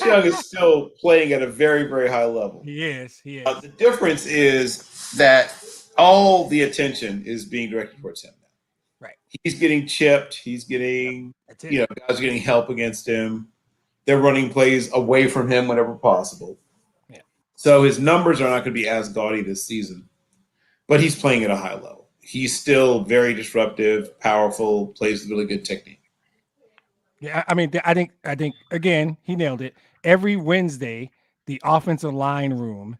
Young is still playing at a very, very high level. He is. The difference is that all the attention is being directed towards him now. Right. He's getting chipped. He's getting, guys are getting help against him. They're running plays away from him whenever possible. Yeah. So his numbers are not going to be as gaudy this season, but he's playing at a high level. He's still very disruptive, powerful, plays with really good technique. Yeah, I mean, I think again, he nailed it. Every Wednesday, the offensive line room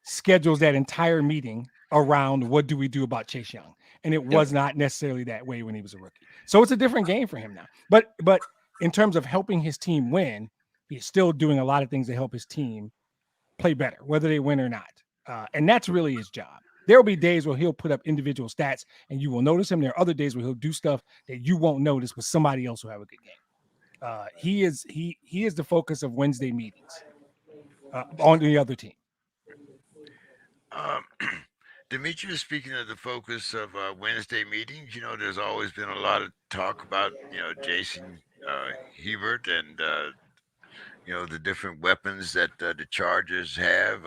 schedules that entire meeting around what do we do about Chase Young, and it was not necessarily that way when he was a rookie. So it's a different game for him now. But in terms of helping his team win, he's still doing a lot of things to help his team play better, whether they win or not. And that's really his job. There will be days where he'll put up individual stats and you will notice him. There are other days where he'll do stuff that you won't notice, but somebody else will have a good game. He is the focus of Wednesday meetings on the other team. Demetrius, speaking of the focus of Wednesday meetings, there's always been a lot of talk about, Jason Hebert and, the different weapons that the Chargers have,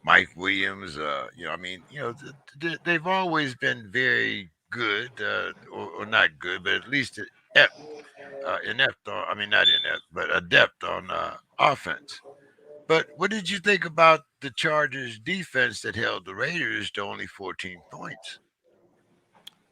Mike Williams, they've always been very good, or not good, but at least adept on offense. But what did you think about the Chargers defense that held the Raiders to only 14 points?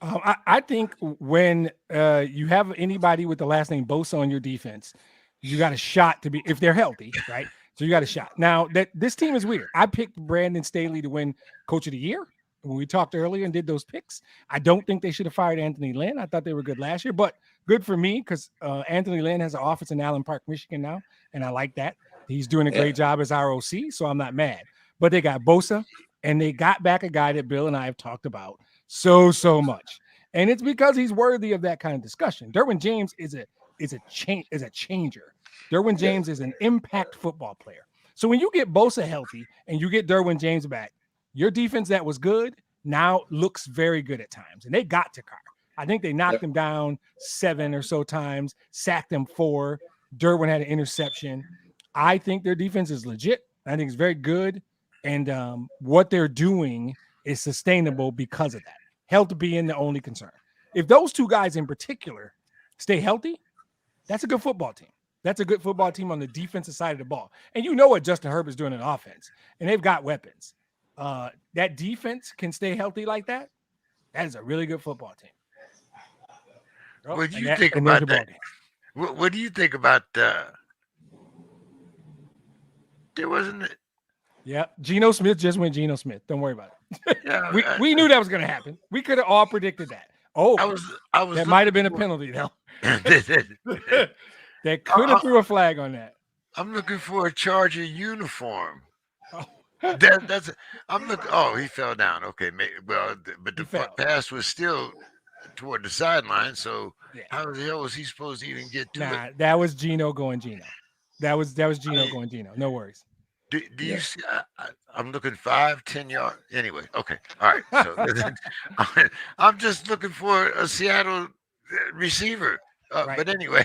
I think when you have anybody with the last name Bosa on your defense, you got a shot to be, if they're healthy, right? So you got a shot. Now, this team is weird. I picked Brandon Staley to win Coach of the Year when we talked earlier and did those picks. I don't think they should have fired Anthony Lynn. I thought they were good last year, but good for me because Anthony Lynn has an office in Allen Park, Michigan now, and I like that. He's doing a great job as ROC, so I'm not mad. But they got Bosa, and they got back a guy that Bill and I have talked about so much. And it's because he's worthy of that kind of discussion. Derwin James is a changer. Derwin James is an impact football player. So when you get Bosa healthy and you get Derwin James back, your defense that was good now looks very good at times. And they got to Carr. I think they knocked him down 7 or so times, sacked him 4. Derwin had an interception. I think their defense is legit. I think it's very good. And what they're doing is sustainable because of that. Health being the only concern. If those 2 guys in particular stay healthy, that's a good football team. That's a good football team on the defensive side of the ball. And you know what Justin Herbert's doing in offense. And they've got weapons. That defense can stay healthy like that. That is a really good football team. What do you think about that? What do you think about there wasn't it? Yeah, Geno Smith just went Geno Smith. Don't worry about it. Yeah, we knew that was going to happen. We could have all predicted that. Oh, I was that might have been a penalty though. That could have threw a flag on that. I'm looking for a Charger uniform. Oh. I'm looking. Oh, he fell down. Okay, well, but the pass was still toward the sideline. So how the hell was he supposed to even get to it? That was Geno going Geno. That was Geno going Geno. No worries. Do you see? I'm looking 5-10 yards. Anyway, okay, all right. So I'm just looking for a Seattle receiver. Right. But anyway,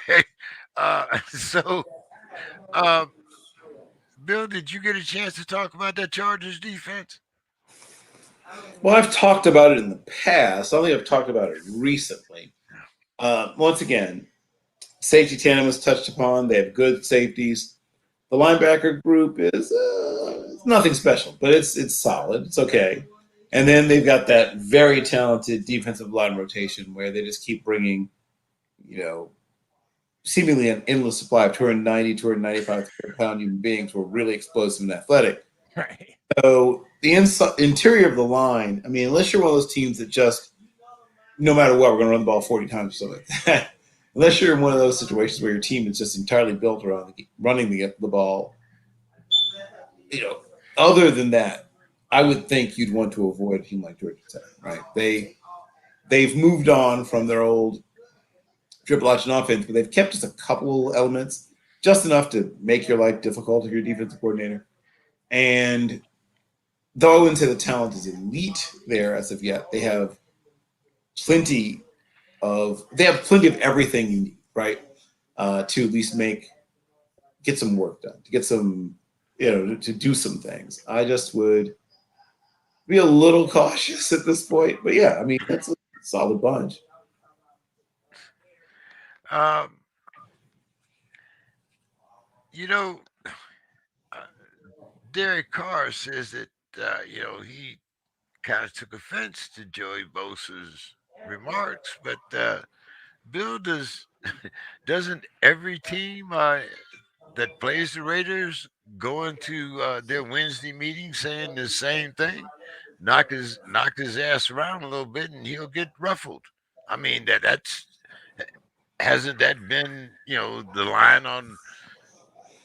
Bill, did you get a chance to talk about that Chargers defense? Well, I've talked about it in the past. I don't think I've talked about it recently. Once again, safety tandem was touched upon. They have good safeties. The linebacker group is nothing special, but it's solid. It's okay. And then they've got that very talented defensive line rotation where they just keep bringing, seemingly an endless supply of 290, 295 pound human beings who are really explosive and athletic. Right. So the interior of the line, I mean, unless you're one of those teams that just, no matter what, we're going to run the ball 40 times or something like that. Unless you're in one of those situations where your team is just entirely built around running the ball, other than that, I would think you'd want to avoid a team like Georgia Tech, right? They've moved on from their old triple option offense, but they've kept just a couple elements, just enough to make your life difficult if you're a defensive coordinator. And though I wouldn't say the talent is elite there as of yet, they have plenty of everything you need, right? To at least get some work done, to get some, to do some things. I just would be a little cautious at this point, but yeah, I mean, that's a solid bunch. Derek Carr says that he kind of took offense to Joey Bosa's remarks, but Bill, doesn't every team that plays the Raiders go into their Wednesday meeting saying the same thing? Knock his ass around a little bit and he'll get ruffled. I mean, hasn't that been the line on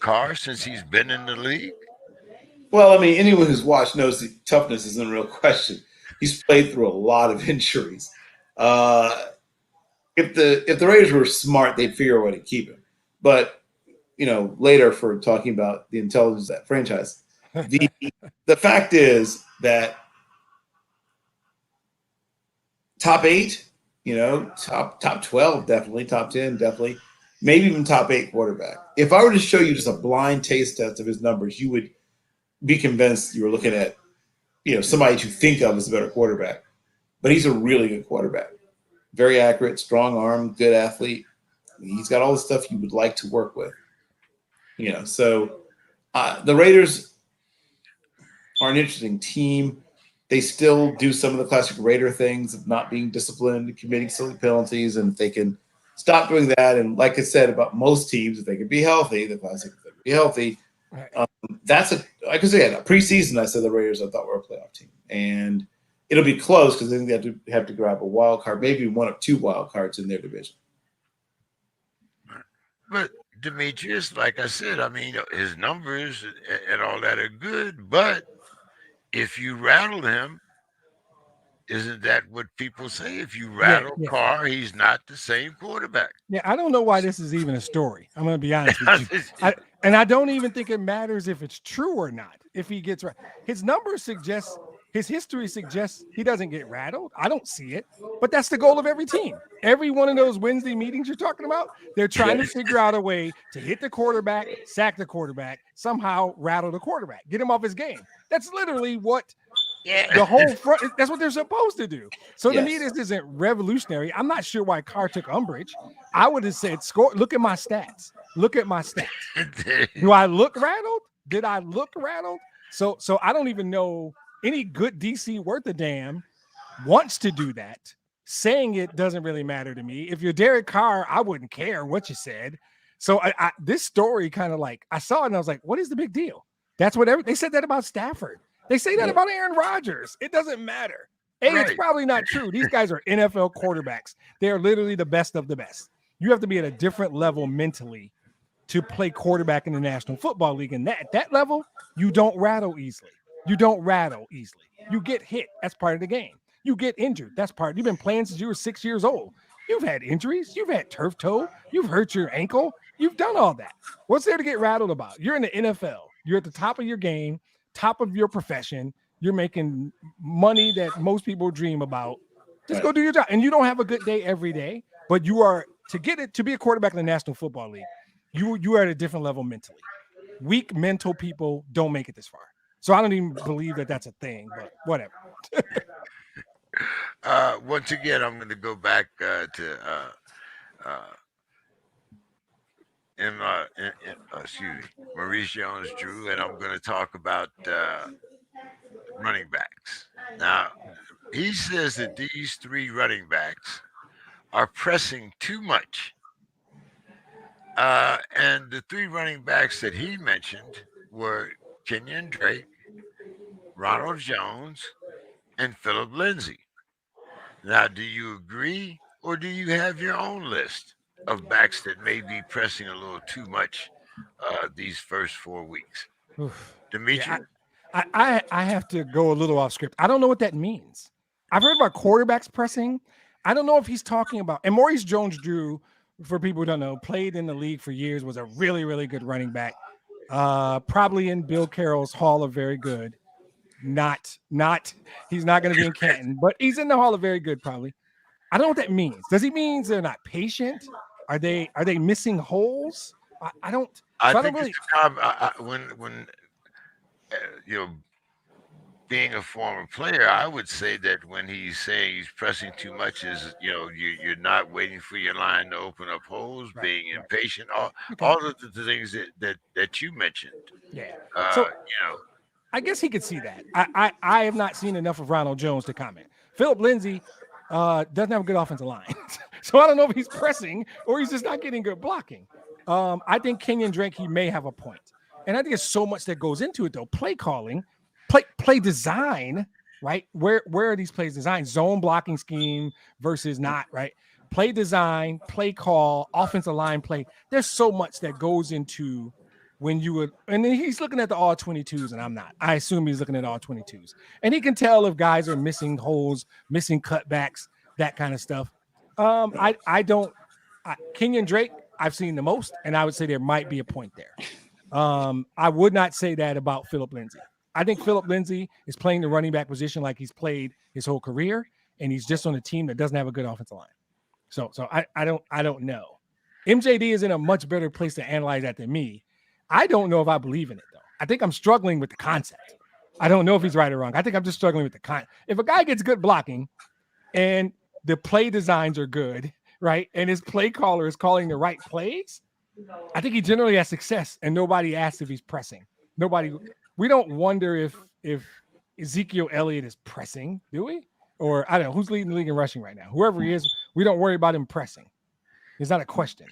Carr since he's been in the league? Well, I mean, anyone who's watched knows that toughness isn't a real question. He's played through a lot of injuries. If the Raiders were smart, they'd figure out a way to keep him. But later, for talking about the intelligence of that franchise, the fact is that top 8, top 12 definitely, top 10 definitely, maybe even top 8 quarterback. If I were to show you just a blind taste test of his numbers, you would be convinced you were looking at somebody to think of as a better quarterback. But he's a really good quarterback. Very accurate, strong arm, good athlete. He's got all the stuff you would like to work with. So the Raiders are an interesting team. They still do some of the classic Raider things of not being disciplined, committing silly penalties, and if they can stop doing that, and like I said about most teams, if they could be healthy, the classic if they could be healthy, right. Like I said, preseason I said the Raiders I thought were a playoff team, and it'll be close because I think they have to grab a wild card, maybe one of 2 wild cards in their division. But Demetrius, like I said, I mean, his numbers and all that are good, but if you rattle him, isn't that what people say? If you rattle Carr, he's not the same quarterback. Yeah, I don't know why this is even a story. I'm going to be honest with you. I don't even think it matters if it's true or not. If he gets right, his numbers suggest His history suggests he doesn't get rattled. I don't see it, but that's the goal of every team. Every one of those Wednesday meetings you're talking about, they're trying to figure out a way to hit the quarterback, sack the quarterback, somehow rattle the quarterback, get him off his game. That's literally what the whole front, that's what they're supposed to do. So to me, this isn't revolutionary. I'm not sure why Carr took umbrage. I would have said, look at my stats. Look at my stats. Do I look rattled? Did I look rattled? So I don't even know any good DC worth a damn wants to do that. Saying it doesn't really matter to me. If you're Derek Carr, I wouldn't care what you said. So this story kind of like, I saw it and I was like, what is the big deal? That's what they said that about Stafford. They say that about Aaron Rodgers. It doesn't matter. It's probably not true. These guys are NFL quarterbacks. They are literally the best of the best. You have to be at a different level mentally to play quarterback in the National Football League. And at that level, you don't rattle easily. You don't rattle easily. You get hit. That's part of the game. You get injured. That's part. You've been playing since you were 6 years old. You've had injuries. You've had turf toe. You've hurt your ankle. You've done all that. What's there to get rattled about? You're in the NFL. You're at the top of your game, top of your profession. You're making money that most people dream about. Just go do your job. And you don't have a good day every day, but you are to be a quarterback in the National Football League. You are at a different level mentally. Weak mental people don't make it this far. So I don't even believe that that's a thing, but whatever. Once again, I'm going to go back to Maurice Jones-Drew, and I'm going to talk about running backs. Now, he says that these three running backs are pressing too much. And the three running backs that he mentioned were Kenyon Drake, Ronald Jones, and Philip Lindsay. Now, do you agree, or do you have your own list of backs that may be pressing a little too much these first 4 weeks? Dimitri? Yeah, I have to go a little off script. I don't know what that means. I've heard about quarterbacks pressing. I don't know if he's talking about, and Maurice Jones-Drew, for people who don't know, played in the league for years, was a really, really good running back. Probably in Bill Carroll's Hall of Very Good. Not he's not going to be in Canton, but he's in the Hall of Very Good probably. I don't know what that means. Does he mean they're not patient? Are they missing holes? I don't. I think really... when being a former player, I would say that when he's saying he's pressing too much is you're not waiting for your line to open up holes, being impatient, all of the things that you mentioned. Yeah. I guess he could see that. I have not seen enough of Ronald Jones to comment. Philip Lindsay doesn't have a good offensive line. So I don't know if he's pressing or he's just not getting good blocking. I think Kenyon Drake, he may have a point. And I think there's so much that goes into it, though. Play calling, play design, right? Where are these plays designed? Zone blocking scheme versus not, right? Play design, play call, offensive line play. There's so much that goes into when you would, and then he's looking at the all 22s, and I'm not. I assume he's looking at all 22s, and he can tell if guys are missing holes, missing cutbacks, that kind of stuff. Kenyon Drake, I've seen the most, and I would say there might be a point there. I would not say that about Philip Lindsay. I think Philip Lindsay is playing the running back position like he's played his whole career, and he's just on a team that doesn't have a good offensive line. So I don't know. MJD is in a much better place to analyze that than me. I don't know if I believe in it, though. I think I'm struggling with the concept. I don't know if he's right or wrong. I think I'm just struggling with the concept. If a guy gets good blocking and the play designs are good, right, and his play caller is calling the right plays, I think he generally has success, and nobody asks if he's pressing. We don't wonder if Ezekiel Elliott is pressing, do we? Or I don't know, who's leading the league in rushing right now? Whoever he is, we don't worry about him pressing. It's not a question.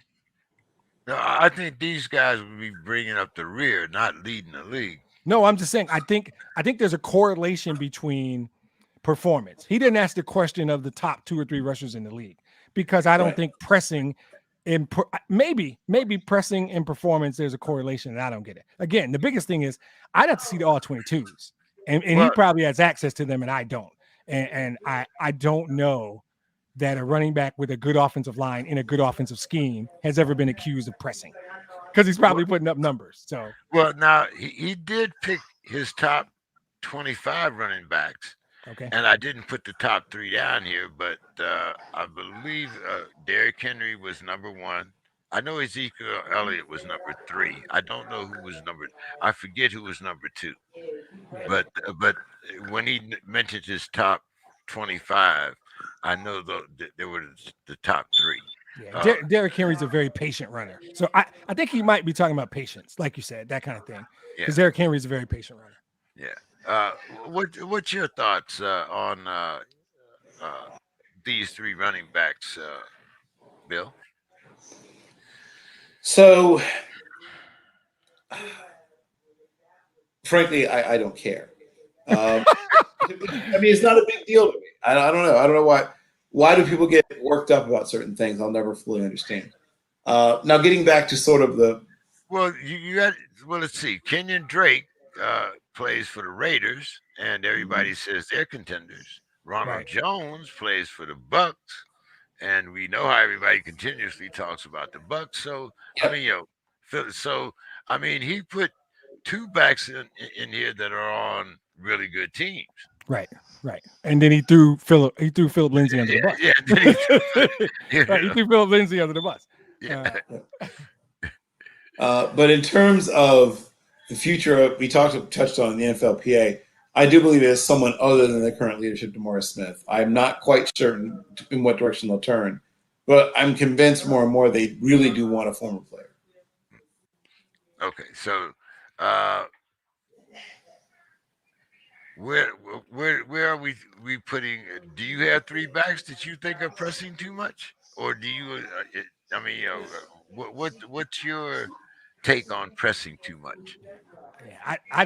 No, I think these guys will be bringing up the rear, not leading the league. No, I'm just saying. I think there's a correlation between performance. He didn't ask the question of the top 2 or 3 rushers in the league because I don't think pressing and maybe pressing and performance. There's a correlation, and I don't get it. Again, the biggest thing is I'd have to see the all 22s, and he probably has access to them, and I don't. And I don't know that a running back with a good offensive line in a good offensive scheme has ever been accused of pressing because he's probably putting up numbers. So, well, now he did pick his top 25 running backs. Okay. And I didn't put the top 3 down here, but I believe Derrick Henry was number 1. I know Ezekiel Elliott was number 3. I don't know who was number. I forget who was number 2. But when he mentioned his top 25, I know there were the top 3. Yeah, Derrick Henry's a very patient runner, so I think he might be talking about patience, like you said, that kind of thing. Because Derrick Henry's a very patient runner. Yeah. What's your thoughts on these 3 running backs, Bill? So, frankly, I don't care. I mean, it's not a big deal to me. I don't know. I don't know why. Why do people get worked up about certain things? I'll never fully understand. Now, getting back to sort of the you got let's see. Kenyon Drake plays for the Raiders, and everybody says they're contenders. Ronald Jones plays for the Bucks, and we know how everybody continuously talks about the Bucks. So I mean, he put 2 backs in here that are on really good teams. Right. And then he threw Philip Lindsay under the bus. He threw Philip Lindsay under the bus. But in terms of the future, we touched on the NFLPA. I do believe it is someone other than the current leadership, DeMaurice Smith. I'm not quite certain in what direction they'll turn, but I'm convinced more and more they really do want a former player. Okay, so where are we putting? Do you have 3 backs that you think are pressing too much, or do you? What's your take on pressing too much? Yeah, I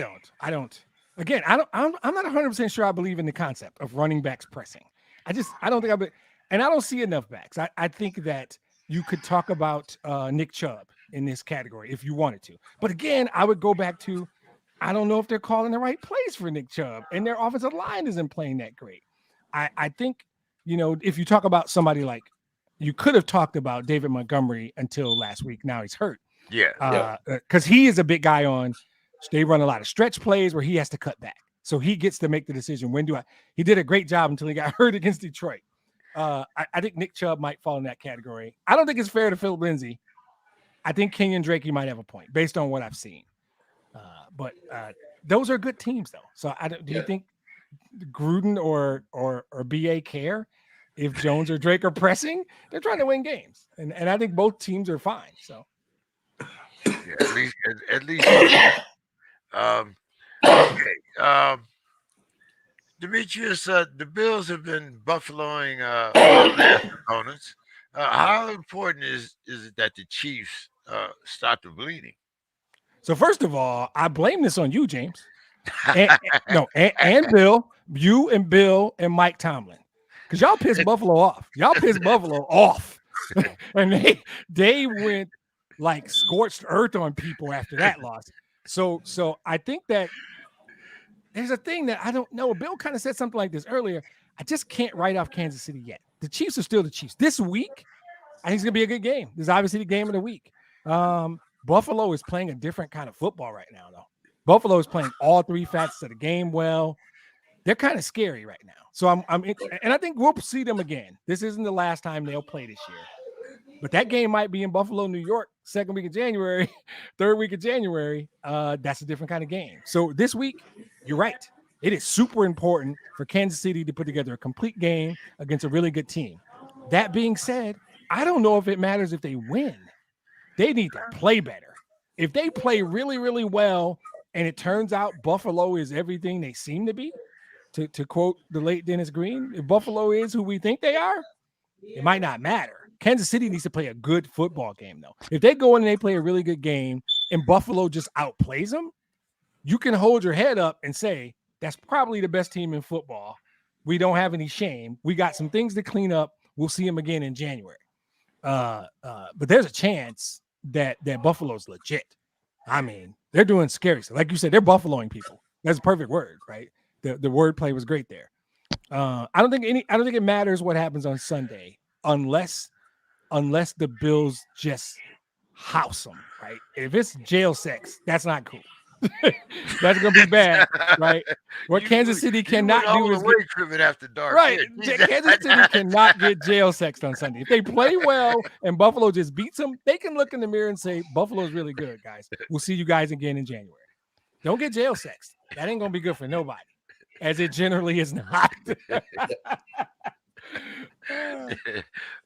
don't. Again, I'm not 100% sure I believe in the concept of running backs pressing. I don't think and I don't see enough backs. I think that you could talk about Nick Chubb in this category if you wanted to. But again, I would go back to, I don't know if they're calling the right plays for Nick Chubb, and their offensive line isn't playing that great. I think, if you talk about somebody like, you could have talked about David Montgomery until last week. Now he's hurt. Yeah. Because he is a big guy they run a lot of stretch plays where he has to cut back. So he gets to make the decision. He did a great job until he got hurt against Detroit. I think Nick Chubb might fall in that category. I don't think it's fair to Philip Lindsay. I think Kenyon Drake, he might have a point based on what I've seen. But those are good teams, though. So do you think Gruden or BA care if Jones or Drake are pressing? They're trying to win games, and I think both teams are fine. So at least. Okay. Demetrius, the Bills have been buffaloing opponents. How important is it that the Chiefs stop the bleeding? So first of all, I blame this on you, James. And Bill, you and Bill and Mike Tomlin, because y'all pissed Buffalo off. And they went like scorched earth on people after that loss. So I think that there's a thing that I don't know. Bill kind of said something like this earlier. I just can't write off Kansas City yet. The Chiefs are still the Chiefs. This week, I think it's going to be a good game. This is obviously the game of the week. Buffalo is playing a different kind of football right now, though. Buffalo is playing all 3 facets of the game well. They're kind of scary right now. So and I think we'll see them again. This isn't the last time they'll play this year. But that game might be in Buffalo, New York, 2nd week of January, 3rd week of January. That's a different kind of game. So this week, you're right. It is super important for Kansas City to put together a complete game against a really good team. That being said, I don't know if it matters if they win. They need to play better. If they play really, really well, and it turns out Buffalo is everything they seem to be, to quote the late Dennis Green, if Buffalo is who we think they are, it might not matter. Kansas City needs to play a good football game, though. If they go in and they play a really good game and Buffalo just outplays them, you can hold your head up and say, that's probably the best team in football. We don't have any shame. We got some things to clean up. We'll see them again in January. But there's a chance that Buffalo's legit. I mean, they're doing scary stuff. Like you said, they're Buffaloing people. That's a perfect word, right? The word play was great there. I don't think it matters what happens on Sunday unless the Bills just house them, right? If it's jail sex, that's not cool. That's gonna be bad, right? What Kansas City cannot do is away tripping after dark. right. Yeah, Kansas City cannot get jail sexed on Sunday. If they play well and Buffalo just beats them, they can look in the mirror and say, Buffalo's really good, guys. We'll see you guys again in January. Don't get jail sexed. That ain't gonna be good for nobody, as it generally is not.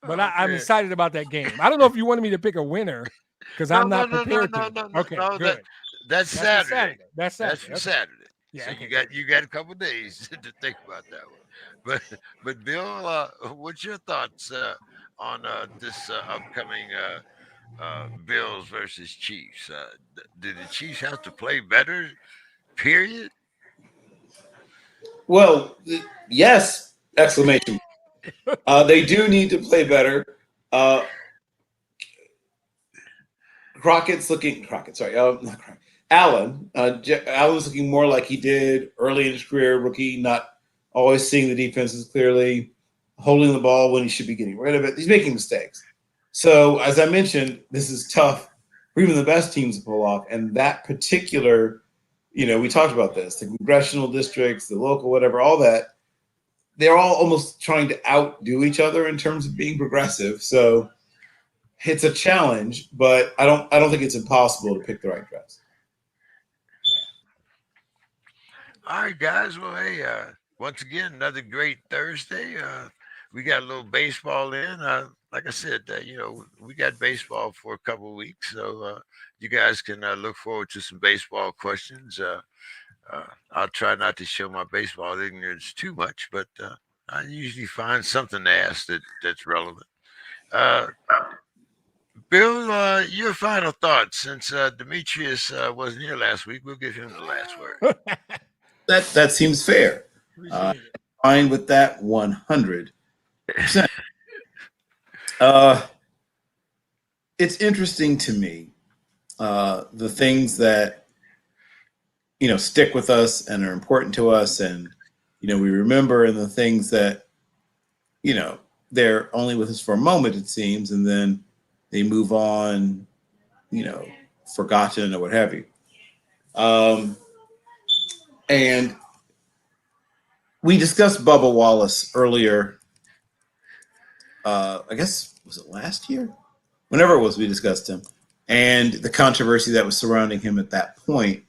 But I'm excited about that game. I don't know if you wanted me to pick a winner because I'm not prepared to. Okay, good. That's Saturday. That's Saturday. That's Saturday. Yeah, so okay. you got a couple of days to think about that one. But Bill, what's your thoughts on this upcoming Bills versus Chiefs? Do the Chiefs have to play better? Period. Well, yes! Exclamation. They do need to play better. Allen. Allen's looking more like he did early in his career, rookie, not always seeing the defenses clearly, holding the ball when he should be getting rid of it. He's making mistakes. So, as I mentioned, this is tough for even the best teams to pull off. And that particular, we talked about this, the congressional districts, the local, whatever, all that, they're all almost trying to outdo each other in terms of being progressive. So it's a challenge, but I don't think it's impossible to pick the right dress. All right, guys. Well, hey, once again, another great Thursday. We got a little baseball in. Like I said, we got baseball for a couple of weeks, so you guys can look forward to some baseball questions. I'll try not to show my baseball ignorance too much, but I usually find something to ask that's relevant. Bill, your final thoughts, since Demetrius wasn't here last week, we'll give him the last word. That seems fair. Fine with that 100%. It's interesting to me, the things that stick with us and are important to us, and we remember, and the things that they're only with us for a moment, it seems, and then they move on, forgotten or what have you. And we discussed Bubba Wallace earlier. I guess, was it last year? Whenever it was, we discussed him and the controversy that was surrounding him at that point.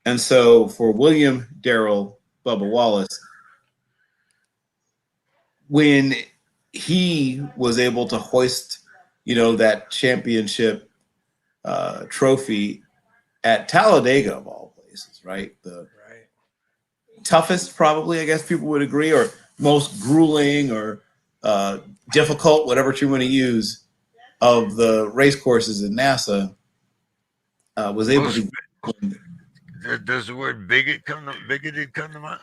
And so for William Darrell Bubba Wallace, when he was able to hoist, that championship trophy at Talladega, of all places, right? The toughest, probably, I guess people would agree, or most grueling or difficult, whatever term you want to use, of the race courses in NASA, was able to. Does the word bigoted come to mind?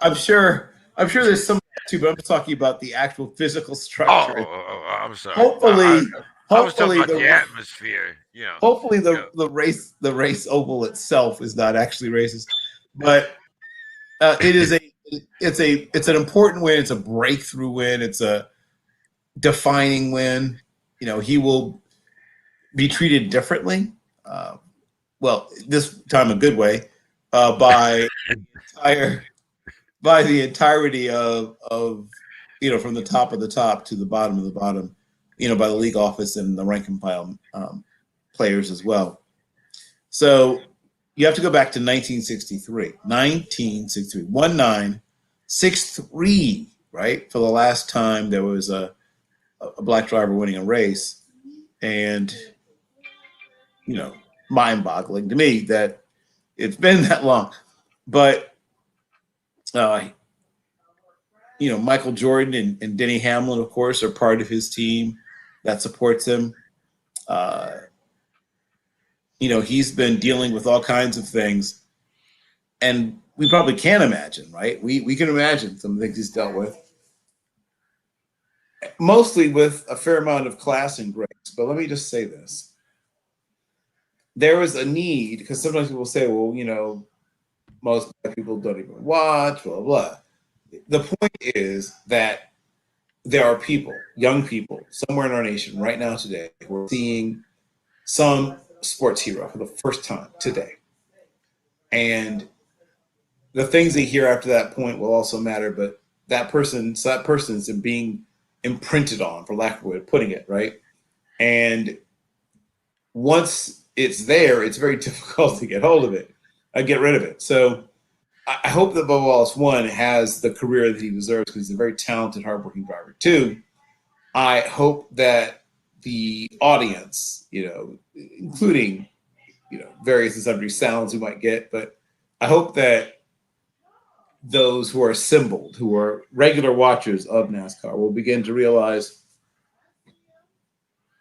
I'm sure there's some too, but I'm just talking about the actual physical structure. I'm sorry. Hopefully, I was talking about the atmosphere. Hopefully, the race oval itself is not actually racist, but it is it's an important win. It's a breakthrough win. It's a defining win. He will be treated differently. Well, this time a good way, by the entirety of from the top of the top to the bottom of the bottom, by the league office and the rank and file players as well. So you have to go back to 1963, 1963, right? For the last time there was a black driver winning a race, and mind-boggling to me that it's been that long. But Michael Jordan and Denny Hamlin, of course, are part of his team that supports him. He's been dealing with all kinds of things, and we probably can't imagine, right? We can imagine some things he's dealt with, mostly with a fair amount of class and grace. But let me just say this. There is a need, because sometimes people say, well, most black people don't even watch, blah, blah. The point is that there are people, young people, somewhere in our nation right now today, who are seeing some sports hero for the first time today. And the things they hear after that point will also matter, but that person's being imprinted on, for lack of a way of putting it, right? And once it's there, it's very difficult to get hold of it, get rid of it. So I hope that Bubba Wallace, one, has the career that he deserves because he's a very talented, hardworking driver. Two, I hope that the audience, including, various and sundry sounds we might get, but I hope that those who are assembled, who are regular watchers of NASCAR, will begin to realize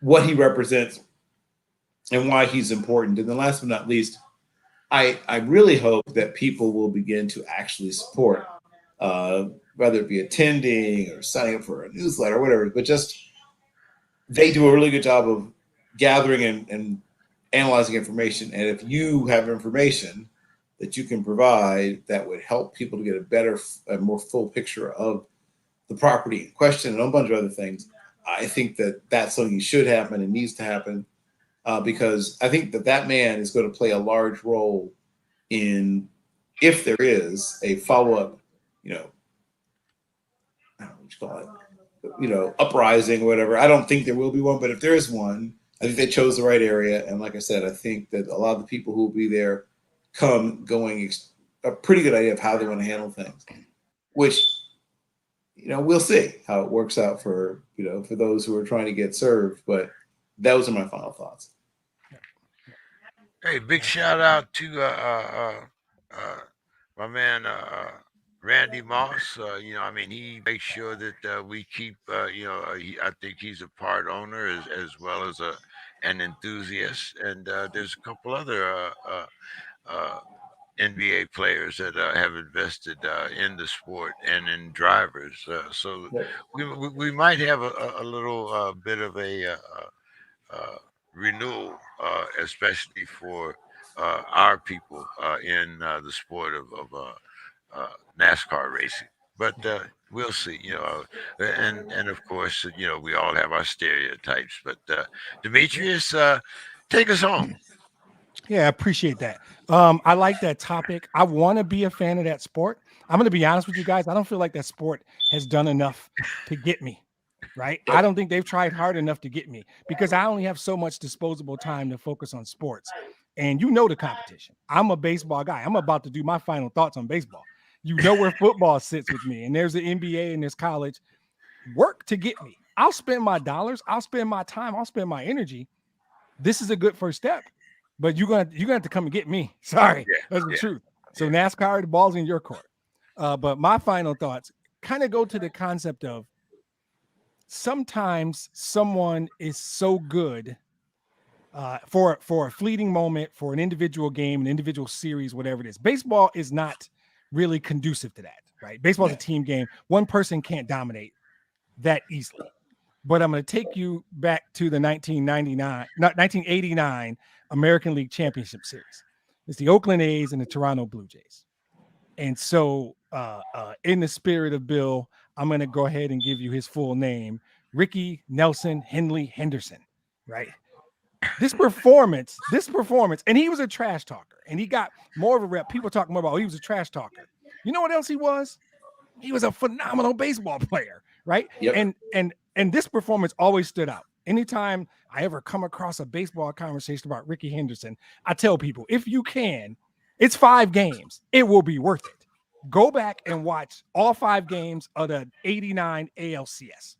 what he represents and why he's important. And then last but not least, I really hope that people will begin to actually support, whether it be attending or signing up for a newsletter or whatever, but just they do a really good job of gathering and analyzing information. And if you have information that you can provide that would help people to get a more full picture of the property in question and a bunch of other things, I think that that's something should happen and needs to happen, because I think that man is going to play a large role in, if there is a follow-up, I don't know what you call it, uprising or whatever. I don't think there will be one, but if there is one, I think they chose the right area. And like I said, I think that a lot of the people who will be there going a pretty good idea of how they want to handle things, which, we'll see how it works out for those who are trying to get served. But those are my final thoughts. Hey, big shout out to my man Randy Moss. He makes sure that we keep. I think he's a part owner as well as an enthusiast. And there's a couple other NBA players that have invested in the sport and in drivers. So we might have a little bit of a renewal, especially for our people in the sport of NASCAR racing. But we'll see, and of course, we all have our stereotypes. But Demetrius, take us home. Yeah, I appreciate that. I like that topic. I want to be a fan of that sport. I'm going to be honest with you guys. I don't feel like that sport has done enough to get me, right? I don't think they've tried hard enough to get me because I only have so much disposable time to focus on sports. And the competition. I'm a baseball guy. I'm about to do my final thoughts on baseball. Where football sits with me. And there's the NBA and there's college. Work to get me. I'll spend my dollars. I'll spend my time. I'll spend my energy. This is a good first step. But you're gonna have to come and get me. Sorry, that's the truth. So NASCAR, the ball's in your court. But my final thoughts kind of go to the concept of sometimes someone is so good for a fleeting moment, for an individual game, an individual series, whatever it is. Baseball is not really conducive to that, right? Baseball is a team game. One person can't dominate that easily. But I'm going to take you back to the 1989 American League Championship Series. It's the Oakland A's and the Toronto Blue Jays. And so in the spirit of Bill, I'm going to go ahead and give you his full name, Ricky Nelson Henley Henderson, right? This performance, and he was a trash talker, and he got more of a rep. People talk more about, he was a trash talker. You know what else he was? He was a phenomenal baseball player, right? Yep. And this performance always stood out. Anytime I ever come across a baseball conversation about Ricky Henderson, I tell people, if you can, it's 5 games. It will be worth it. Go back and watch all 5 games of the 89 ALCS.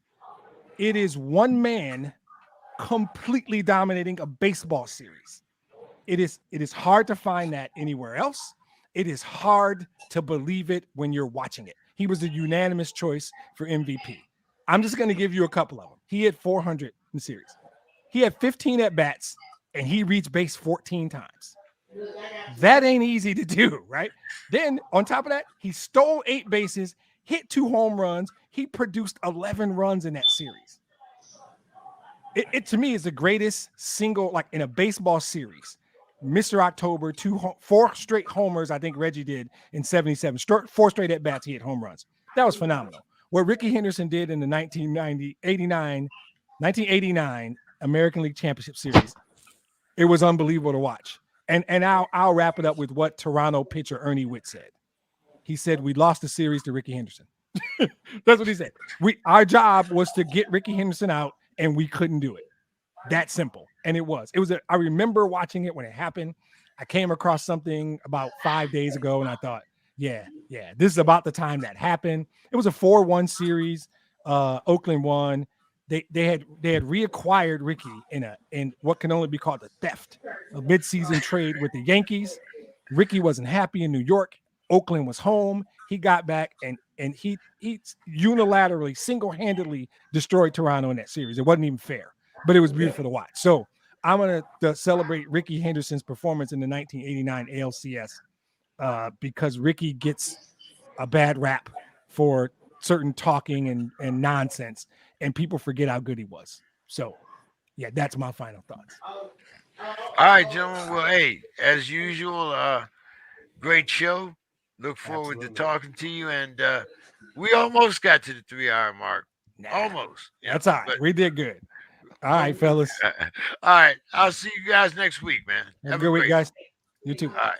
It is one man completely dominating a baseball series. It is hard to find that anywhere else. It is hard to believe it when you're watching it. He was a unanimous choice for MVP. I'm just going to give you a couple of them. He hit 400 in the series. He had 15 at-bats, and he reached base 14 times. That ain't easy to do, right? Then, on top of that, he stole 8 bases, hit 2 home runs. He produced 11 runs in that series. It to me is the greatest single, like in a baseball series. Mr. October, 4 straight homers, I think Reggie did in 77. 4 straight at-bats, he hit home runs. That was phenomenal. What Ricky Henderson did in the 1989 American League Championship Series It was unbelievable to watch. And I'll wrap it up with what Toronto pitcher Ernie Witt said. He said, we lost the series to Ricky Henderson. That's what he said. Our job was to get Ricky Henderson out, and we couldn't do it. That simple. And it was. I remember watching it when it happened. I came across something about 5 days ago, and I thought, yeah, this is about the time that happened. It was a 4-1 series. Oakland won. They had reacquired Ricky in what can only be called a theft, a midseason trade with the Yankees. Ricky wasn't happy in New York. Oakland was home. He got back and he unilaterally, single-handedly destroyed Toronto in that series. It wasn't even fair, but it was beautiful to watch. So I'm going to celebrate Ricky Henderson's performance in the 1989 ALCS because Ricky gets a bad rap for certain talking and nonsense, and people forget how good he was. So, yeah, that's my final thoughts. All right, gentlemen. Well, hey, as usual, great show. Look forward to talking to you. And we almost got to the 3-hour mark. Almost. That's all right. But we did good. All right, fellas. All right. I'll see you guys next week, man. Have a good week, guys. You too. All right.